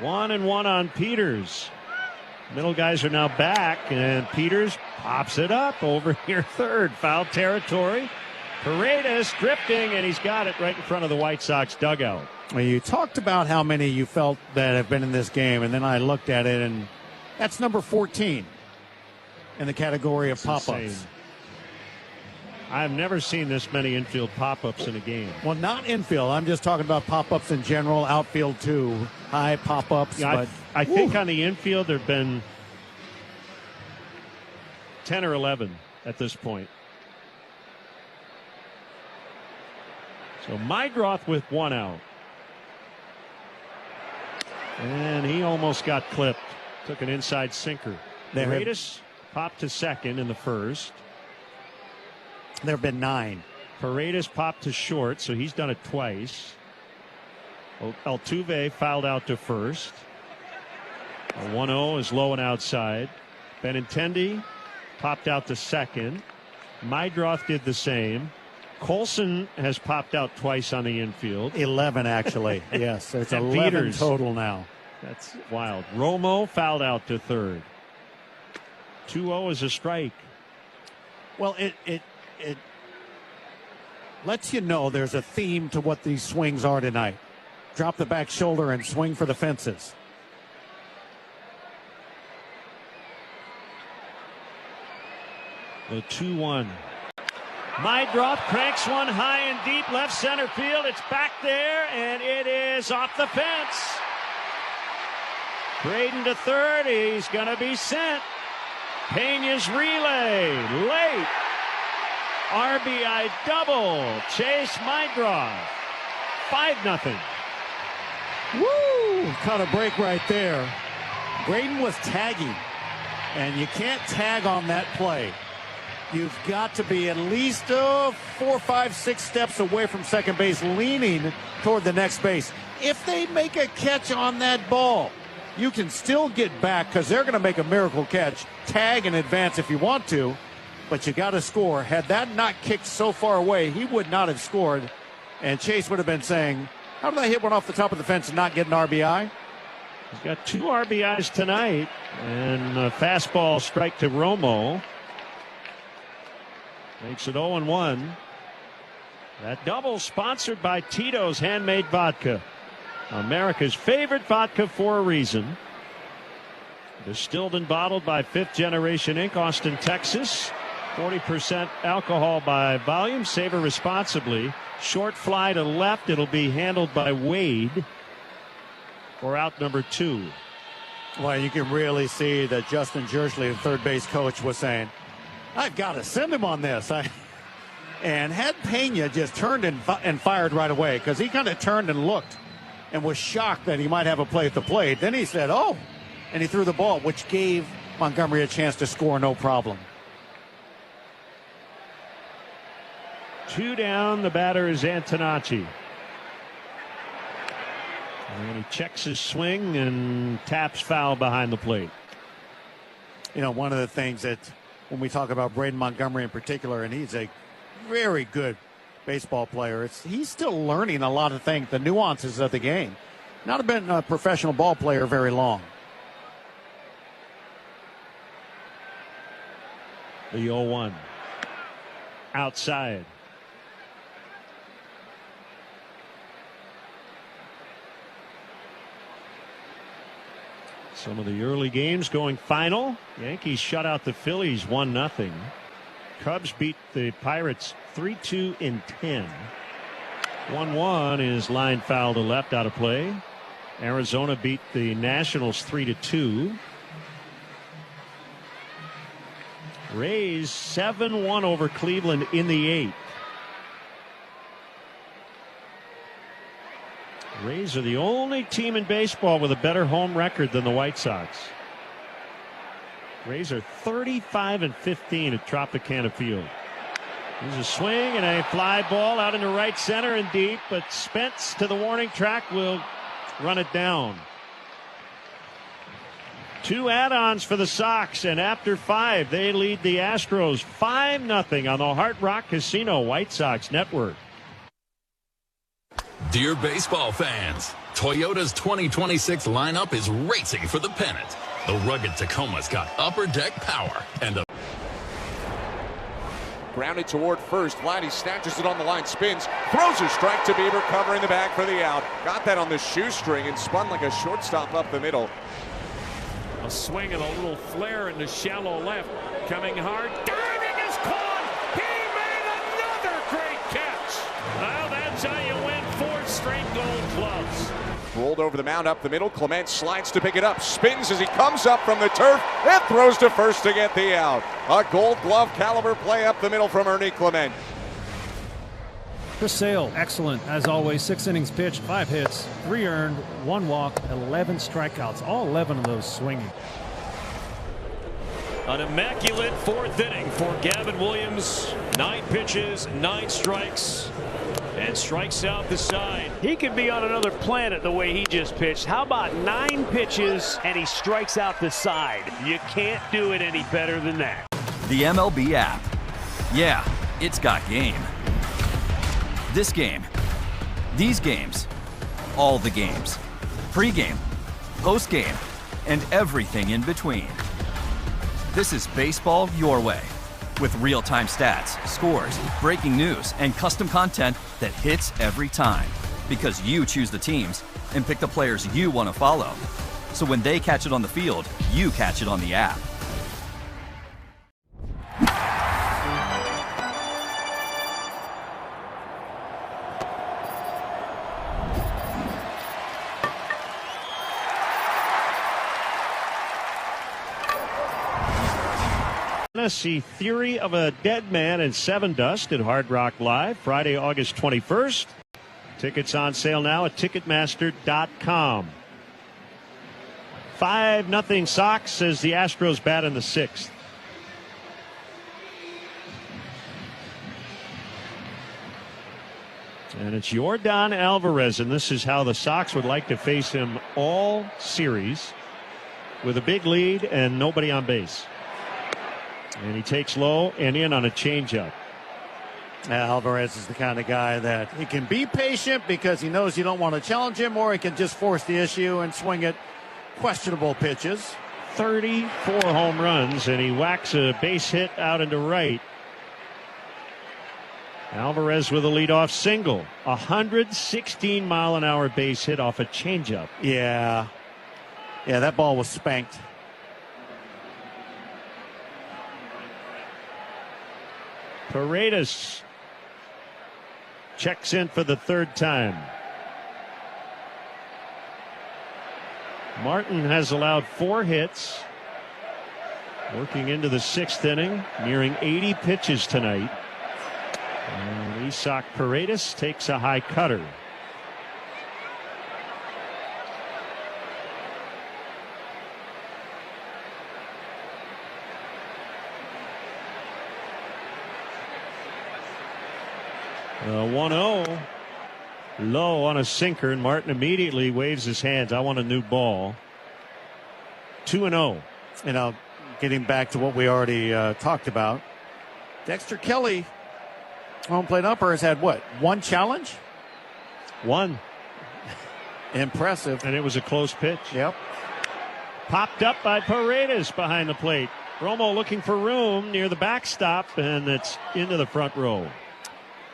1-1 on Peters. Middle guys are now back, and Peters pops it up over here third. Foul territory. Paredes drifting, and he's got it right in front of the White Sox dugout. Well, you talked about how many you felt that have been in this game, and then I looked at it, and that's number 14 in the category of pop-ups. I've never seen this many infield pop-ups in a game. Well, not infield. I'm just talking about pop-ups in general, outfield too. High pop-ups. Yeah, I think on the infield there have been 10 or 11 at this point. So Mydroth with one out. And he almost got clipped. Took an inside sinker. Paredes popped to second in the first. There have been 9. Paredes popped to short, so he's done it twice. Altuve fouled out to first. A 1-0 is low and outside. Benintendi popped out to second. Mydroth did the same. Colson has popped out twice on the infield. 11, actually. Yes, it's 11 Peters. Total now. That's wild. Romo fouled out to third. 2-0 is a strike. Well, it lets you know there's a theme to what these swings are tonight. Drop the back shoulder and swing for the fences. The 2-1. Mydroth cranks one high and deep left center field. It's back there, and it is off the fence. Braden to third. He's going to be sent. Pena's relay late. RBI double. Chase Mydroth. 5-0. Woo! Caught a break right there. Braden was tagging, and you can't tag on that play. You've got to be at least 4, 5, 6 steps away from second base, leaning toward the next base. If they make a catch on that ball, you can still get back because they're going to make a miracle catch. Tag and advance if you want to, but you got to score. Had that not kicked so far away, he would not have scored. And Chase would have been saying, how did I hit one off the top of the fence and not get an RBI? He's got 2 RBIs tonight, and a fastball strike to Romo. Makes it 0-1. That double sponsored by Tito's Handmade Vodka. America's favorite vodka for a reason. Distilled and bottled by Fifth Generation Inc., Austin, Texas. 40% alcohol by volume. Savor responsibly. Short fly to left. It'll be handled by Wade for out number 2. Well, you can really see that Justin Jersley, the third base coach, was saying, I've got to send him on this. And had Pena just turned and fired right away, because he kind of turned and looked and was shocked that he might have a play at the plate. Then he said, oh, and he threw the ball, which gave Montgomery a chance to score no problem. 2 down. The batter is Antonacci. And he checks his swing and taps foul behind the plate. You know, one of the things that when we talk about Braden Montgomery in particular, and he's a very good baseball player, he's still learning a lot of things, the nuances of the game. Not been a professional ball player very long. The 0-1. Outside. Some of the early games going final. Yankees shut out the Phillies 1-0. Cubs beat the Pirates 3-2 in 10. 1-1 is line foul to left, out of play. Arizona beat the Nationals 3-2. Rays 7-1 over Cleveland in the 8th. Rays are the only team in baseball with a better home record than the White Sox. Rays are 35-15 at Tropicana Field. There's a swing and a fly ball out into right center and deep, but Spence to the warning track will run it down. 2 add-ons for the Sox, and after 5, they lead the Astros 5-0 on the Hard Rock Casino White Sox Network. Dear baseball fans, Toyota's 2026 lineup is racing for the pennant. The rugged Tacoma's got upper deck power and a grounded toward first. Vladdy snatches it on the line, spins, throws a strike to Bieber, covering the bag for the out. Got that on the shoestring and spun like a shortstop up the middle. A swing and a little flare into shallow left. Coming hard. Diving is caught. He made another great catch. Well, that's how you win 4 straight Gold Gloves. Rolled over the mound up the middle. Clement slides to pick it up. Spins as he comes up from the turf and throws to first to get the out. A Gold Glove caliber play up the middle from Ernie Clement. Chris Sale, excellent as always. 6 innings pitched, 5 hits, 3 earned, 1 walk, 11 strikeouts. All 11 of those swinging. An immaculate 4th inning for Gavin Williams. 9 pitches, 9 strikes, and strikes out the side. He could be on another planet the way he just pitched. How about 9 pitches and he strikes out the side? You can't do it any better than that. The MLB app. Yeah, it's got game. This game. These games. All the games. Pre-game, post-game, and everything in between. This is baseball your way. With real-time stats, scores, breaking news, and custom content that hits every time. Because you choose the teams and pick the players you want to follow. So when they catch it on the field, you catch it on the app. Tennessee Theory of a Dead Man and 7 Dust at Hard Rock Live, Friday, August 21st. Tickets on sale now at Ticketmaster.com. 5-0 Sox as the Astros bat in the 6th. And it's Yordan Alvarez, and this is how the Sox would like to face him all series, with a big lead and nobody on base. And he takes low and in on a changeup. Alvarez is the kind of guy that he can be patient because he knows you don't want to challenge him, or he can just force the issue and swing at questionable pitches. 34 home runs, and he whacks a base hit out into right. Alvarez with a leadoff single. 116-mile-an-hour base hit off a changeup. Yeah, that ball was spanked. Paredes checks in for the 3rd time. Martin has allowed 4 hits. Working into the 6th inning, nearing 80 pitches tonight. And Isaac Paredes takes a high cutter. The 1-0 low on a sinker, and Martin immediately waves his hands. I want a new ball. 2-0. You know, getting back to what we already talked about, Dexter Kelly, home plate umpire, has had what? 1 challenge? 1. Impressive. And it was a close pitch. Yep. Popped up by Paredes behind the plate. Romo looking for room near the backstop, and it's into the front row.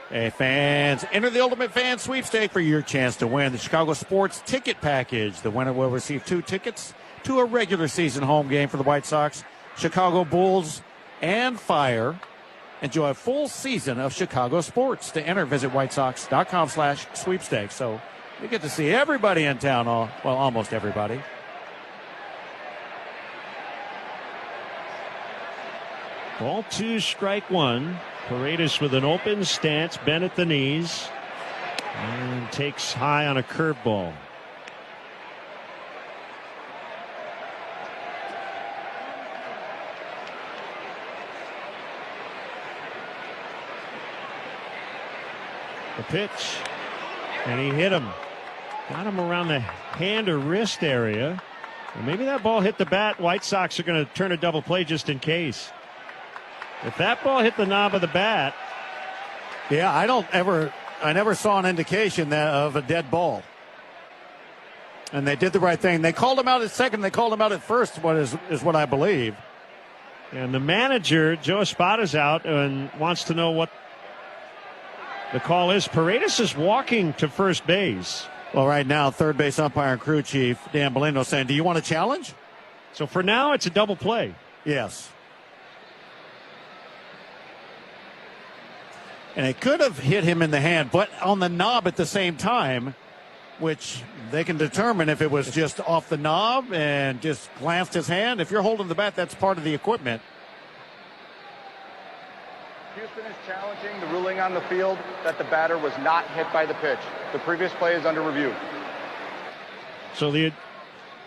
Hey, fans, enter the Ultimate Fan Sweepstakes for your chance to win the Chicago Sports Ticket Package. The winner will receive 2 tickets to a regular season home game for the White Sox, Chicago Bulls, and Fire. Enjoy a full season of Chicago sports. To enter, visit whitesox.com/sweepstakes. So you get to see everybody in town, well, almost everybody. Ball 2, strike 1. Paredes with an open stance, bent at the knees, and takes high on a curveball. The pitch, and he hit him. Got him around the hand or wrist area. Well, maybe that ball hit the bat. White Sox are going to turn a double play just in case. If that ball hit the knob of the bat. Yeah, I never saw an indication of a dead ball. And they did the right thing. They called him out at second. They called him out at first, is what I believe. And the manager, Joe Espada's out and wants to know what the call is. Paredes is walking to first base. Well, right now, third base umpire and crew chief Dan Bellino saying, do you want to challenge? So for now, it's a double play. Yes. And it could have hit him in the hand, but on the knob at the same time, which they can determine if it was just off the knob and just glanced his hand. If you're holding the bat, that's part of the equipment. Houston is challenging the ruling on the field that the batter was not hit by the pitch. The previous play is under review. So the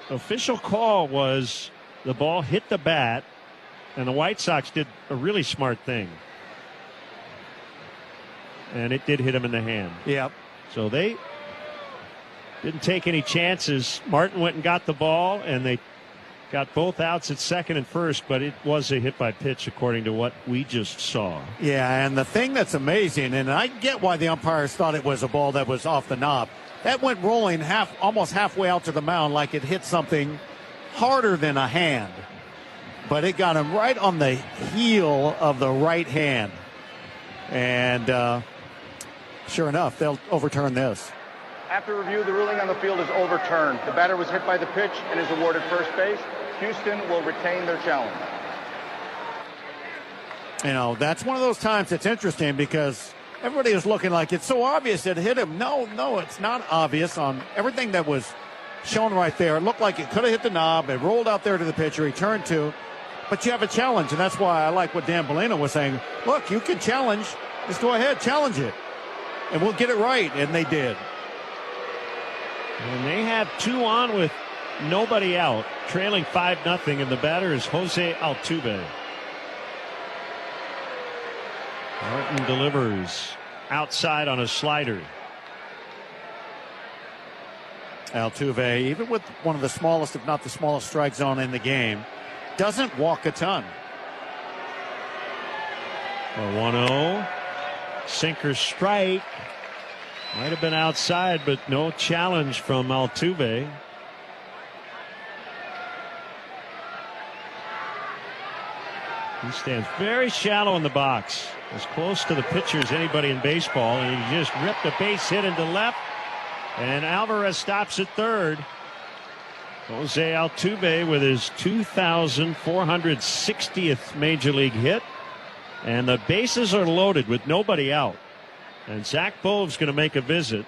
official call was the ball hit the bat, and the White Sox did a really smart thing. And it did hit him in the hand. Yep. So they didn't take any chances. Martin went and got the ball, and they got both outs at second and first, but it was a hit by pitch according to what we just saw. Yeah, and the thing that's amazing, and I get why the umpires thought it was a ball that was off the knob. That went rolling almost halfway out to the mound like it hit something harder than a hand. But it got him right on the heel of the right hand. And sure enough, they'll overturn this. After review, the ruling on the field is overturned. The batter was hit by the pitch and is awarded first base. Houston will retain their challenge. You know, that's one of those times that's interesting because everybody is looking like it's so obvious it hit him. No, it's not obvious on everything that was shown right there. It looked like it could have hit the knob. It rolled out there to the pitcher. He turned to. But you have a challenge, and that's why I like what Dan Bellino was saying. Look, you can challenge. Just go ahead, challenge it. And we'll get it right. And they did. And they have 2 on with nobody out, trailing 5-0, and the batter is Jose Altuve. Martin delivers outside on a slider. Altuve, even with one of the smallest, if not the smallest strike zone in the game, doesn't walk a ton. A 1-0. Sinker strike. Might have been outside, but no challenge from Altuve. He stands very shallow in the box, as close to the pitcher as anybody in baseball, and he just ripped a base hit into left, and Alvarez stops at third. Jose Altuve with his 2,460th Major League hit, and the bases are loaded with nobody out. And Zach Bove's going to make a visit,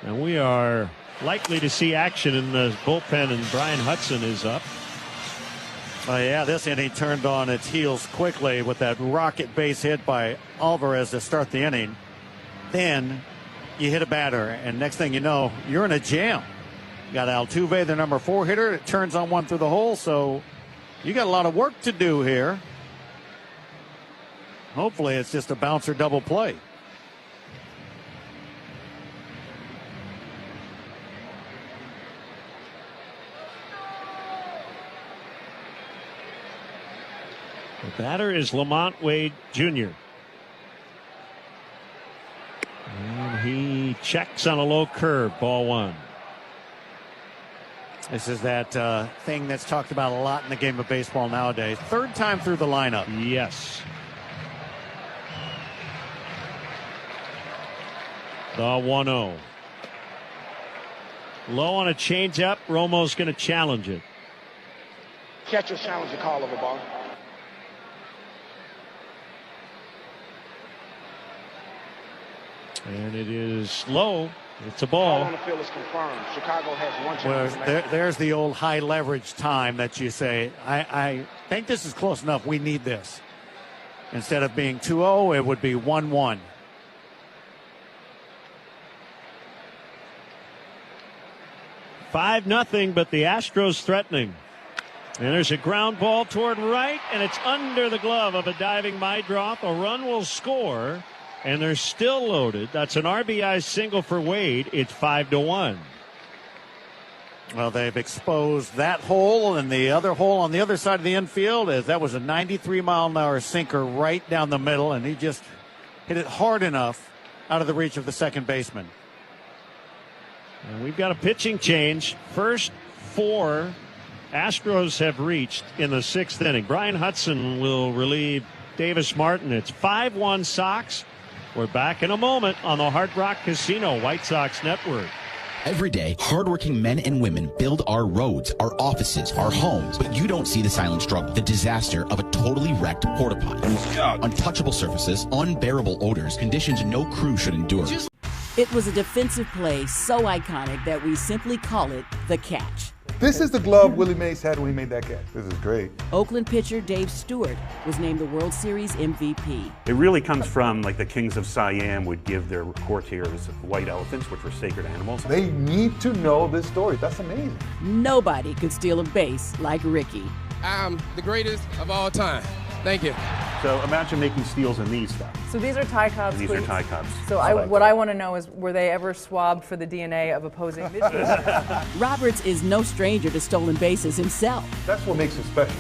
and we are likely to see action in the bullpen, and Brian Hudson is up. Oh, yeah, this inning turned on its heels quickly with that rocket base hit by Alvarez to start the inning. Then you hit a batter, and next thing you know, you're in a jam. You got Altuve, the number 4 hitter. It turns on one through the hole, so you got a lot of work to do here. Hopefully it's just a bouncer double play. The batter is Lamont Wade Jr. And he checks on a low curve, ball 1. This is that thing that's talked about a lot in the game of baseball nowadays. Third time through the lineup. Yes. The 1-0. Low on a changeup. Romo's going to challenge it. Catcher challenge the call of a ball. And it is low. It's a ball. All on the field is confirmed. Chicago has one Well, challenge. there's the old high leverage time that you say, I think this is close enough. We need this. Instead of being 2-0, it would be 1-1. Five nothing, but the Astros threatening. And there's a ground ball toward right, and it's under the glove of a diving Meidroth. A run will score, and they're still loaded. That's an RBI single for Wade. It's 5-1. Well, they've exposed that hole, and the other hole on the other side of the infield, as that was a 93-mile-an-hour sinker right down the middle, and he just hit it hard enough out of the reach of the second baseman. And we've got a pitching change. First 4 Astros have reached in the 6th inning. Brian Hudson will relieve Davis Martin. It's 5-1 Sox. We're back in a moment on the Hard Rock Casino White Sox Network. Every day, hardworking men and women build our roads, our offices, our homes. But you don't see the silent struggle, the disaster of a totally wrecked porta potty. Untouchable surfaces, unbearable odors, conditions no crew should endure. It was a defensive play so iconic that we simply call it the catch. This is the glove Willie Mays had when he made that catch. This is great. Oakland pitcher Dave Stewart was named the World Series MVP. It really comes from like the kings of Siam would give their courtiers white elephants, which were sacred animals. They need to know this story. That's amazing. Nobody could steal a base like Ricky. I'm the greatest of all time. Thank you. So imagine making steals in these stuff. So these are tie cups. These are tie cups. So what I want to know is, were they ever swabbed for the DNA of opposing pitchers? Roberts is no stranger to stolen bases himself. That's what makes him special,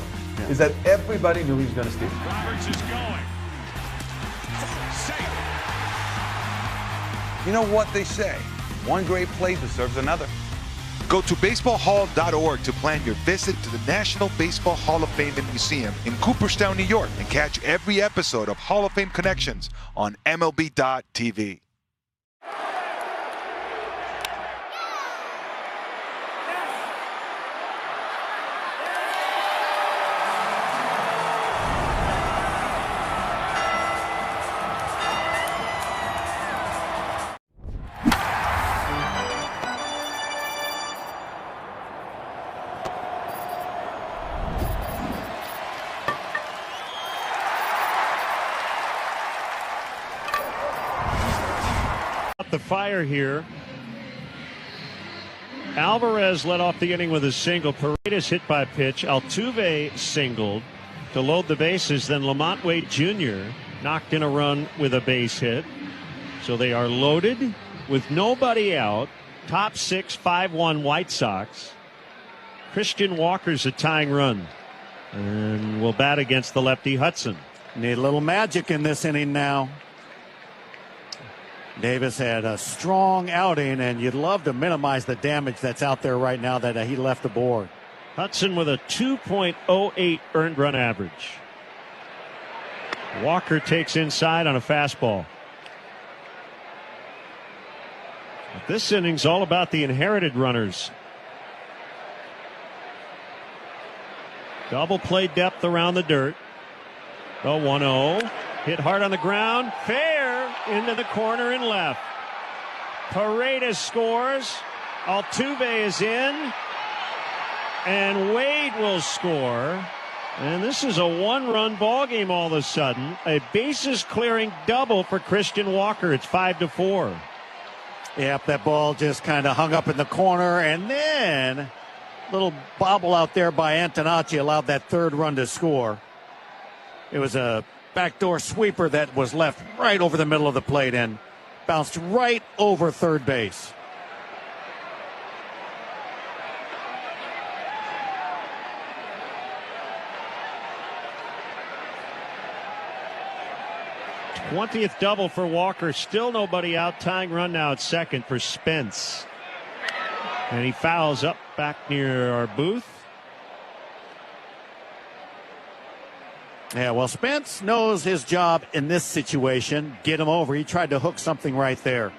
is that everybody knew he was going to steal. Roberts is going. You know what they say, one great play deserves another. Go to baseballhall.org to plan your visit to the National Baseball Hall of Fame and Museum in Cooperstown, New York, and catch every episode of Hall of Fame Connections on MLB.tv. The fire here. Alvarez led off the inning with a single. Paredes hit by pitch. Altuve singled to load the bases. Then Lamont Wade Jr. knocked in a run with a base hit. So they are loaded with nobody out. Top 6, 5-1 White Sox. Christian Walker's a tying run. And will bat against the lefty Hudson. Need a little magic in this inning now. Davis had a strong outing, and you'd love to minimize the damage that's out there right now that he left the board. Hudson with a 2.08 earned run average. Walker takes inside on a fastball. But this inning's all about the inherited runners. Double play depth around the dirt. The 1-0. Hit hard on the ground. Fair into the corner and left. Paredes scores. Altuve is in. And Wade will score. And this is a one-run ball game all of a sudden. A bases-clearing double for Christian Walker. It's 5-4. Yep, that ball just kind of hung up in the corner. And then a little bobble out there by Antonacci allowed that third run to score. It was a backdoor sweeper that was left right over the middle of the plate and bounced right over third base. th double for Walker. Still nobody out. Tying run now at second for Spence. And he fouls up back near our booth. Yeah, well, Spence knows his job in this situation. Get him over. He tried to hook something right there.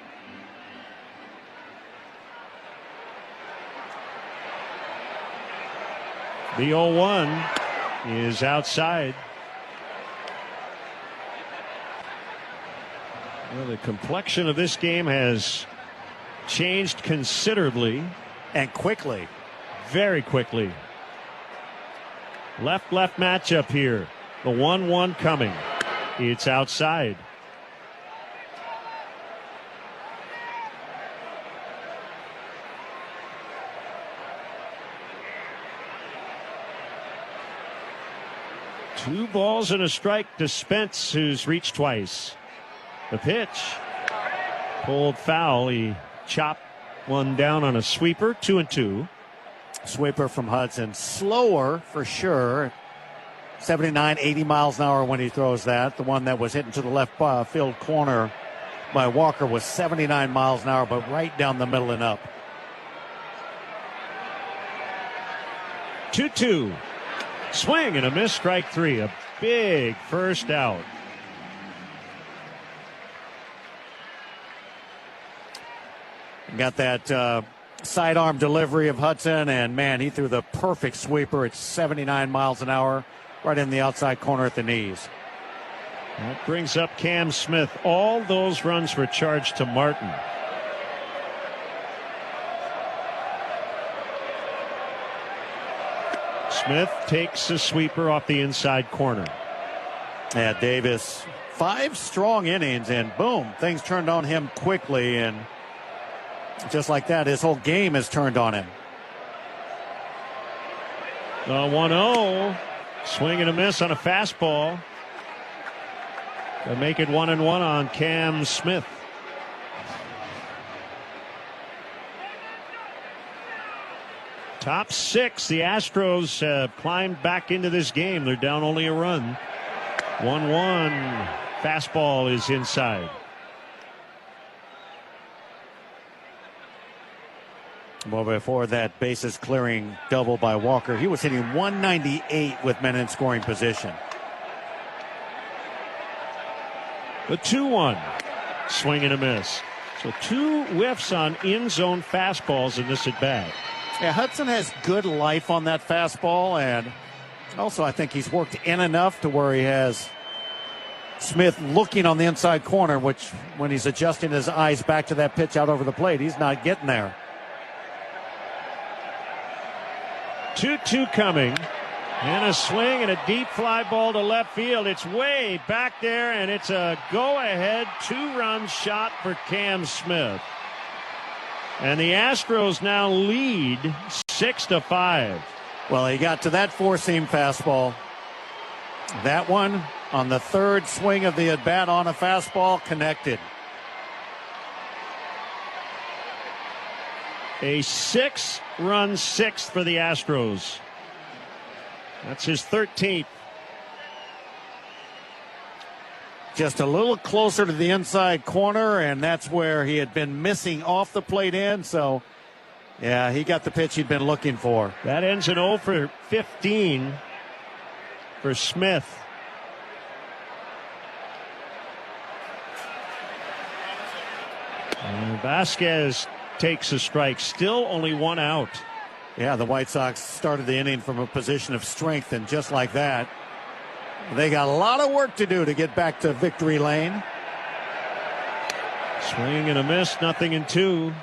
The 0-1 is outside. Well, the complexion of this game has changed considerably. And quickly. Very quickly. Left-left matchup here. The 1-1 coming. It's outside. Two balls and a strike to Spence, who's reached twice. The pitch. Pulled foul. He chopped one down on a sweeper. 2-2. Sweeper from Hudson. Slower for sure. 79, 80 miles an hour when he throws that. The one that was hitting to the left field corner by Walker was 79 miles an hour, but right down the middle and up. 2-2. Swing and a miss, strike three. A big first out. Got that sidearm delivery of Hudson, and man, he threw the perfect sweeper at 79 miles an hour, right in the outside corner at the knees. That brings up Cam Smith. All those runs were charged to Martin. Smith takes a sweeper off the inside corner. Yeah, Davis, 5 strong innings, and boom, things turned on him quickly, and just like that, his whole game has turned on him. 1-0. Swing and a miss on a fastball. To make it 1-1 on Cam Smith. Top 6, the Astros have climbed back into this game. They're down only a run. 1-1. Fastball is inside. Well, before that bases clearing double by Walker, he was hitting 198 with men in scoring position. The 2-1. Swing and a miss. So 2 whiffs on in-zone fastballs in this at-bat. Yeah, Hudson has good life on that fastball, and also I think he's worked in enough to where he has Smith looking on the inside corner, which when he's adjusting his eyes back to that pitch out over the plate, he's not getting there. 2-2 coming. And a swing and a deep fly ball to left field. It's way back there, and it's a go-ahead 2-run shot for Cam Smith. And the Astros now lead 6-5. Well, he got to that 4-seam fastball. That one on the 3rd swing of the at-bat on a fastball connected. A 6-run sixth for the Astros. That's his 13th. Just a little closer to the inside corner, and that's where he had been missing off the plate end. So, yeah, he got the pitch he'd been looking for. That ends an 0 for 15 for Smith. And Vasquez takes a strike. Still only 1 out. Yeah, the White Sox started the inning from a position of strength, and just like that, they got a lot of work to do to get back to victory lane. Swing and a miss, 0-2.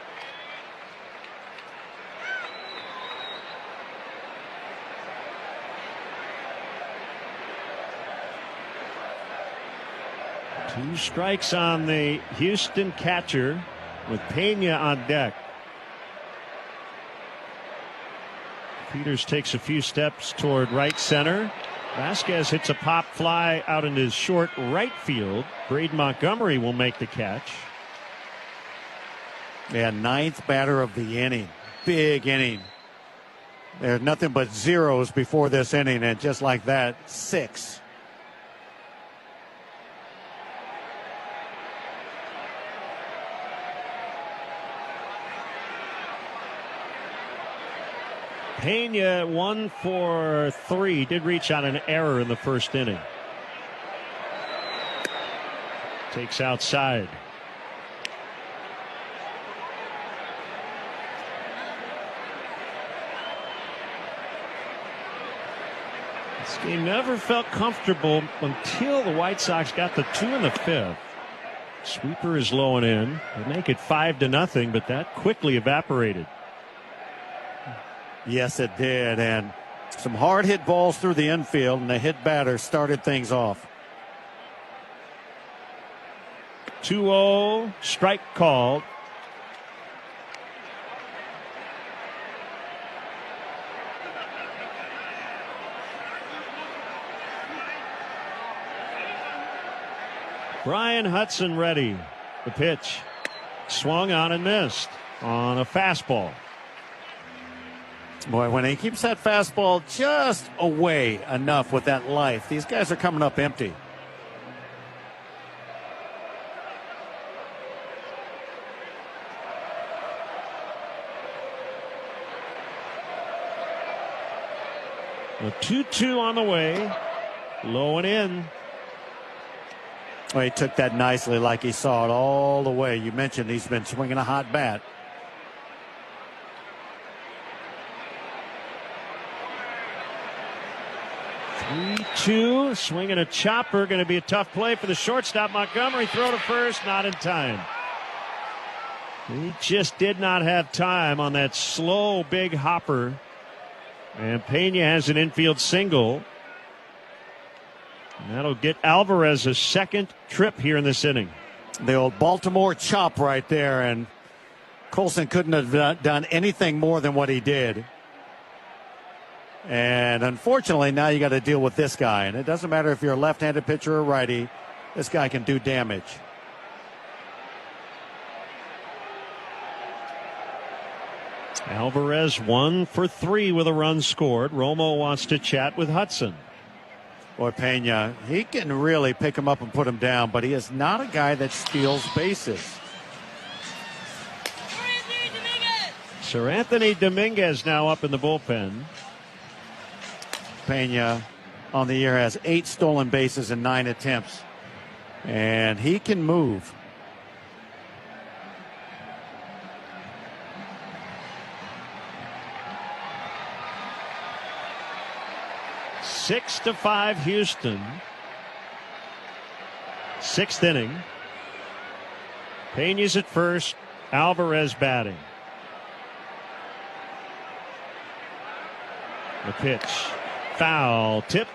Two strikes on the Houston catcher with Pena on deck. Peters takes a few steps toward right center. Vasquez hits a pop fly out into short right field. Braden Montgomery will make the catch. Yeah, 9th batter of the inning. Big inning. There's nothing but zeros before this inning, and just like that, 6. Pena 1 for 3. Did reach on an error in the first inning. Takes outside. This game never felt comfortable until the White Sox got the 2 in the 5th. Sweeper is low and in. They make it 5-0, but that quickly evaporated. Yes, it did, and some hard hit balls through the infield, and the hit batter started things off. 2-0, strike called. Brian Hudson ready. The pitch swung on and missed on a fastball. Boy, when he keeps that fastball just away enough with that life, these guys are coming up empty. A 2-2 on the way. Low and in. Well, he took that nicely like he saw it all the way. You mentioned he's been swinging a hot bat. Two, swinging a chopper, going to be a tough play for the shortstop. Montgomery throw to first, not in time. He just did not have time on that slow big hopper. And Pena has an infield single. And that'll get Alvarez a second trip here in this inning. The old Baltimore chop right there, and Colson couldn't have done anything more than what he did. And unfortunately, now you got to deal with this guy. And it doesn't matter if you're a left-handed pitcher or righty. This guy can do damage. Alvarez 1 for 3 with a run scored. Romo wants to chat with Hudson. Boy, Pena, he can really pick him up and put him down, but he is not a guy that steals bases. Sir Anthony Dominguez now up in the bullpen. Pena on the year has 8 stolen bases in 9 attempts, and he can move. Six to 5 Houston. 6th inning. Pena's at first. Alvarez batting. The pitch. Foul tipped.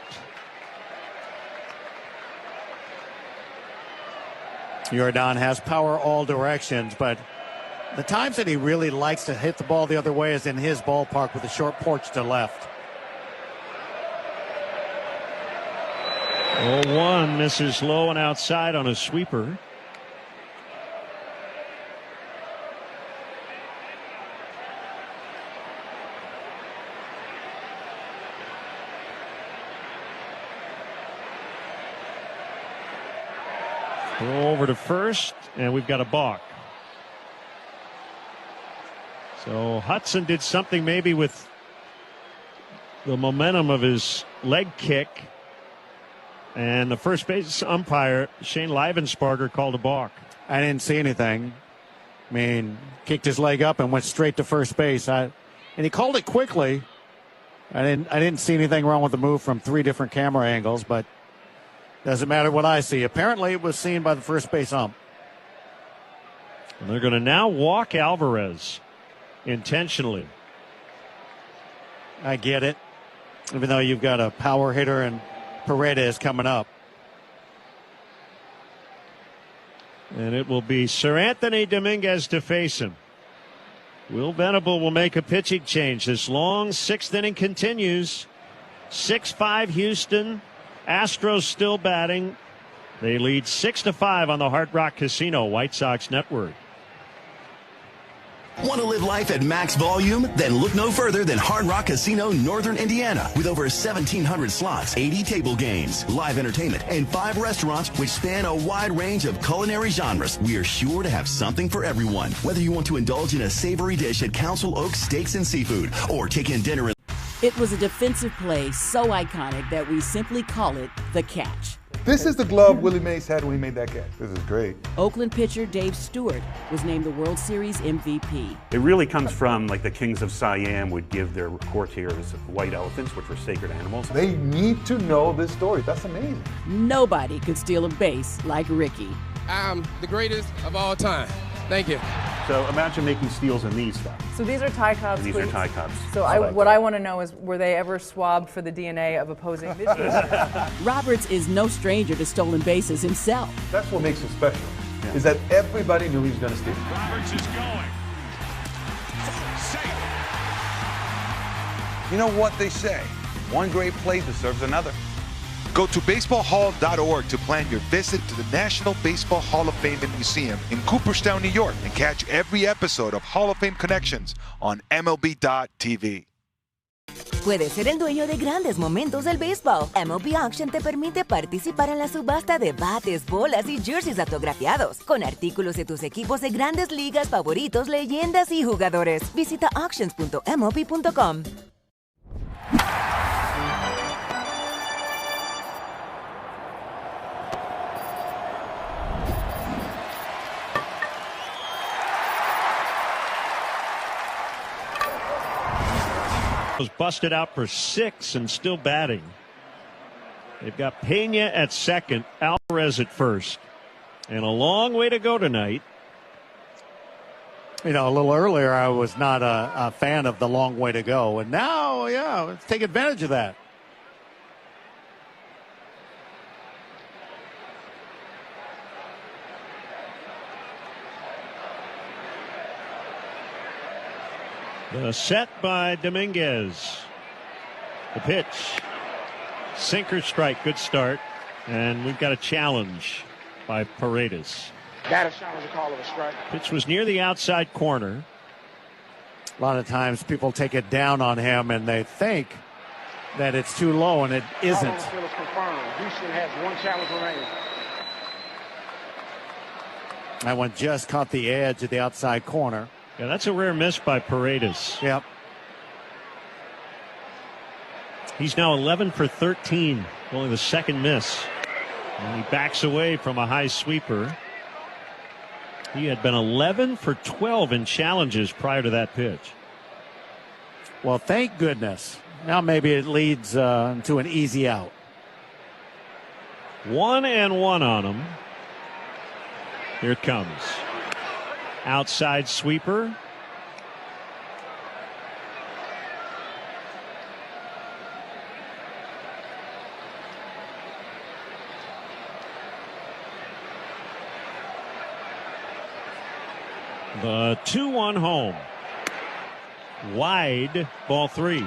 Yordan has power all directions, but the times that he really likes to hit the ball the other way is in his ballpark with a short porch to left. 0-1 misses low and outside on a sweeper. Throw over to first, and we've got a balk. So Hudson did something maybe with the momentum of his leg kick. And the first base umpire, Shane Livensparger, called a balk. I didn't see anything. I mean, kicked his leg up and went straight to first base. And he called it quickly. I didn't see anything wrong with the move from 3 different camera angles, but doesn't matter what I see. Apparently it was seen by the first base ump. And they're going to now walk Alvarez intentionally. I get it. Even though you've got a power hitter and Paredes coming up. And it will be Sir Anthony Dominguez to face him. Will Venable will make a pitching change. This long 6th inning continues. 6-5 Houston. Astros still batting. They lead 6-5 on the Hard Rock Casino White Sox network. Want to live life at max volume? Then look no further than Hard Rock Casino, Northern Indiana, with over 1,700 slots, 80 table games, live entertainment, and 5 restaurants which span a wide range of culinary genres. We are sure to have something for everyone. Whether you want to indulge in a savory dish at Council Oaks Steaks and Seafood or take in dinner. It was a defensive play so iconic that we simply call it the catch. This is the glove Willie Mays had when he made that catch. This is great. Oakland pitcher Dave Stewart was named the World Series MVP. It really comes from like the kings of Siam would give their courtiers white elephants, which were sacred animals. They need to know this story. That's amazing. Nobody could steal a base like Ricky. I'm the greatest of all time. Thank you. So imagine making steals in these stuff. So these are tie cups. And these are tie cups. So what I want to know is, were they ever swabbed for the DNA of opposing pitchers? Roberts is no stranger to stolen bases himself. That's what makes him special, is that everybody knew he was going to steal. Roberts is going. You know what they say, one great play deserves another. Go to baseballhall.org to plan your visit to the National Baseball Hall of Fame and Museum in Cooperstown, New York, and catch every episode of Hall of Fame Connections on MLB.tv. Puedes ser el dueño de grandes momentos del béisbol. MLB Auction te permite participar en la subasta de bates, bolas y jerseys autografiados, con artículos de tus equipos de grandes ligas favoritos, leyendas y jugadores. Visita auctions.mlb.com. Was busted out for 6 and still batting. They've got Pena at second, Alvarez at first, and a long way to go tonight. You know, a little earlier I was not a fan of the long way to go, and now, yeah, let's take advantage of that. The set by Dominguez. The pitch. Sinker strike. Good start. And we've got a challenge by Paredes. That is challenge, a call of a strike. Pitch was near the outside corner. A lot of times people take it down on him and they think that it's too low, and it isn't. All on the field is confirmed. Houston has one challenge remaining. That one just caught the edge of the outside corner. Yeah, that's a rare miss by Paredes. Yep. He's now 11 for 13, only the second miss. And he backs away from a high sweeper. He had been 11 for 12 in challenges prior to that pitch. Well, thank goodness. Now maybe it leads to an easy out. 1-1 on him. Here it comes. Outside sweeper. The 2-1 home. Wide, ball 3.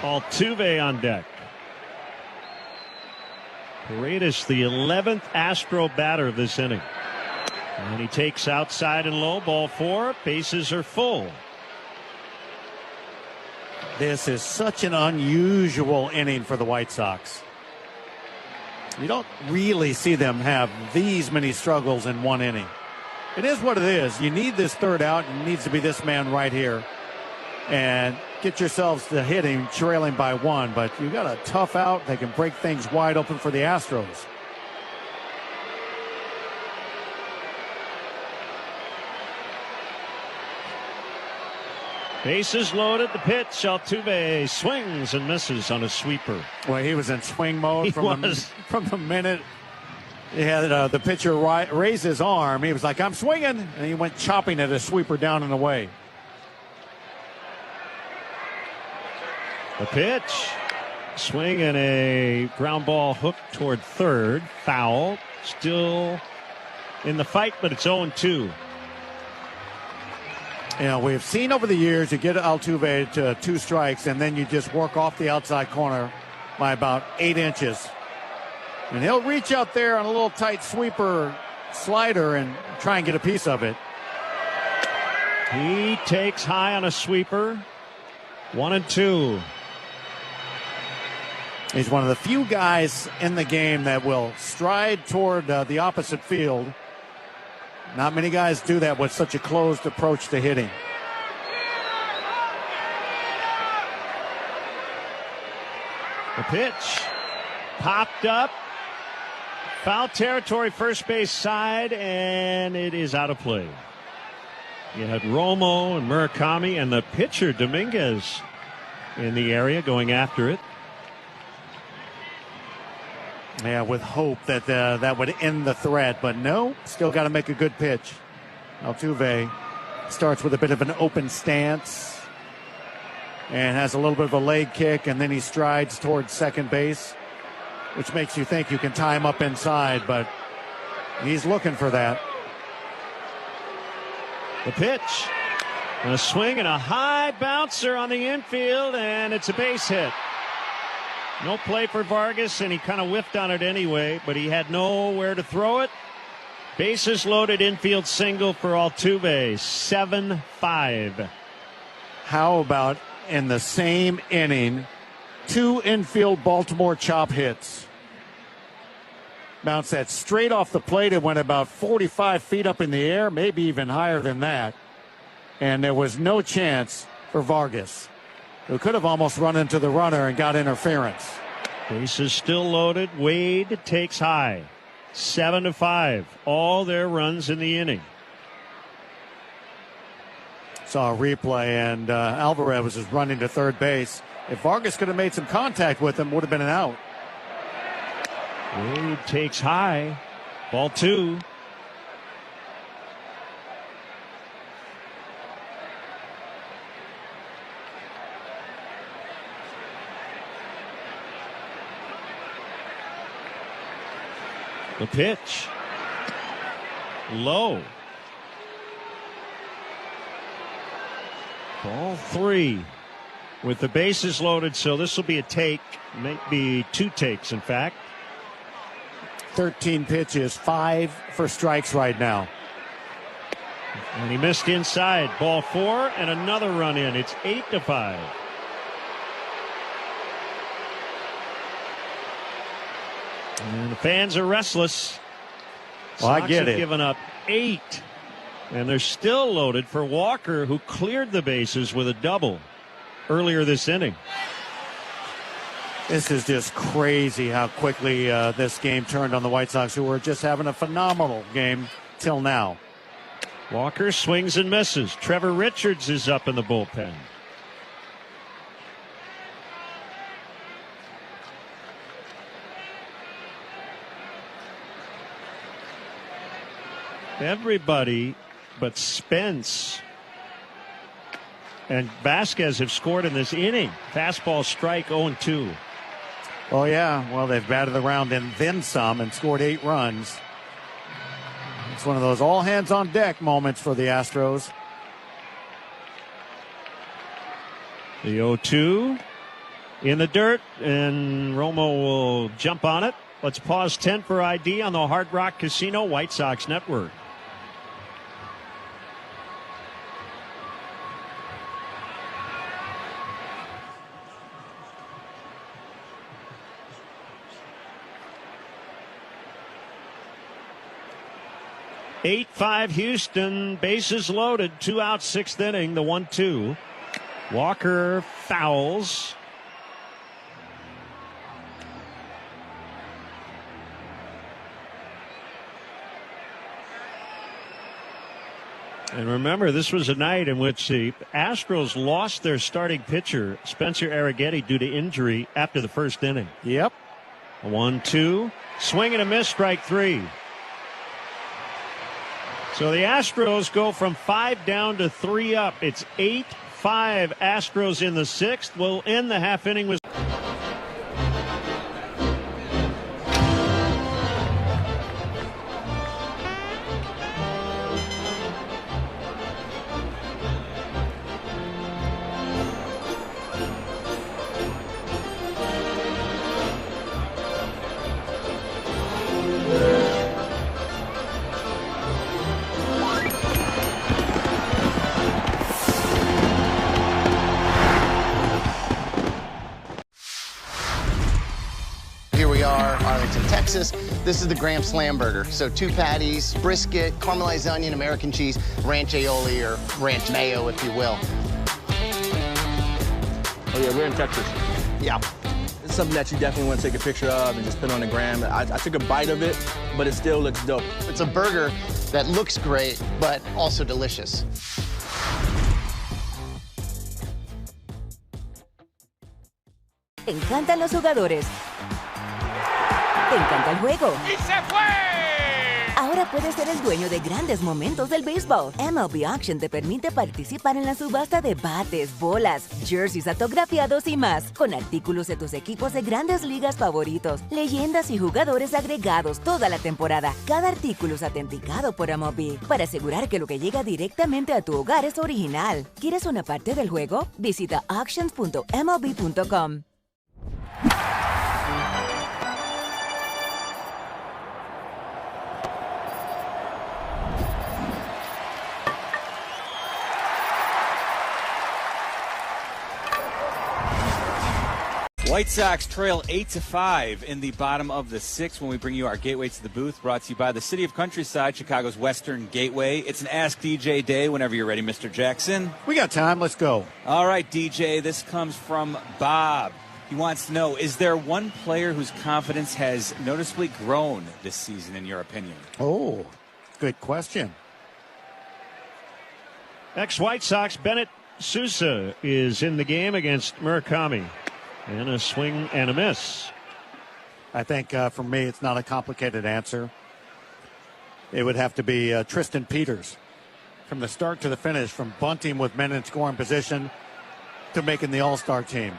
Altuve on deck. Paredes, the 11th Astro batter of this inning. And he takes outside and low, ball 4. Bases are full. This is such an unusual inning for the White Sox. You don't really see them have these many struggles in one inning. It is what it is. You need this third out, and it needs to be this man right here. And get yourselves to hitting, trailing by 1. But you got a tough out. They can break things wide open for the Astros. Bases loaded. The pitch. Altuve swings and misses on a sweeper. Well, he was in swing mode from the minute he had the pitcher raise his arm. He was like, I'm swinging. And he went chopping at a sweeper down and away. The pitch. Swing and a ground ball hooked toward third. Foul. Still in the fight, but it's 0-2. You know, we've seen over the years you get Altuve to 2 strikes, and then you just work off the outside corner by about 8 inches. And he'll reach out there on a little tight sweeper slider and try and get a piece of it. He takes high on a sweeper. 1-2. He's one of the few guys in the game that will stride toward the opposite field. Not many guys do that with such a closed approach to hitting. The pitch popped up. Foul territory, first base side, and it is out of play. You had Romo and Murakami and the pitcher Dominguez in the area going after it. Yeah, with hope that that would end the threat, but no, still got to make a good pitch. Altuve starts with a bit of an open stance and has a little bit of a leg kick, and then he strides towards second base, which makes you think you can tie him up inside, but he's looking for that. The pitch, and a swing and a high bouncer on the infield, and it's a base hit. No play for Vargas, and he kind of whiffed on it anyway, but he had nowhere to throw it. Bases loaded, infield single for Altuve. 7-5. How about in the same inning, 2 infield Baltimore chop hits? Bounced that straight off the plate. It went about 45 feet up in the air, maybe even higher than that. And there was no chance for Vargas, who could have almost run into the runner and got interference. Bases still loaded. Wade takes high. 7-5. All their runs in the inning. Saw a replay, and Alvarez was just running to third base. If Vargas could have made some contact with him, would have been an out. Wade takes high. Ball 2. The pitch. Low. Ball 3. With the bases loaded, so this will be a take. Maybe 2 takes, in fact. 13 pitches, 5 for strikes right now. And he missed inside. Ball 4 and another run in. It's 8-5. And the fans are restless. Well, I Sox get have it. given up 8. And they're still loaded for Walker, who cleared the bases with a double earlier this inning. This is just crazy how quickly this game turned on the White Sox, who were just having a phenomenal game till now. Walker swings and misses. Trevor Richards is up in the bullpen. Everybody but Spence and Vasquez have scored in this inning. Fastball strike 0-2. Oh, yeah. Well, they've batted around and then some and scored 8 runs. It's one of those all-hands-on-deck moments for the Astros. The 0-2 in the dirt, and Romo will jump on it. Let's pause 10 for ID on the Hard Rock Casino White Sox Network. (8-5) Houston, bases loaded, 2 out, 6th inning, the 1-2. Walker fouls. And remember, this was a night in which the Astros lost their starting pitcher, Spencer Arrighetti, due to injury after the first inning. Yep. 1-2. Swing and a miss, strike 3. So the Astros go from 5 down to 3 up. It's 8-5 Astros in the 6th. We'll end the half inning with... Texas. This is the Graham Slam Burger. So 2 patties, brisket, caramelized onion, American cheese, ranch aioli, or ranch mayo, if you will. Oh yeah, we're in Texas. Yeah. It's something that you definitely want to take a picture of and just put on the gram. I took a bite of it, but it still looks dope. It's a burger that looks great, but also delicious. Te encantan los jugadores. Te encanta el juego. ¡Y se fue! Ahora puedes ser el dueño de grandes momentos del béisbol. MLB Auction te permite participar en la subasta de bates, bolas, jerseys autografiados y más, con artículos de tus equipos de grandes ligas favoritos, leyendas y jugadores agregados toda la temporada. Cada artículo es autenticado por MLB para asegurar que lo que llega directamente a tu hogar es original. ¿Quieres una parte del juego? Visita auctions.mlb.com. White Sox trail 8-5 in the bottom of the sixth when we bring you our Gateway to the Booth, brought to you by the City of Countryside, Chicago's Western Gateway. It's an Ask DJ day whenever you're ready, Mr. Jackson. We got time. Let's go. All right, DJ, this comes from Bob. He wants to know, is there one player whose confidence has noticeably grown this season, in your opinion? Oh, good question. Ex-White Sox Bennett Sousa is in the game against Murakami. And a swing and a miss. I think for me, it's not a complicated answer. It would have to be Tristan Peters. From the start to the finish, from bunting with men in scoring position to making the All-Star team.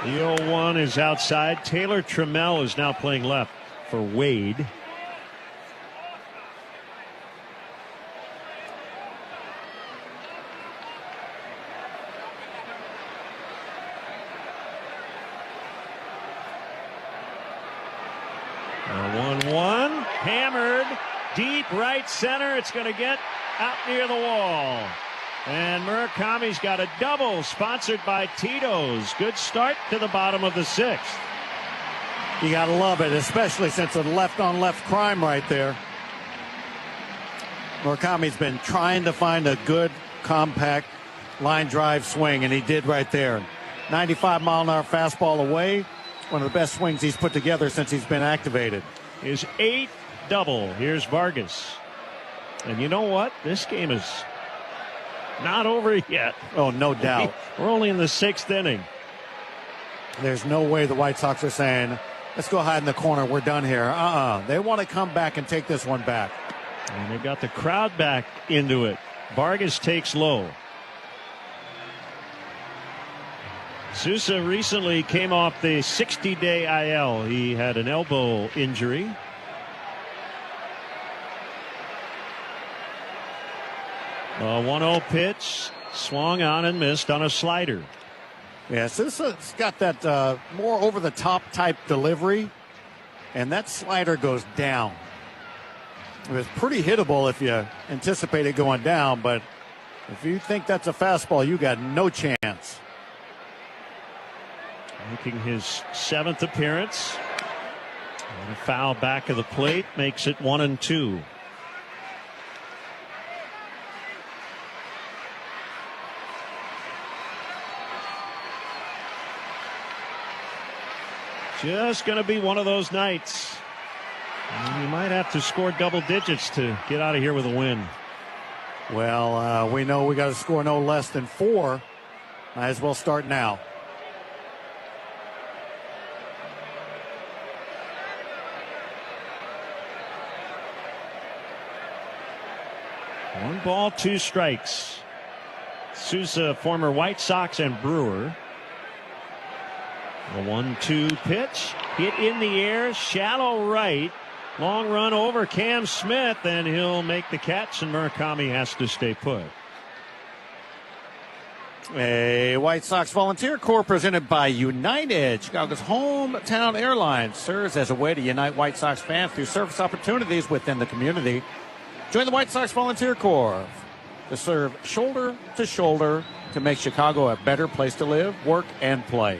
The 0-1 is outside. Taylor Trammell is now playing left for Wade. A 1-1, hammered, deep right center. It's going to get out near the wall. And Murakami's got a double sponsored by Tito's. Good start to the bottom of the sixth. You got to love it, especially since a left-on-left crime right there. Murakami's been trying to find a good, compact line drive swing, and he did right there. 95-mile-an-hour fastball away. One of the best swings he's put together since he's been activated. His 8th double. Here's Vargas. And you know what? This game is not over yet. Oh, no doubt. We're only in the 6th inning. There's no way the White Sox are saying, let's go hide in the corner. We're done here. They want to come back and take this one back. And they got the crowd back into it. Vargas takes low. Sousa recently came off the 60-day IL. He had an elbow injury. A 1-0 pitch, swung on and missed on a slider. Yeah, Sousa's got that more over-the-top type delivery, and that slider goes down. It was pretty hittable if you anticipate it going down, but if you think that's a fastball, you got no chance. Making his 7th appearance. And a foul back of the plate makes it 1-2. Just going to be one of those nights. And you might have to score double digits to get out of here with a win. Well, we know we got to score no less than 4. Might as well start now. 1 ball, 2 strikes. Sousa, former White Sox and Brewer. A 1-2 pitch. Hit in the air, shallow right. Long run over Cam Smith, and he'll make the catch, and Murakami has to stay put. A White Sox Volunteer Corps presented by United. Chicago's hometown airline serves as a way to unite White Sox fans through service opportunities within the community. Join the White Sox Volunteer Corps to serve shoulder to shoulder to make Chicago a better place to live, work, and play.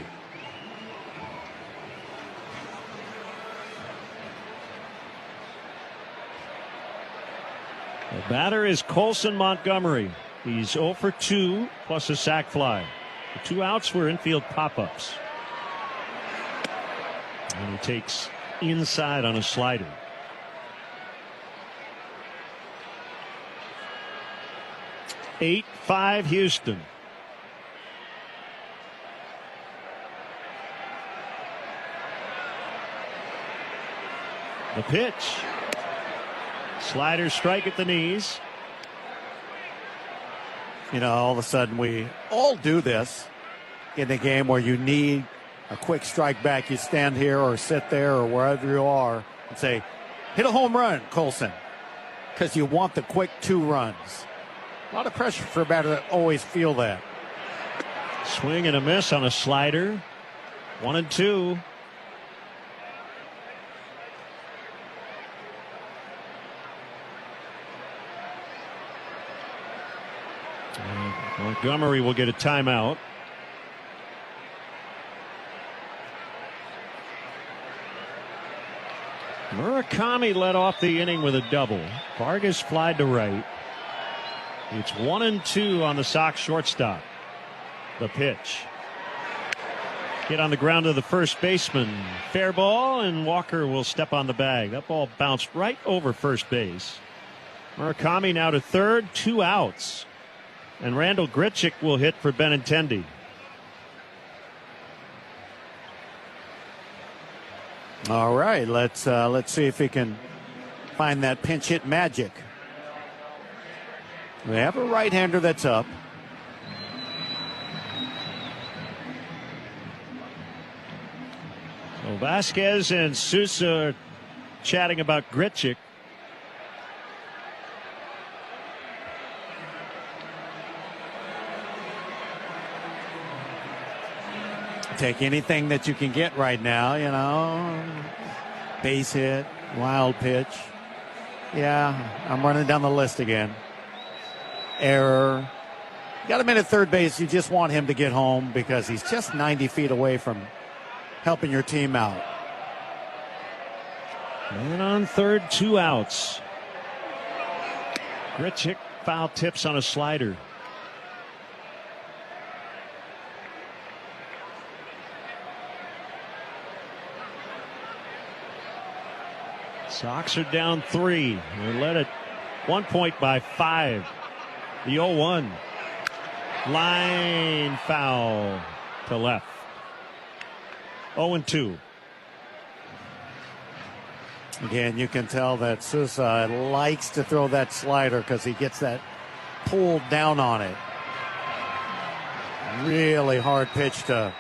The batter is Colson Montgomery. He's 0 for 2 plus a sac fly. The 2 outs were infield pop-ups. And he takes inside on a slider. Eight, 5 Houston. The pitch. Slider strike at the knees. You know, all of a sudden we all do this in a game where you need a quick strike back. You stand here or sit there or wherever you are and say, hit a home run, Colson, because you want the quick 2 runs. A lot of pressure for a batter to always feel that. Swing and a miss on a slider. 1-2. Montgomery will get a timeout. Murakami led off the inning with a double. Vargas flied to right. It's 1-2 on the Sox shortstop. The pitch. Hit on the ground to the first baseman. Fair ball, and Walker will step on the bag. That ball bounced right over first base. Murakami now to third, 2 outs. And Randall Grichuk will hit for Benintendi. All right, let's see if he can find that pinch hit magic. We have a right-hander that's up. So Vasquez and Sousa are chatting about Grichuk. Take anything that you can get right now, you know. Base hit, wild pitch. Yeah, I'm running down the list again. Error. Got him in at third base. You just want him to get home because he's just 90 feet away from helping your team out. And on third, 2 outs. Grichuk foul tips on a slider. Sox are down 3. They led at 1 point by 5. The 0-1. Line foul to left. 0-2. Again, you can tell that Sousa likes to throw that slider because he gets that pulled down on it. Really hard pitch to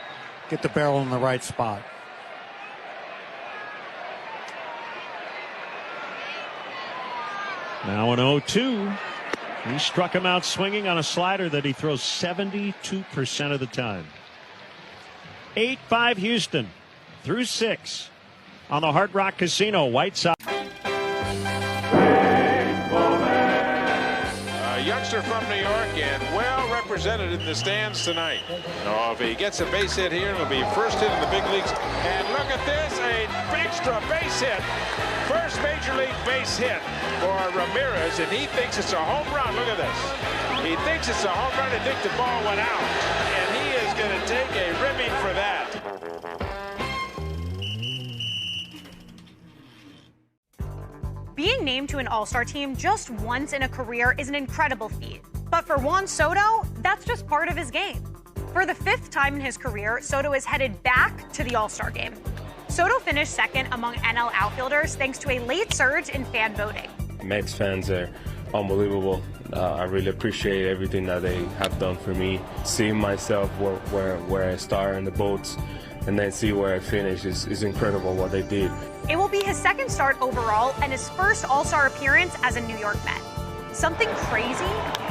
get the barrel in the right spot. Now an 0-2. He struck him out swinging on a slider that he throws 72% of the time. 8-5 Houston through 6 on the Hard Rock Casino. White Sox. A youngster from New York and well represented in the stands tonight. Oh, if he gets a base hit here, it'll be first hit in the big leagues. And look at this, a extra base hit. First major league base hit for Ramirez, and he thinks it's a home run. Look at this. He thinks it's a home run. He thinks the ball went out, and he is going to take a ribbing for that. Being named to an All-Star team just once in a career is an incredible feat. But for Juan Soto, that's just part of his game. For the 5th time in his career, Soto is headed back to the All-Star game. Soto finished second among NL outfielders thanks to a late surge in fan voting. Mets fans are unbelievable. I really appreciate everything that they have done for me. Seeing myself where I start in the boats and then see where I finish is incredible what they did. It will be his 2nd start overall and his first All-Star appearance as a New York Met. Something crazy?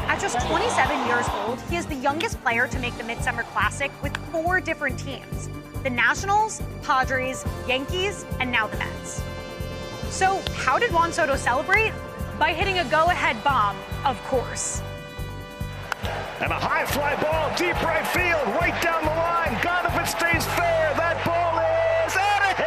At just 27 years old, he is the youngest player to make the Midsummer Classic with 4 different teams. The Nationals, Padres, Yankees, and now the Mets. So how did Juan Soto celebrate? By hitting a go-ahead bomb, of course. And a high fly ball, deep right field, right down the line. God, if it stays fair, that ball is out of here.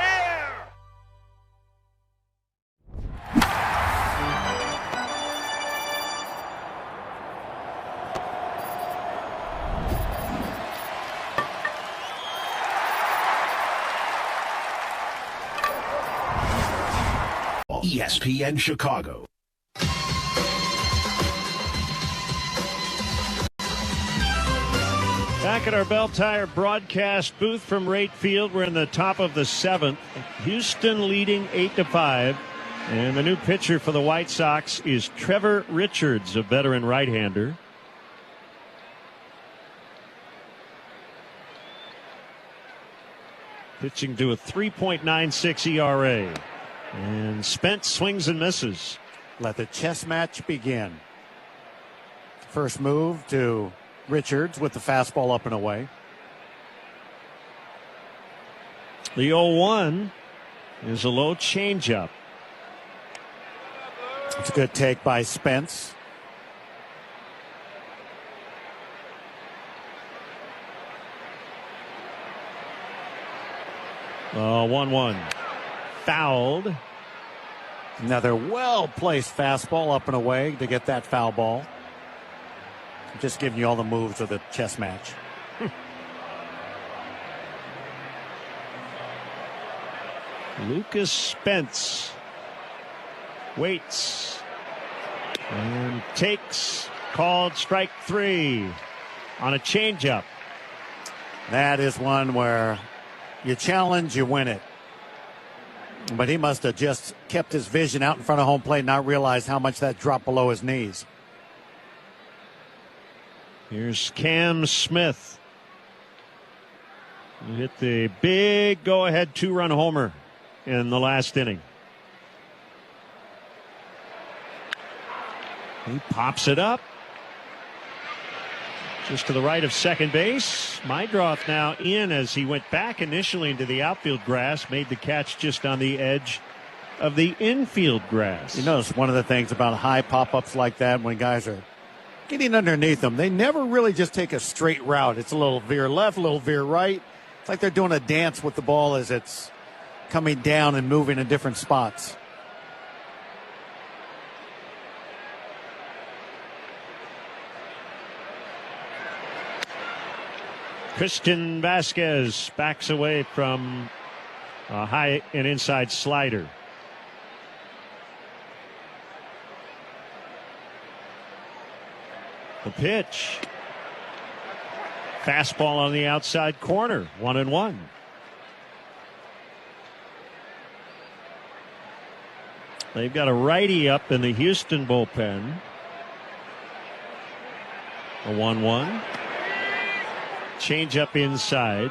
ESPN Chicago. Back at our Bell Tire broadcast booth from right field, we're in the top of the 7th. Houston leading 8-5. And the new pitcher for the White Sox is Trevor Richards, a veteran right-hander. Pitching to a 3.96 ERA. And Spence swings and misses. Let the chess match begin. First move to Richards with the fastball up and away. The 0-1 is a low changeup. It's a good take by Spence. Oh, 1-1. Fouled. Another well-placed fastball up and away to get that foul ball. Just giving you all the moves of the chess match. Lucas Spence waits and takes, called strike 3 on a changeup. That is one where you challenge, you win it. But he must have just kept his vision out in front of home plate and not realized how much that dropped below his knees. Here's Cam Smith. He hit the big go-ahead 2-run homer in the last inning. He pops it up just to the right of second base. Mydroth now in as he went back initially into the outfield grass, made the catch just on the edge of the infield grass. You notice one of the things about high pop-ups like that, when guys are getting underneath them, they never really just take a straight route. It's a little veer left, a little veer right. It's like they're doing a dance with the ball as it's coming down and moving in different spots. Christian Vasquez backs away from a high and inside slider. The pitch. Fastball on the outside corner. 1-1. They've got a righty up in the Houston bullpen. A 1-1. Change up inside.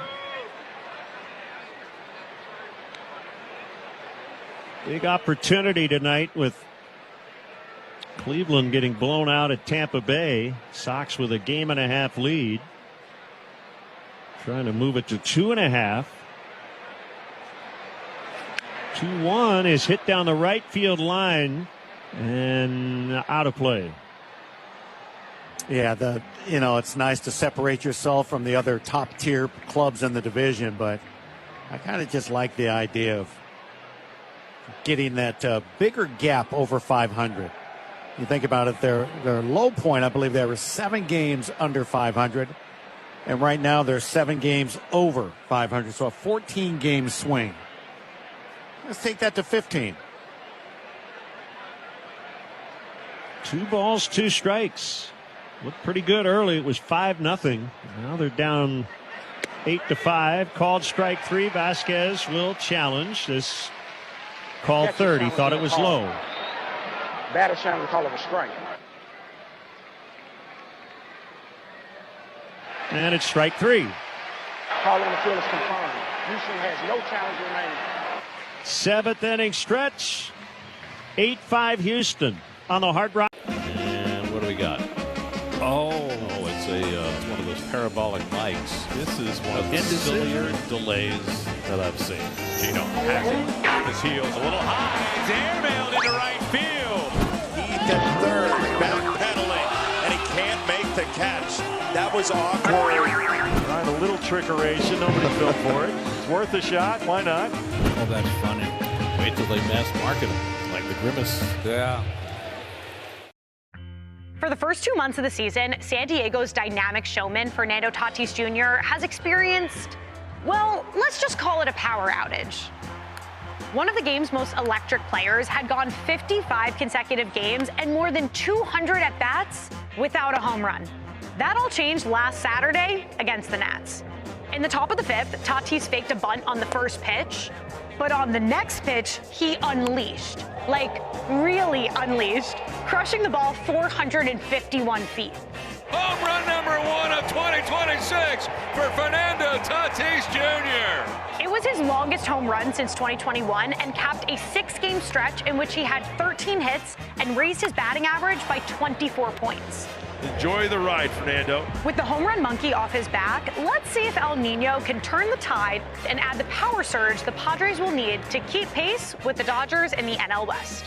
Big opportunity tonight with Cleveland getting blown out at Tampa Bay. Sox with a 1.5 game lead. Trying to move it to 2.5. 2-1 is hit down the right field line and out of play. Yeah, it's nice to separate yourself from the other top tier clubs in the division, but I kind of just like the idea of getting that bigger gap over 500. You think about it, their low point, I believe there were 7 games under 500, and right now they're 7 games over 500, so a 14-game swing. Let's take that to 15. 2 balls, 2 strikes. Looked pretty good early. It was 5-0. Now they're down 8-5. Called strike 3. Vasquez will challenge this. Called third. He thought it was low. Batter challenge call of a strike. And it's strike 3. Call on the field is confirmed. Houston has no challenge remaining. 7th inning stretch. 8-5 Houston on the Hard Rock. And what do we got? Oh, it's one of those parabolic mics. This is one of the sillier delays that I've seen. Gino has it off his heels a little high. It's airmailed into right field. He's at third, backpedaling, and he can't make the catch. That was awkward. Trying a little trickeration. Nobody fell for it. It's worth a shot. Why not? Oh, that's funny. Wait till they mass market them, like the Grimace. Yeah. For the first 2 months of the season, San Diego's dynamic showman, Fernando Tatis Jr., has experienced, well, let's just call it a power outage. One of the game's most electric players had gone 55 consecutive games and more than 200 at-bats without a home run. That all changed last Saturday against the Nats. In the top of the 5th, Tatis faked a bunt on the first pitch, but on the next pitch, he unleashed. Like, really unleashed, crushing the ball 451 feet. Home run number 1 of 2026 for Fernando Tatis Jr. It was his longest home run since 2021 and capped a 6-game stretch in which he had 13 hits and raised his batting average by 24 points. Enjoy the ride, Fernando. With the home run monkey off his back, let's see if El Nino can turn the tide and add the power surge the Padres will need to keep pace with the Dodgers in the NL West.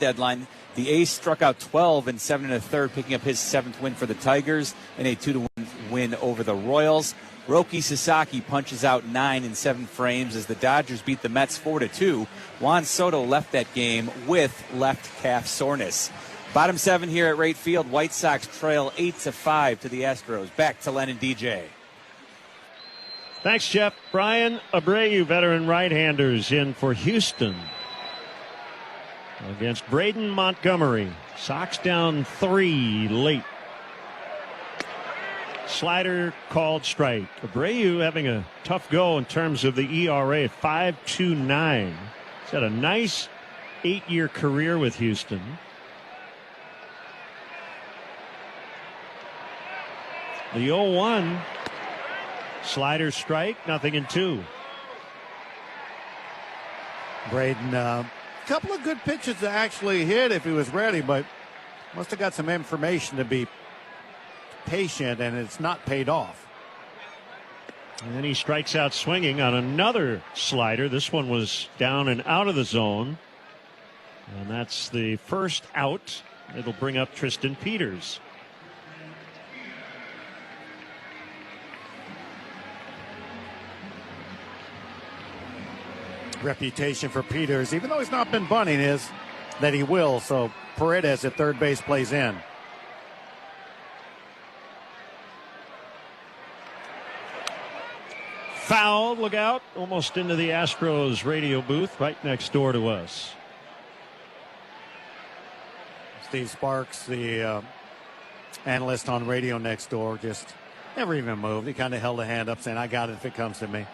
deadline. The Ace struck out 12 in 7 1/3, picking up his 7th win for the Tigers in a 2-1 win over the Royals. Roki Sasaki punches out 9 in 7 frames as the Dodgers beat the Mets 4-2. Juan Soto left that game with left calf soreness. Bottom 7 here at Rate Field. White Sox trail 8-5 to the Astros. Back to Len and DJ. Thanks, Jeff. Brian Abreu, veteran right-handers, in for Houston against Braden Montgomery. Sox down 3 late. Slider called strike. Abreu having a tough go in terms of the ERA at 5.29. He's had a nice 8-year career with Houston. The 0-1. Slider strike, 0-2. Braden, a couple of good pitches to actually hit if he was ready, but must have got some information to be patient, and it's not paid off. And then he strikes out swinging on another slider. This one was down and out of the zone. And that's the first out. It'll bring up Tristan Peters. Reputation for Peters, even though he's not been bunting, is that he will. So Paredes at third base plays in. Foul, look out, almost into the Astros radio booth right next door to us. Steve Sparks, the analyst on radio next door, just never even moved. He kind of held a hand up saying, I got it if it comes to me.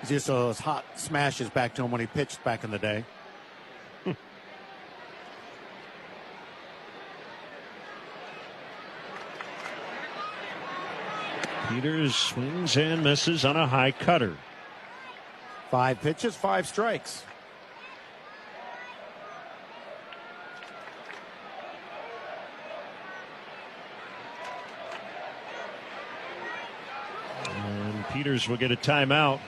It's just those hot smashes back to him when he pitched back in the day. Peters swings and misses on a high cutter. 5 pitches, 5 strikes. And Peters will get a timeout.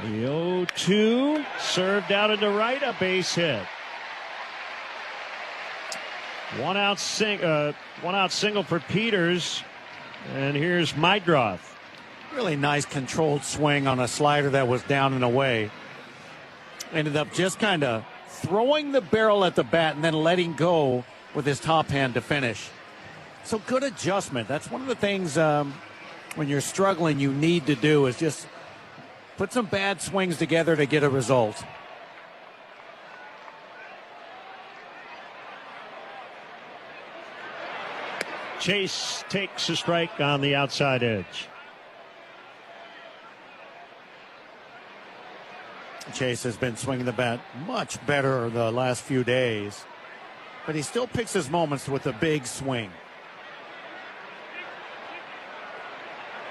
The 0-2 served out into right, a base hit. One out single for Peters, and here's Mydroth. Really nice controlled swing on a slider that was down and away. Ended up just kind of throwing the barrel at the bat and then letting go with his top hand to finish. So good adjustment. That's one of the things when you're struggling you need to do is just put some bad swings together to get a result. Chase takes a strike on the outside edge. Chase has been swinging the bat much better the last few days, but he still picks his moments with a big swing.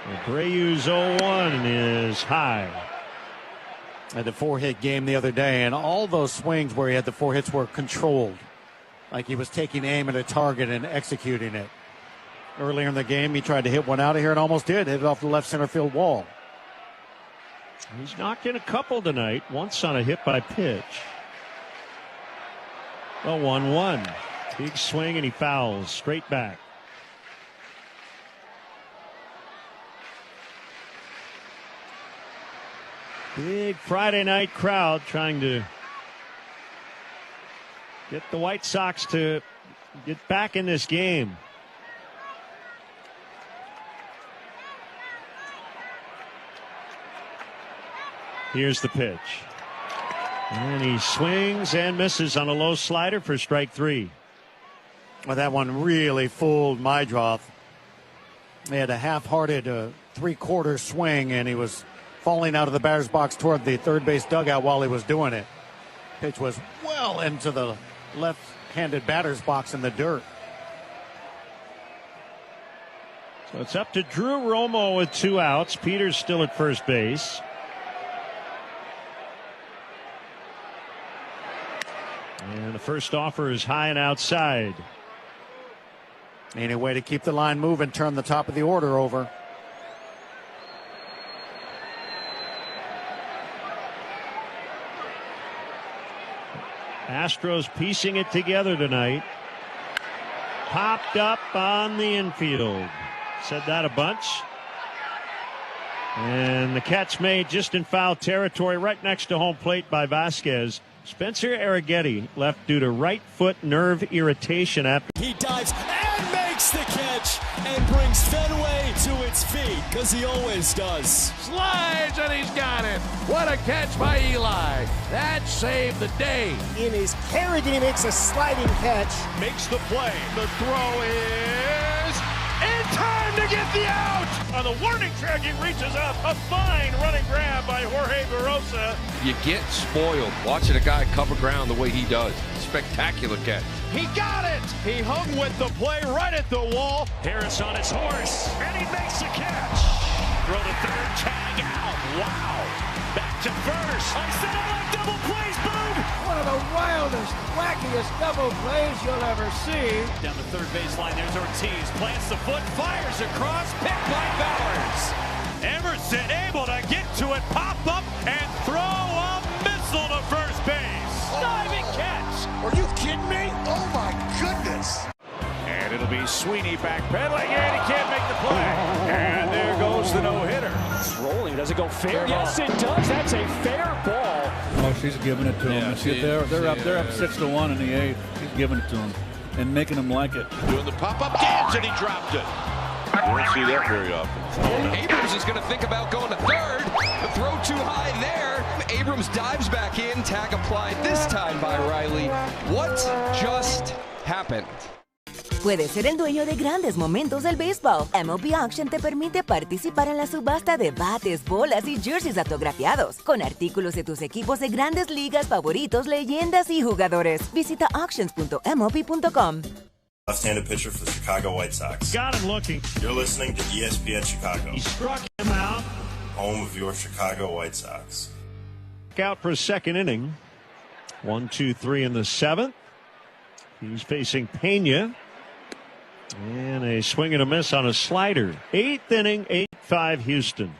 Abreu's 0-1 is high. Had the 4-hit game the other day, and all those swings where he had the 4 hits were controlled, like he was taking aim at a target and executing it. Earlier in the game, he tried to hit one out of here and almost did. Hit it off the left center field wall. He's knocked in a couple tonight, once on a hit by pitch. 0-1-1. Big swing, and he fouls straight back. Big Friday night crowd trying to get the White Sox to get back in this game. Here's the pitch. And he swings and misses on a low slider for strike 3. Well, that one really fooled Mydroth. He had a half-hearted 3/4 swing, and he was falling out of the batter's box toward the third base dugout while he was doing it. Pitch was well into the left-handed batter's box in the dirt. So it's up to Drew Romo with 2 outs. Peters still at first base. And the first offer is high and outside. Any way to keep the line moving, turn the top of the order over. Astros piecing it together tonight. Popped up on the infield. Said that a bunch. And the catch made just in foul territory right next to home plate by Vasquez. Spencer Arrighetti left due to right foot nerve irritation after he dives and makes the catch and brings Fenway to its feet, because he always does. Slides, and he's got it. What a catch by Eli. That saved the day. In his carry, he makes a sliding catch. Makes the play. The throw is in time to get the out. On the warning track, he reaches up. A fine running grab by Jorge Barosa. You get spoiled watching a guy cover ground the way he does. Spectacular catch. He got it. He hung with the play right at the wall. Harris on his horse, and he makes the catch. Throw to third, tag out. Wow. Back to first. I said I like double plays, boom. One of the wildest, wackiest double plays you'll ever see. Down the third baseline, there's Ortiz. Plants the foot, fires across, picked by Bowers. Emerson able to get to it, pop up, and throw a missile to first base. Diving catch. Are you kidding me? Oh my goodness. And it'll be Sweeney backpedaling, and he can't make the play. And there goes the no-hitter. It's rolling. Does it go fair? Yes, it does. That's a fair ball. Oh, she's giving it to him. They're up 6-1 in the eighth. She's giving it to him and making him like it. Doing the pop-up dance, and he dropped it. You don't see that very often. Abrams is going to think about going to third. The throw too high there. Abrams dives back in. Tag applied this time by Riley. What just happened? Puedes ser el dueño de grandes momentos del béisbol. MLB Auction te permite participar en la subasta de bates, bolas y jerseys autografiados, con artículos de tus equipos de grandes ligas favoritos, leyendas y jugadores. Visita auctions.mlb.com. Left-handed pitcher for the Chicago White Sox. Got him looking. You're listening to ESPN Chicago. He struck him out. Home of your Chicago White Sox. Out for a second inning. 1-2-3 in the seventh. He's facing Pena. And a swing and a miss on a slider. Eighth inning, 8-5 Houston.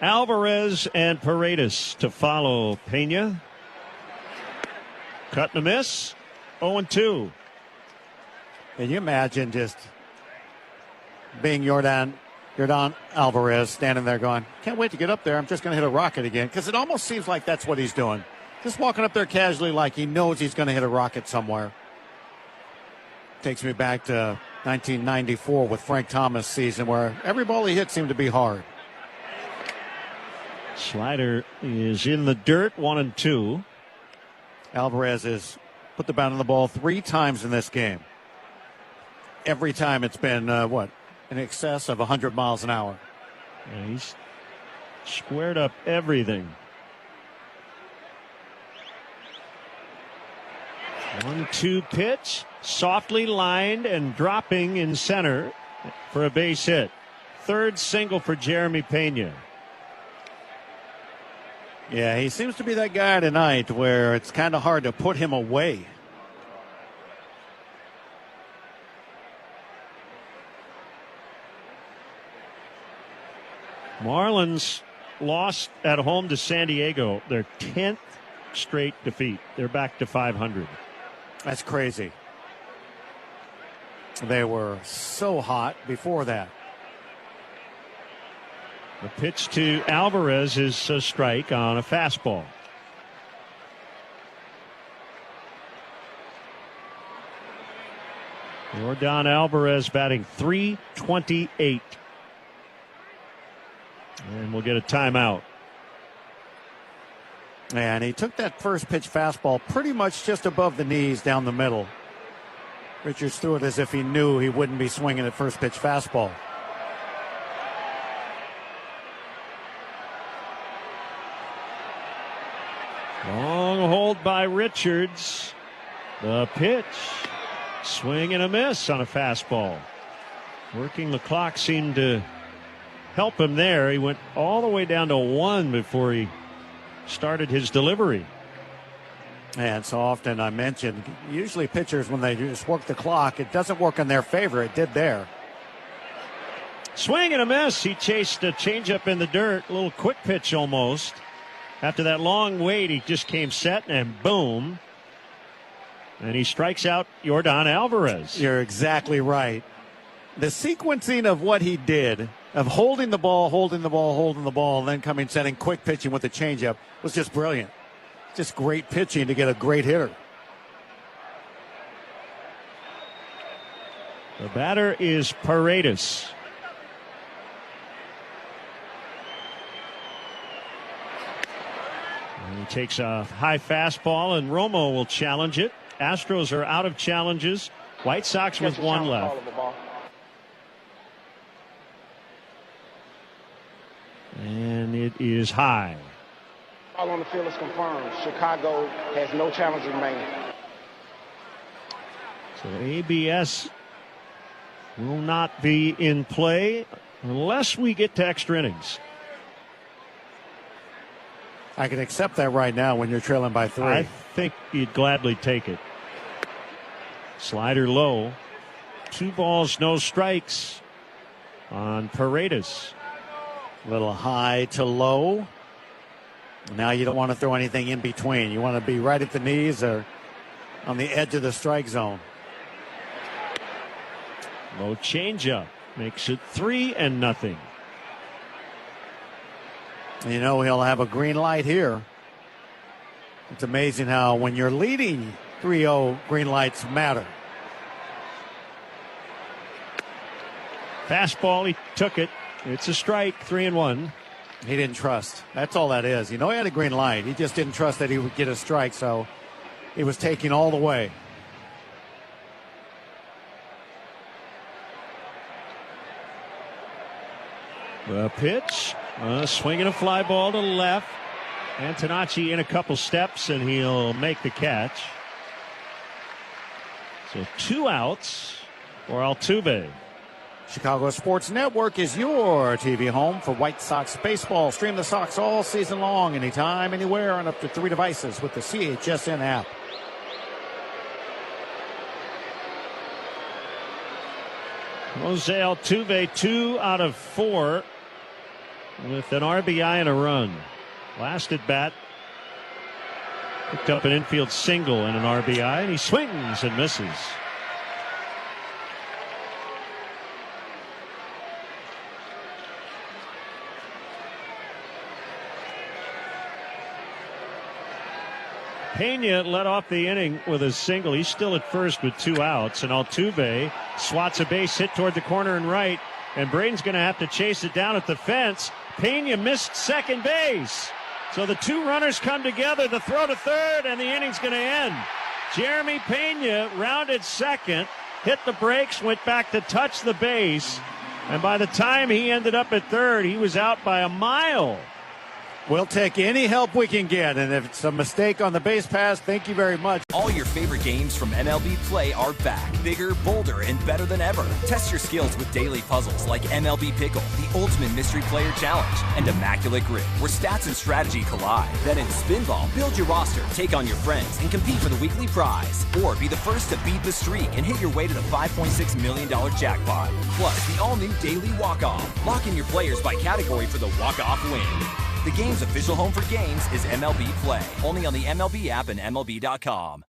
Alvarez and Paredes to follow Pena. Cut and a miss. 0-2. Can you imagine just being Yordan Alvarez standing there going, can't wait to get up there. I'm just going to hit a rocket again. Because it almost seems like that's what he's doing. Just walking up there casually like he knows he's going to hit a rocket somewhere. Takes me back to 1994 with Frank Thomas season where every ball he hit seemed to be hard. Slider is in the dirt, 1-2. Alvarez has put the bat on the ball 3 times in this game. Every time it's been, in excess of 100 miles an hour. Yeah, he's squared up everything. 1-2 pitch, softly lined and dropping in center for a base hit. Third single for Jeremy Pena. Yeah, he seems to be that guy tonight where it's kind of hard to put him away. Marlins lost at home to San Diego. Their 10th straight defeat. They're back to 500. That's crazy. They were so hot before that. The pitch to Alvarez is a strike on a fastball. Yordan Alvarez batting .328. And we'll get a timeout. And he took that first pitch fastball pretty much just above the knees down the middle. Richards threw it as if he knew he wouldn't be swinging at first pitch fastball. Long hold by Richards. The pitch. Swing and a miss on a fastball. Working the clock seemed to help him there. He went all the way down to 1 before he started his delivery. And so often I mentioned, usually pitchers, when they just work the clock, it doesn't work in their favor. It did there. Swing and a miss. He chased a changeup in the dirt. A little quick pitch almost. After that long wait, he just came set and boom. And he strikes out Yordan Alvarez. You're exactly right. The sequencing of what he did, of holding the ball, and then coming, setting quick pitching with the changeup, was just brilliant. Just great pitching to get a great hitter. The batter is Paredes. And he takes a high fastball, and Romo will challenge it. Astros are out of challenges. White Sox with one left. And it is high. All on the field is confirmed. Chicago has no challenge remaining. So ABS will not be in play unless we get to extra innings. I can accept that right now when you're trailing by 3. I think you'd gladly take it. Slider low. 2 balls, no strikes on Paredes. A little high to low. Now you don't want to throw anything in between. You want to be right at the knees or on the edge of the strike zone. Low changeup makes it 3-0. You know he'll have a green light here. It's amazing how when you're leading 3-0, green lights matter. Fastball, he took it. It's a strike, 3-1. He didn't trust. That's all that is. You know he had a green light. He just didn't trust that he would get a strike, so he was taking all the way. The pitch, swinging a fly ball to left. Antonacci in a couple steps, and he'll make the catch. So 2 outs for Altuve. Chicago Sports Network is your TV home for White Sox baseball. Stream the Sox all season long, anytime, anywhere, on up to 3 devices with the CHSN app. Jose Altuve, 2 out of 4 with an RBI and a run. Last at bat, picked up an infield single and an RBI, and he swings and misses. Pena led off the inning with a single. He's still at first with 2 outs, and Altuve swats a base hit toward the corner and right, and Braden's going to have to chase it down at the fence. Pena missed second base. So the 2 runners come together to throw to third, and the inning's going to end. Jeremy Pena rounded second, hit the brakes, went back to touch the base, and by the time he ended up at third, he was out by a mile. We'll take any help we can get, and if it's a mistake on the base pass, thank you very much. All your favorite games from MLB Play are back. Bigger, bolder, and better than ever. Test your skills with daily puzzles like MLB Pickle, the ultimate mystery player challenge, and Immaculate Grid, where stats and strategy collide. Then in Spinball, build your roster, take on your friends, and compete for the weekly prize. Or be the first to beat the streak and hit your way to the $5.6 million jackpot. Plus, the all-new Daily Walk-Off. Lock in your players by category for the walk-off win. The game's official home for games is MLB Play. Only on the MLB app and MLB.com.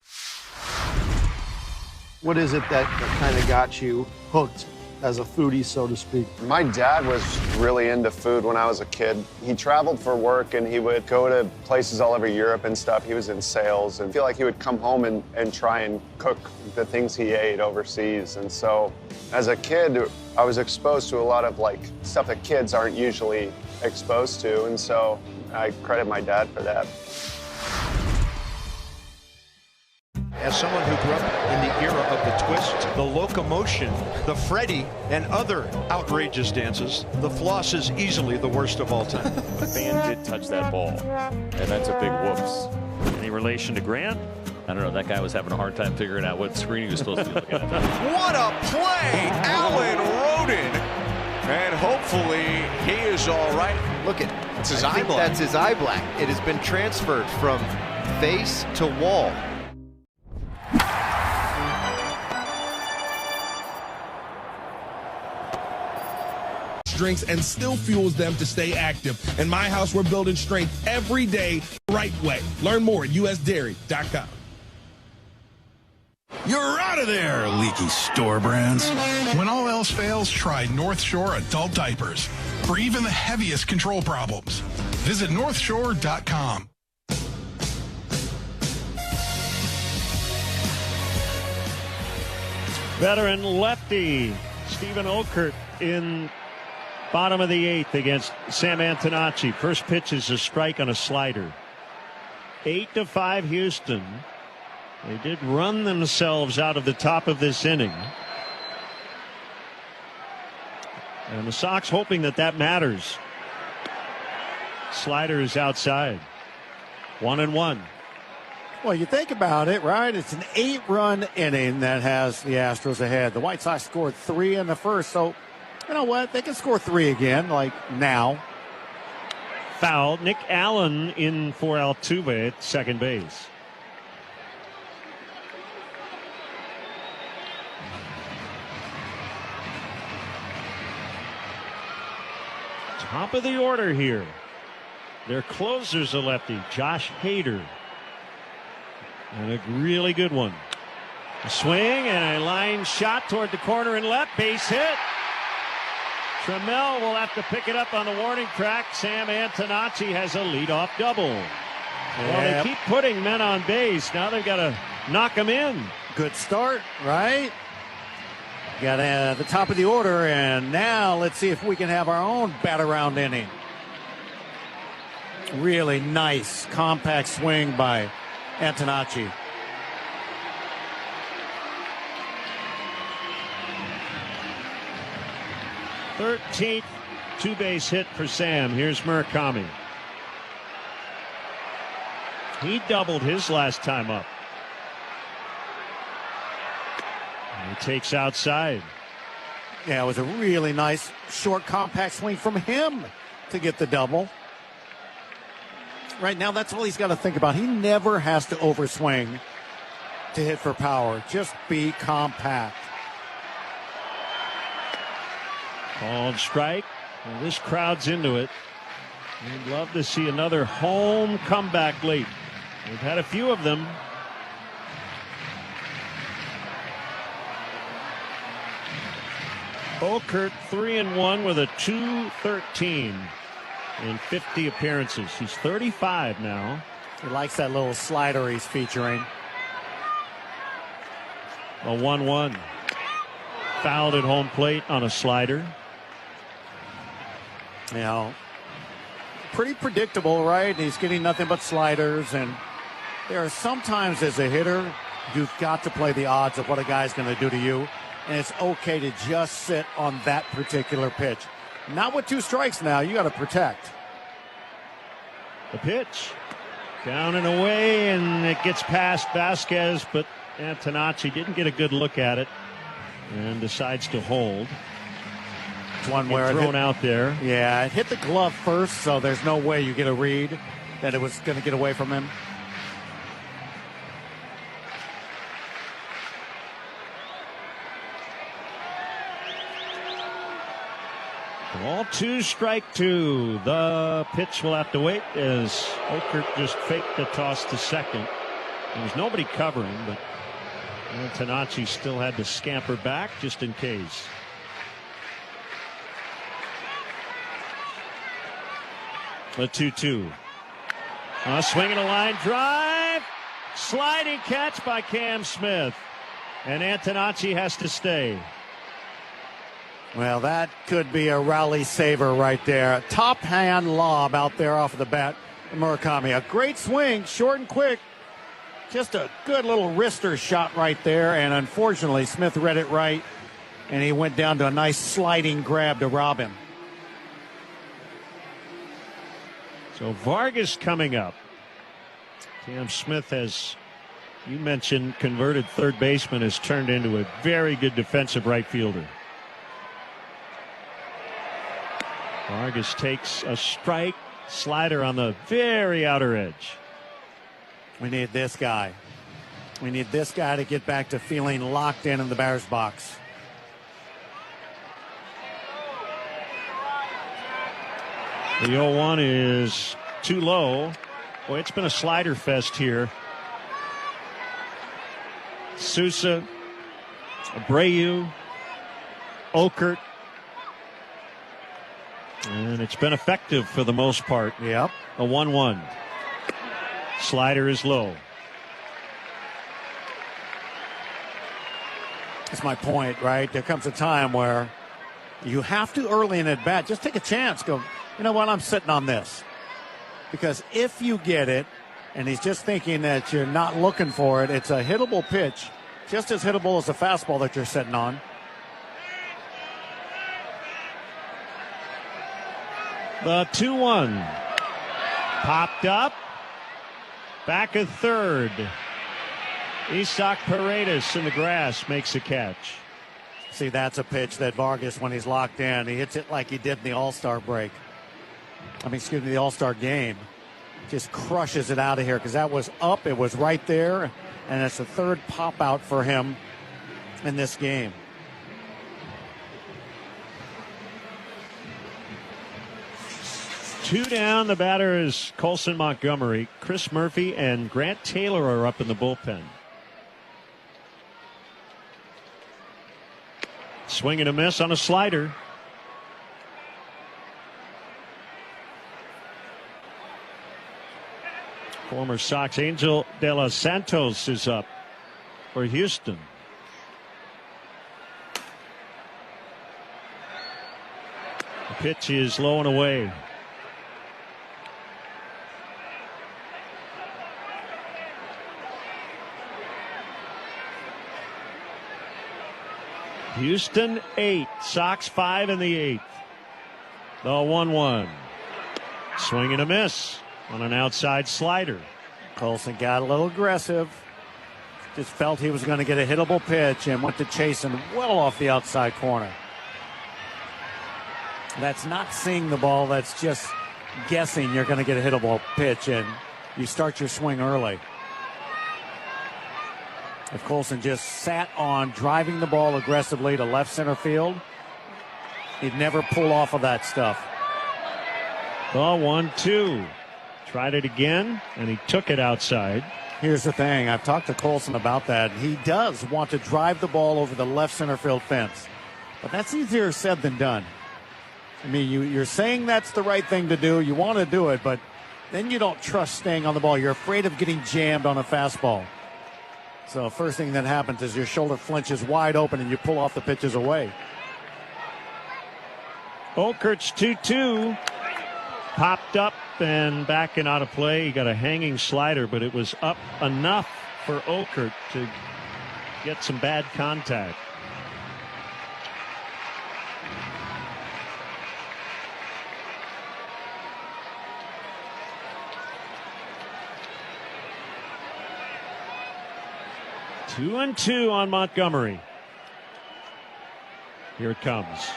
What is it that kind of got you hooked as a foodie, so to speak? My dad was really into food when I was a kid. He traveled for work and he would go to places all over Europe and stuff. He was in sales, and I feel like he would come home and try and cook the things he ate overseas. And so as a kid, I was exposed to a lot of like stuff that kids aren't usually exposed to, and so I credit my dad for that. As someone who grew up in the era of the twist, the locomotion, the Freddy, and other outrageous dances, the floss is easily the worst of all time. The fan did touch that ball, and that's a big whoops. Any relation to Grant? I don't know. That guy was having a hard time figuring out what screen he was supposed to be looking at. What a play! Alan Roden. And hopefully he is all right. Look at it's his eye black. That's his eye black. It has been transferred from face to wall. Drinks and still fuels them to stay active. In my house, we're building strength every day, right way. Learn more at usdairy.com. You're out of there, leaky store brands. When all else fails, try North Shore adult diapers for even the heaviest control problems. Visit northshore.com. Veteran lefty Stephen Okert in bottom of the 8th against Sam Antonacci. First pitch is a strike on a slider. 8-5 Houston. They did run themselves out of the top of this inning. And the Sox hoping that matters. Slider is outside. 1-1. Well, you think about it, right? It's an 8-run inning that has the Astros ahead. The White Sox scored 3 in the first, so you know what? They can score 3 again, like now. Foul. Nick Allen in for Altuve at second base. Top of the order here. Their closer's a lefty, Josh Hader. And a really good one. A swing and a line shot toward the corner and left. Base hit. Trammell will have to pick it up on the warning track. Sam Antonacci has a leadoff double. Well, they keep putting men on base. Now they've got to knock them in. Good start, right? Got the top of the order, and now let's see if we can have our own bat-around inning. Really nice, compact swing by Antonacci. Thirteenth two-base hit for Sam. Here's Murakami. He doubled his last time up. And he takes outside. Yeah, it was a really nice, short, compact swing from him to get the double. Right now, that's all he's got to think about. He never has to overswing to hit for power. Just be compact. Called strike. Well, this crowd's into it. We'd love to see another home comeback late. We've had a few of them. Okert 3-1 with a 2.13 in 50 appearances. He's 35 now. He likes that little slider he's featuring. A 1-1. Fouled at home plate on a slider. You know, pretty predictable, right? He's getting nothing but sliders, and there are sometimes as a hitter, you've got to play the odds of what a guy's going to do to you, and it's okay to just sit on that particular pitch. Not with 2 strikes now. You got to protect. The pitch. Down and away, and it gets past Vasquez, but Antonacci didn't get a good look at it and decides to hold. It's one where thrown out there. Yeah, it hit the glove first, so there's no way you get a read that it was going to get away from him. Ball 2, strike 2. The pitch will have to wait as Okert just faked the toss to second. There was nobody covering, but Antonacci still had to scamper back just in case. The 2-2. Swinging a line drive. Sliding catch by Cam Smith. And Antonacci has to stay. Well, that could be a rally saver right there. Top hand lob out there off of the bat. Murakami. A great swing, short and quick. Just a good little wrister shot right there. And unfortunately, Smith read it right. And he went down to a nice sliding grab to rob him. So Vargas coming up. Cam Smith has, you mentioned, converted third baseman, has turned into a very good defensive right fielder. Vargas takes a strike, slider on the very outer edge. We need this guy. We need this guy to get back to feeling locked in the batter's box. The 0-1 is too low. Boy, it's been a slider fest here. Sousa, Abreu, Okert. And it's been effective for the most part. Yep. A 1-1. Slider is low. That's my point, right? There comes a time where you have to, early in at bat, just take a chance. Go, you know what, I'm sitting on this. Because if you get it, and he's just thinking that you're not looking for it, it's a hittable pitch, just as hittable as a fastball that you're sitting on. The 2-1. Popped up. Back of third. Isaac Paredes in the grass makes a catch. See, that's a pitch that Vargas, when he's locked in, he hits it like he did in the All-Star break. The All-Star game. Just crushes it out of here because that was up. It was right there. And it's the third pop out for him in this game. Two down. The batter is Colson Montgomery. Chris Murphy and Grant Taylor are up in the bullpen. Swing and a miss on a slider. Former Sox Angel De Los Santos is up for Houston. The pitch is low and away. Houston 8, Sox 5 in the 8th. The 1-1. Swing and a miss on an outside slider. Colson got a little aggressive. Just felt he was going to get a hittable pitch and went to chasing well off the outside corner. That's not seeing the ball. That's just guessing you're going to get a hittable pitch, and you start your swing early. If Colson just sat on driving the ball aggressively to left center field, he'd never pull off of that stuff. The 1-2. Tried it again, and he took it outside. Here's the thing. I've talked to Colson about that. He does want to drive the ball over the left center field fence. But that's easier said than done. I mean, you're saying that's the right thing to do. You want to do it, but then you don't trust staying on the ball. You're afraid of getting jammed on a fastball. So first thing that happens is your shoulder flinches wide open and you pull off the pitches away. Okert's 2-2. Popped up and back and out of play. He got a hanging slider, but it was up enough for Okert to get some bad contact. Two and two on Montgomery. Here it comes.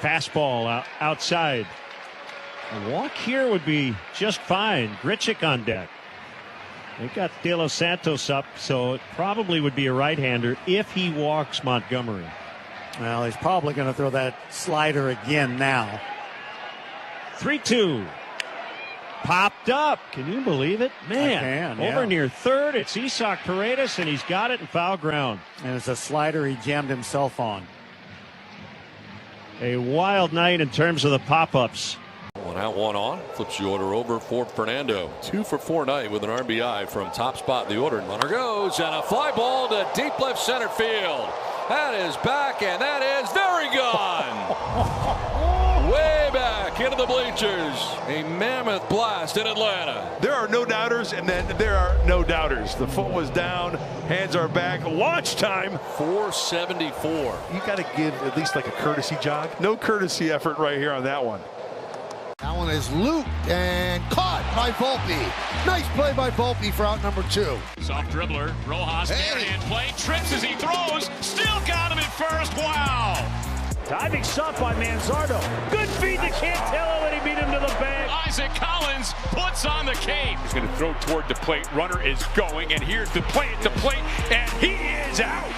Fastball outside. A walk here would be just fine. Grichuk on deck. They got De Los Santos up, so it probably would be a right-hander if he walks Montgomery. Well, he's probably going to throw that slider again now. 3-2. Popped up. Can you believe it? Man, over near third. It's Isaac Paredes, and he's got it in foul ground. And it's a slider he jammed himself on. A wild night in terms of the pop-ups. One out, one on. Flips the order over for Fernando. 2 for 4 night with an RBI from top spot in the order. Runner goes, and a fly ball to deep left center field. That is back, and that is very gone. Way back into the bleachers. A mammoth blast in Atlanta. There are no doubters, and then there are no doubters. The foot was down, hands are back. Launch time. 474. You got to give at least like a courtesy jog. No courtesy effort right here on that one. That one is looped and caught by Volpe. Nice play by Volpe for out number 2. Soft dribbler. Rojas, hand play. Trips as he throws. Still got him at first. Wow. Diving shot by Manzardo. Good feed to Cantello, and he beat him to the bag. Isaac Collins puts on the cape. He's going to throw toward the plate. Runner is going, and here's the play at the plate, and he is out.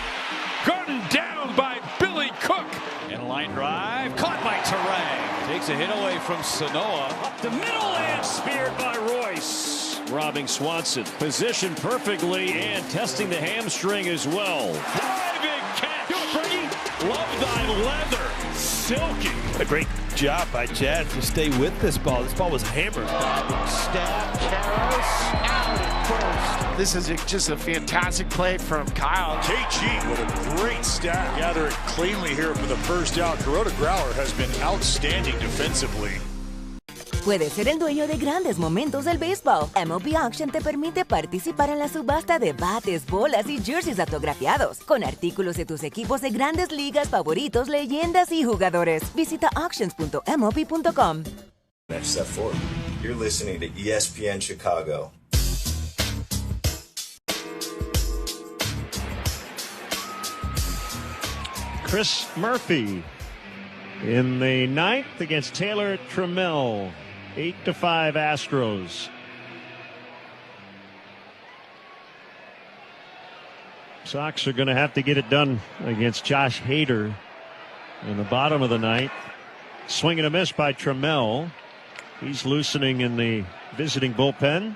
Gunned down by Billy Cook. And a line drive, caught by Terang. Takes a hit away from Sanoa. Up the middle and speared by Royce. Robbing Swanson. Positioned perfectly and testing the hamstring as well. Diving catch. Love thy leather. Silky. A great job by Jazz to stay with this ball. This ball was hammered. Stab, Karras out at first. This is just a fantastic play from Kyle. KG with a great stat. Gather it cleanly here for the first out. Kuroda Growler has been outstanding defensively. Puedes ser el dueño de grandes momentos del béisbol. MLB Auction te permite participar en la subasta de bates, bolas y jerseys autografiados, con artículos de tus equipos de grandes ligas favoritos, leyendas y jugadores. Visita auctions.mlb.com. Next step forward. You're listening to ESPN Chicago. Chris Murphy in the ninth against Taylor Trammell. 8-5 Astros. Sox are going to have to get it done against Josh Hader in the bottom of the ninth. Swing and a miss by Trammell. He's loosening in the visiting bullpen.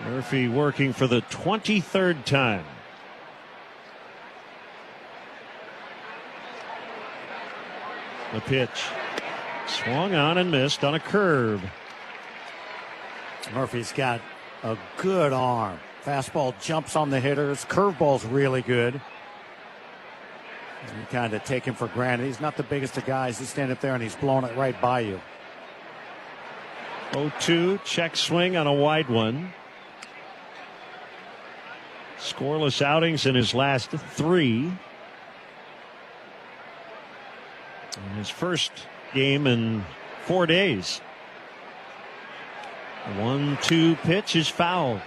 Murphy working for the 23rd time. The pitch. Swung on and missed on a curve. Murphy's got a good arm. Fastball jumps on the hitters. Curveball's really good. You kind of take him for granted. He's not the biggest of guys. He's standing up there and he's blowing it right by you. 0-2, check swing on a wide one. Scoreless outings in his last three. In his first game in 4 days. 1-2 pitch is fouled.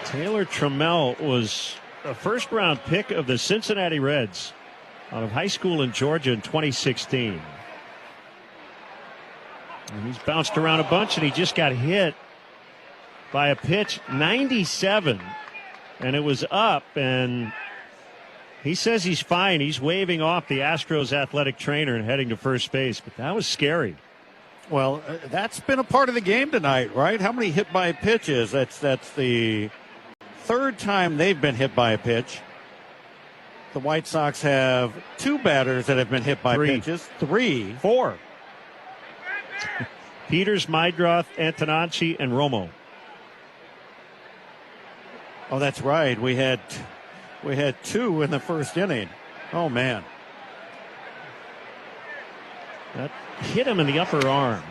Taylor Trammell was a first-round pick of the Cincinnati Reds out of high school in Georgia in 2016. And he's bounced around a bunch, and he just got hit by a pitch 97. And it was up, and he says he's fine. He's waving off the Astros athletic trainer and heading to first base, but that was scary. Well, that's been a part of the game tonight, right? How many hit by pitches? That's the third time they've been hit by a pitch. The White Sox have 2 batters that have been hit by pitches. 4. Peters, Meidroth, Antonacci, and Romo. Oh, that's right. We had 2 in the first inning. Oh, man. That hit him in the upper arm.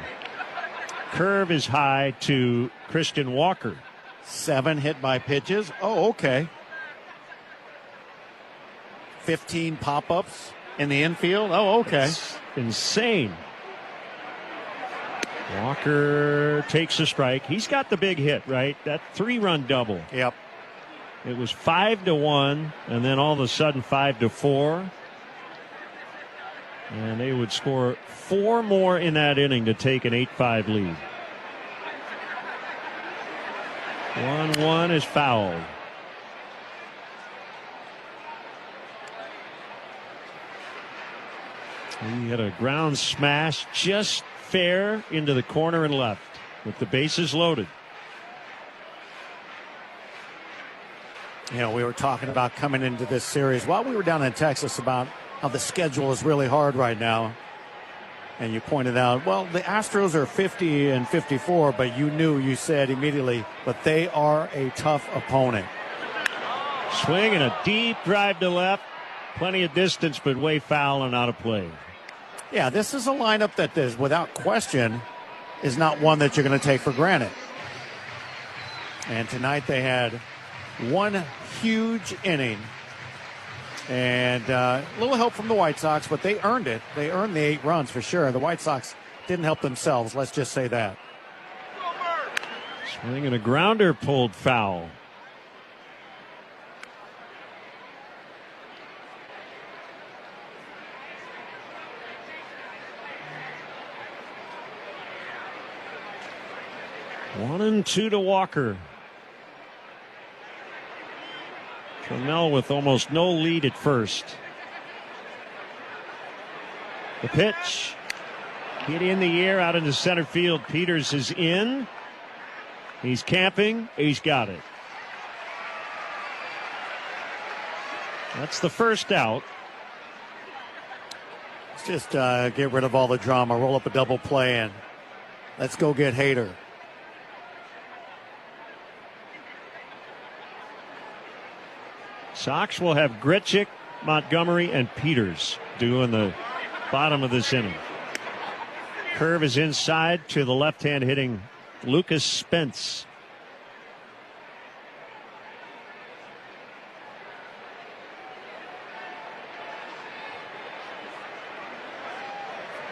Curve is high to Christian Walker. 7 hit by pitches. Oh, okay. 15 pop-ups in the infield. Oh, okay. That's insane. Walker takes a strike. He's got the big hit, right? That 3-run double. Yep. It was 5-1, and then all of a sudden 5-4. And they would score 4 more in that inning to take an 8-5 lead. 1-1 is fouled. He had a ground smash just fair into the corner and left with the bases loaded. You know, we were talking about coming into this series while we were down in Texas about how the schedule is really hard right now. And you pointed out, well, the Astros are 50-54, but you said immediately, but they are a tough opponent. Swing and a deep drive to left. Plenty of distance, but way foul and out of play. Yeah, this is a lineup that is, without question, is not one that you're going to take for granted. And tonight they had one huge inning. And a little help from the White Sox, but they earned it. They earned the 8 runs for sure. The White Sox didn't help themselves. Let's just say that. Swing and a grounder pulled foul. One and two to Walker. Trammell with almost no lead at first. The pitch. Hit in the air out into center field. Peters is in. He's camping. He's got it. That's the first out. Let's just get rid of all the drama. Roll up a double play and let's go get Hader. Sox will have Grichuk, Montgomery, and Peters doing the bottom of this inning. Curve is inside to the left-hand hitting Lucas Spence.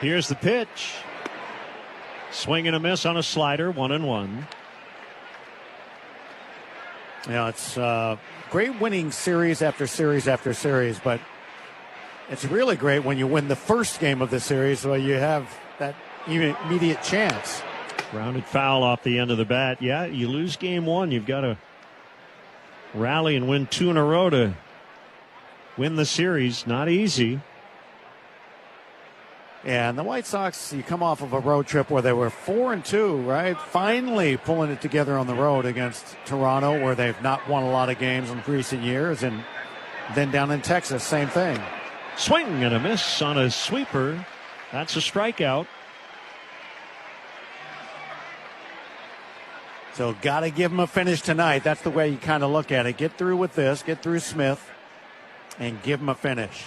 Here's the pitch. Swing and a miss on a slider, 1-1. Yeah, it's great winning series after series after series, but it's really great when you win the first game of the series, so you have that immediate chance. Grounded foul off the end of the bat. Yeah, you lose game one, you've got to rally and win two in a row to win the series. Not easy. Yeah, and the White Sox, you come off of a road trip where they were 4-2, right? Finally pulling it together on the road against Toronto, where they've not won a lot of games in recent years. And then down in Texas, same thing. Swing and a miss on a sweeper. That's a strikeout. So got to give him a finish tonight. That's the way you kind of look at it. Get through with this, get through Smith, and give him a finish.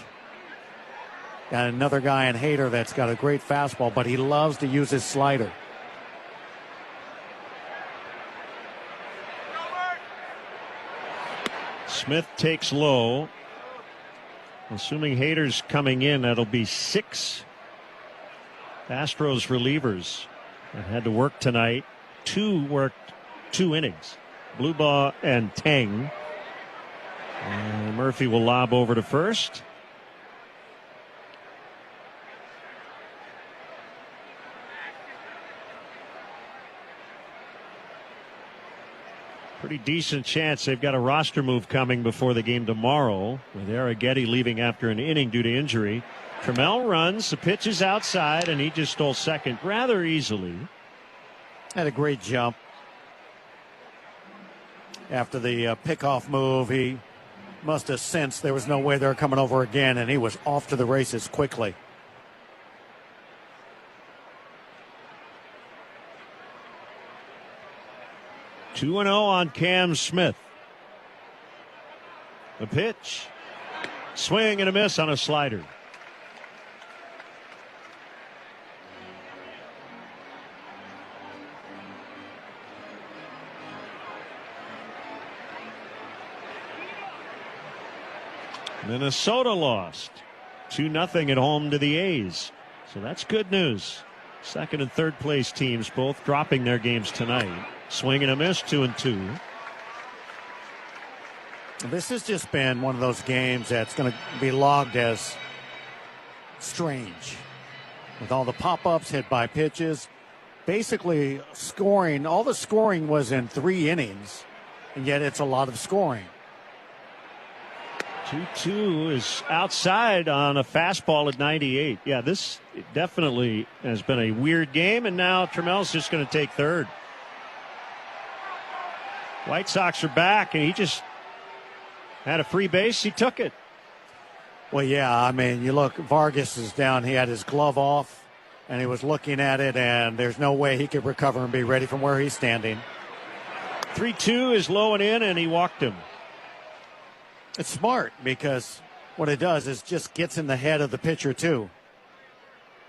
Got another guy in Hader that's got a great fastball, but he loves to use his slider. Smith takes low. Assuming Hader's coming in, that'll be 6 Astros relievers that had to work tonight. 2 worked 2 innings. Blubaugh and Tang. And Murphy will lob over to first. Pretty decent chance they've got a roster move coming before the game tomorrow, with Arrighetti leaving after an inning due to injury. Trammell runs, the pitch is outside, and he just stole second rather easily. Had a great jump. After the pickoff move, he must have sensed there was no way they were coming over again, and he was off to the races quickly. Two 2-0 on Cam Smith. The pitch. Swing and a miss on a slider. Minnesota lost 2-0 at home to the A's. So that's good news. Second and third place teams both dropping their games tonight. Swing and a miss, 2-2. This has just been one of those games that's going to be logged as strange. With all the pop-ups, hit by pitches. Basically scoring, all the scoring was in 3 innings, and yet it's a lot of scoring. 2-2 is outside on a fastball at 98. Yeah, this definitely has been a weird game, and now Trammell's just going to take third. White Sox are back, and he just had a free base. He took it. Well, yeah, I mean, you look, Vargas is down. He had his glove off, and he was looking at it, and there's no way he could recover and be ready from where he's standing. 3-2 is low and in, and he walked him. It's smart because what it does is just gets in the head of the pitcher, too.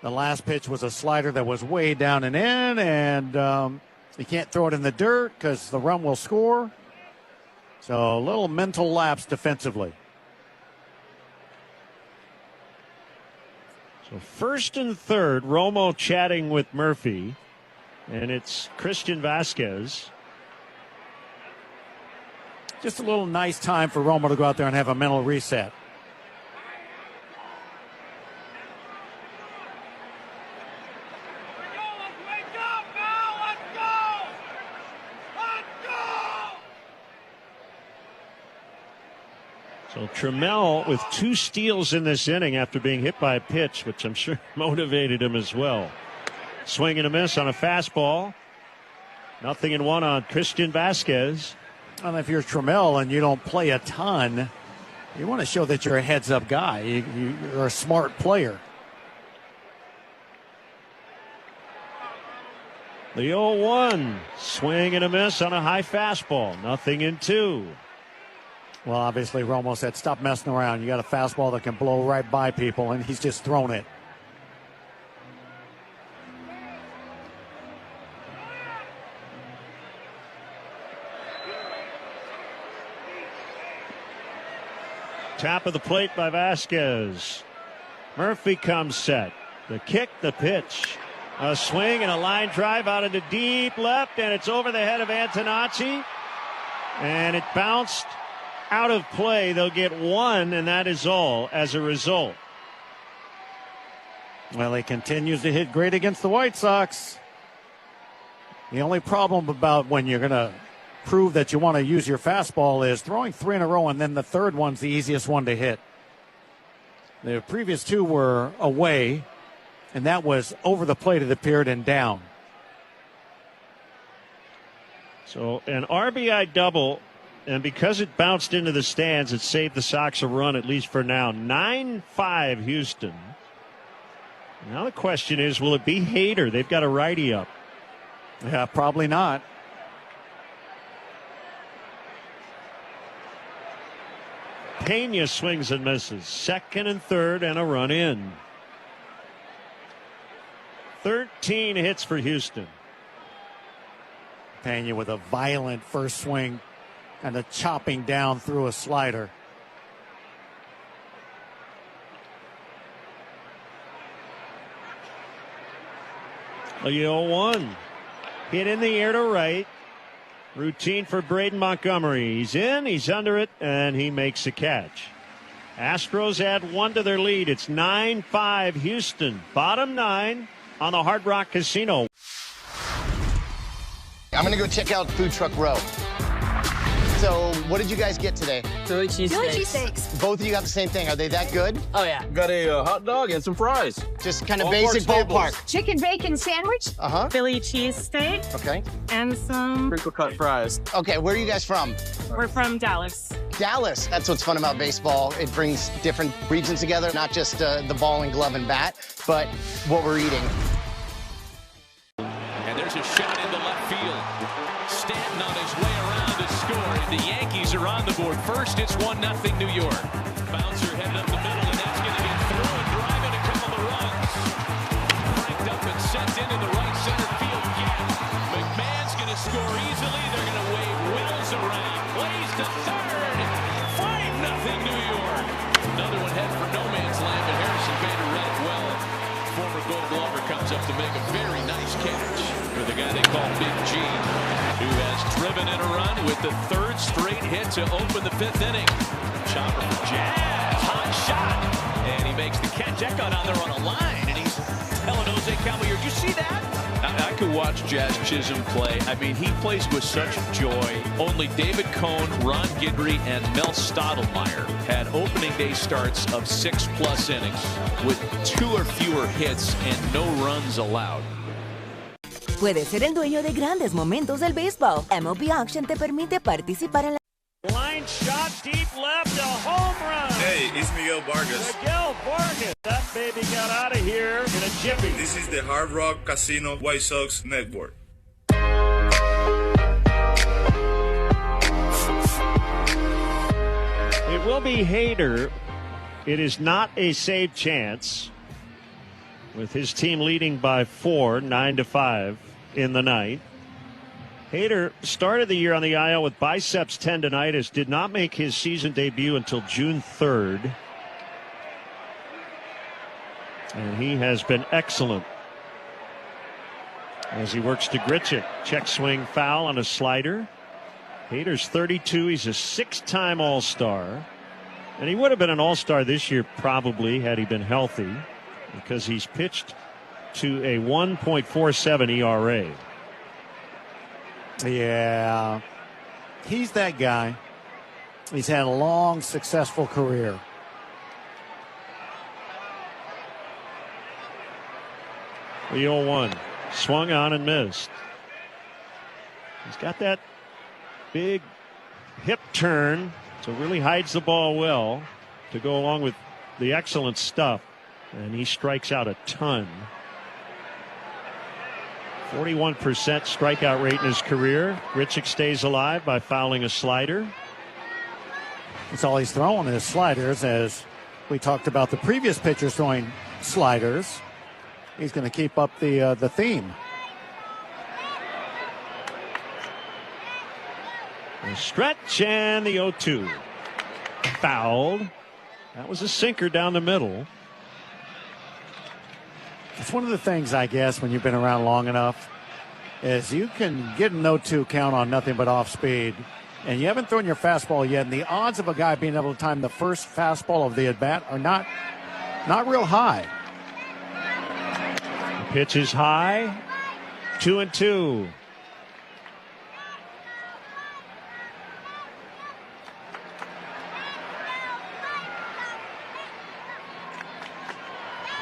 The last pitch was a slider that was way down and in, and you can't throw it in the dirt because the run will score. So a little mental lapse defensively. So first and third, Romo chatting with Murphy, and it's Christian Vasquez. Just a little nice time for Romo to go out there and have a mental reset. So Trammell with 2 steals in this inning after being hit by a pitch, which I'm sure motivated him as well. Swing and a miss on a fastball. 0-1 on Christian Vasquez. And if you're Trammell and you don't play a ton, you want to show that you're a heads-up guy. You're a smart player. The 0-1. Swing and a miss on a high fastball. 0-2. Well, obviously, Romo said, stop messing around. You got a fastball that can blow right by people, and he's just thrown it. Top of the plate by Vasquez. Murphy comes set. The kick, the pitch. A swing and a line drive out into deep left, and it's over the head of Antonacci. And it bounced out of play. They'll get 1, and that is all as a result. Well, he continues to hit great against the White Sox. The only problem about when you're going to prove that you want to use your fastball is throwing 3 in a row, and then the third one's the easiest one to hit. The previous 2 were away, and that was over the plate, it appeared, and down. So an RBI double, and because it bounced into the stands, it saved the Sox a run, at least for now. 9-5 Houston. Now the question is, will it be Hader? They've got a righty up. Yeah, probably not. Pena swings and misses. Second and third, and a run in. 13 hits for Houston. Pena with a violent first swing, kind of chopping down through a slider. A 0-1. Hit in the air to right. Routine for Braden Montgomery. He's in, he's under it, and he makes a catch. Astros add 1 to their lead. It's 9-5 Houston. Bottom 9 on the Hard Rock Casino. I'm going to go check out Food Truck Row. So, what did you guys get today? Philly cheesesteaks. Both of you got the same thing. Are they that good? Oh, yeah. Got a hot dog and some fries. Just kind of basic ballpark. Chicken bacon sandwich. Philly cheesesteak. Okay. And some crinkle cut fries. Okay, where are you guys from? We're from Dallas. Dallas. That's what's fun about baseball. It brings different regions together, not just the ball and glove and bat, but what we're eating. And there's a shot into left field. Stanton on his way around to score. The Yankees are on the board. First, it's 1-0 New York. Bouncer headed up the middle, and that's going to get through and driving a couple of runs. Cranked up and sent into the right center field gap. McMahon's going to score easily. They're going to wave Wills around. Plays to third. 5-0 New York. Another one headed for no man's land, but Harrison Bader read it well. Former Gold Glover comes up to make a very nice catch for the guy they call Big G, who has driven in a run with the 3rd straight hit to open the 5th inning. Chopper for Jazz, hot shot, and he makes the catch. That got on there on a line, and he's telling Jose Caballero, did you see that? I could watch Jazz Chisholm play. I mean, he plays with such joy. Only David Cohn, Ron Guidry, and Mel Stottlemyre had opening day starts of 6+ innings with 2 or fewer hits and no runs allowed. Puedes ser el dueño de grandes momentos del béisbol. MLB Auction te permite participar en la... Line shot deep left, a home run. Hey, it's Miguel Vargas. Miguel Vargas. That baby got out of here in a jiffy. This is the Hard Rock Casino White Sox Network. It will be Hader. It is not a save chance, with his team leading by 4, 9-5 in the ninth. Hader started the year on the IL with biceps tendonitis, did not make his season debut until June 3rd. And he has been excellent as he works to Grichuk. Check swing foul on a slider. Hader's 32. He's a 6-time All-Star. And he would have been an All-Star this year probably had he been healthy, because he's pitched to a 1.47 ERA. Yeah, he's that guy. He's had a long, successful career. The 0-1. Swung on and missed. He's got that big hip turn, so really hides the ball well to go along with the excellent stuff. And he strikes out a ton. 41% strikeout rate in his career. Grichuk stays alive by fouling a slider. That's all he's throwing is sliders, as we talked about the previous pitchers throwing sliders. He's going to keep up the theme. A stretch and the 0-2. Fouled. That was a sinker down the middle. It's one of the things, I guess, when you've been around long enough, is you can get an 0-2 count on nothing but off speed, and you haven't thrown your fastball yet, and the odds of a guy being able to time the first fastball of the at-bat are not real high. The pitch is high. 2-2.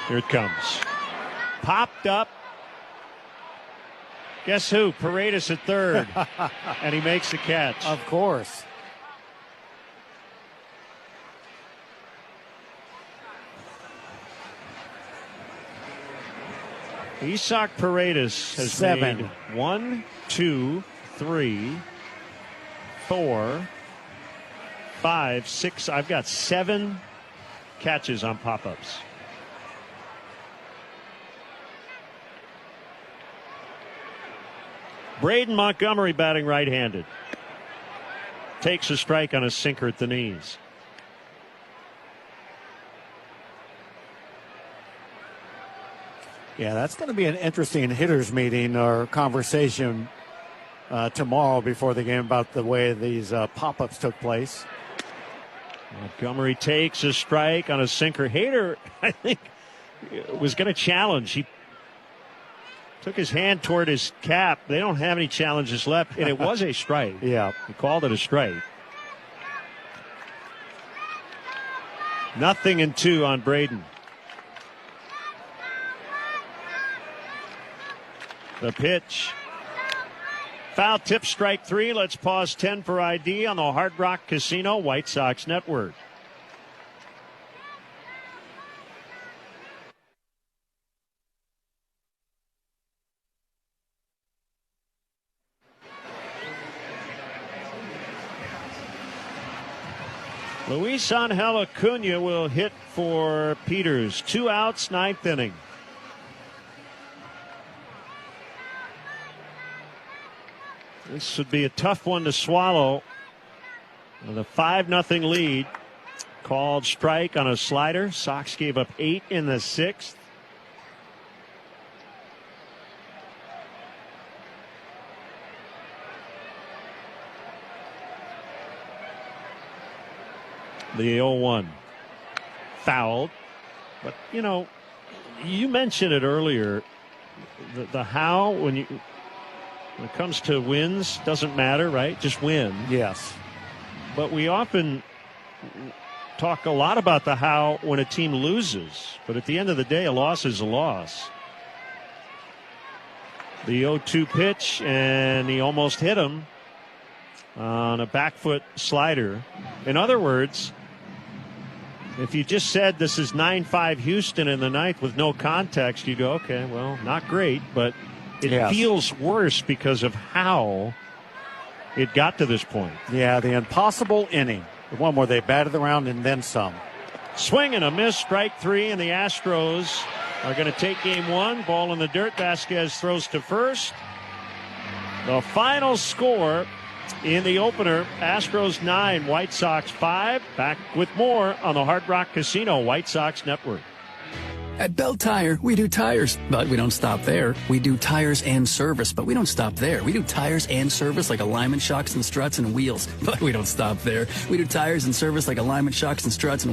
Here it comes. Popped up. Guess who? Paredes at third. And he makes the catch. Of course. Isaac Paredes has 7. made 1, 2, 3, 4, 5, 6. I've got 7 catches on pop-ups. Braden Montgomery batting right-handed. Takes a strike on a sinker at the knees. Yeah, that's going to be an interesting hitters meeting or conversation tomorrow before the game about the way these pop-ups took place. Montgomery takes a strike on a sinker. Hader, I think, was going to challenge. He took his hand toward his cap. They don't have any challenges left, and it was a strike. Yeah. He called it a strike. 0-2 on Braden. The pitch. Foul tip, strike 3. Let's pause 10 for ID on the Hard Rock Casino White Sox Network. Luis Angel Acuna will hit for Peters. 2 outs, 9th inning. This would be a tough one to swallow. With a 5-0 lead. Called strike on a slider. Sox gave up 8 in the 6th. The 0-1. Fouled. But, you know, you mentioned it earlier. The how, when it comes to wins, doesn't matter, right? Just win. Yes. But we often talk a lot about the how when a team loses. But at the end of the day, a loss is a loss. The 0-2 pitch, and he almost hit him on a back foot slider. In other words, if you just said this is 9-5 Houston in the 9th with no context, you go, okay, well, not great, but it feels worse because of how it got to this point. Yeah, the impossible inning. The one where they batted around and then some. Swing and a miss, strike 3, and the Astros are going to take game 1. Ball in the dirt. Vasquez throws to first. The final score in the opener, Astros 9, White Sox 5. Back with more on the Hard Rock Casino White Sox Network. At Bell Tire, we do tires, but we don't stop there. We do tires and service, but we don't stop there. We do tires and service like alignment shocks and struts and wheels, but we don't stop there. We do tires and service like alignment shocks and struts and wheels.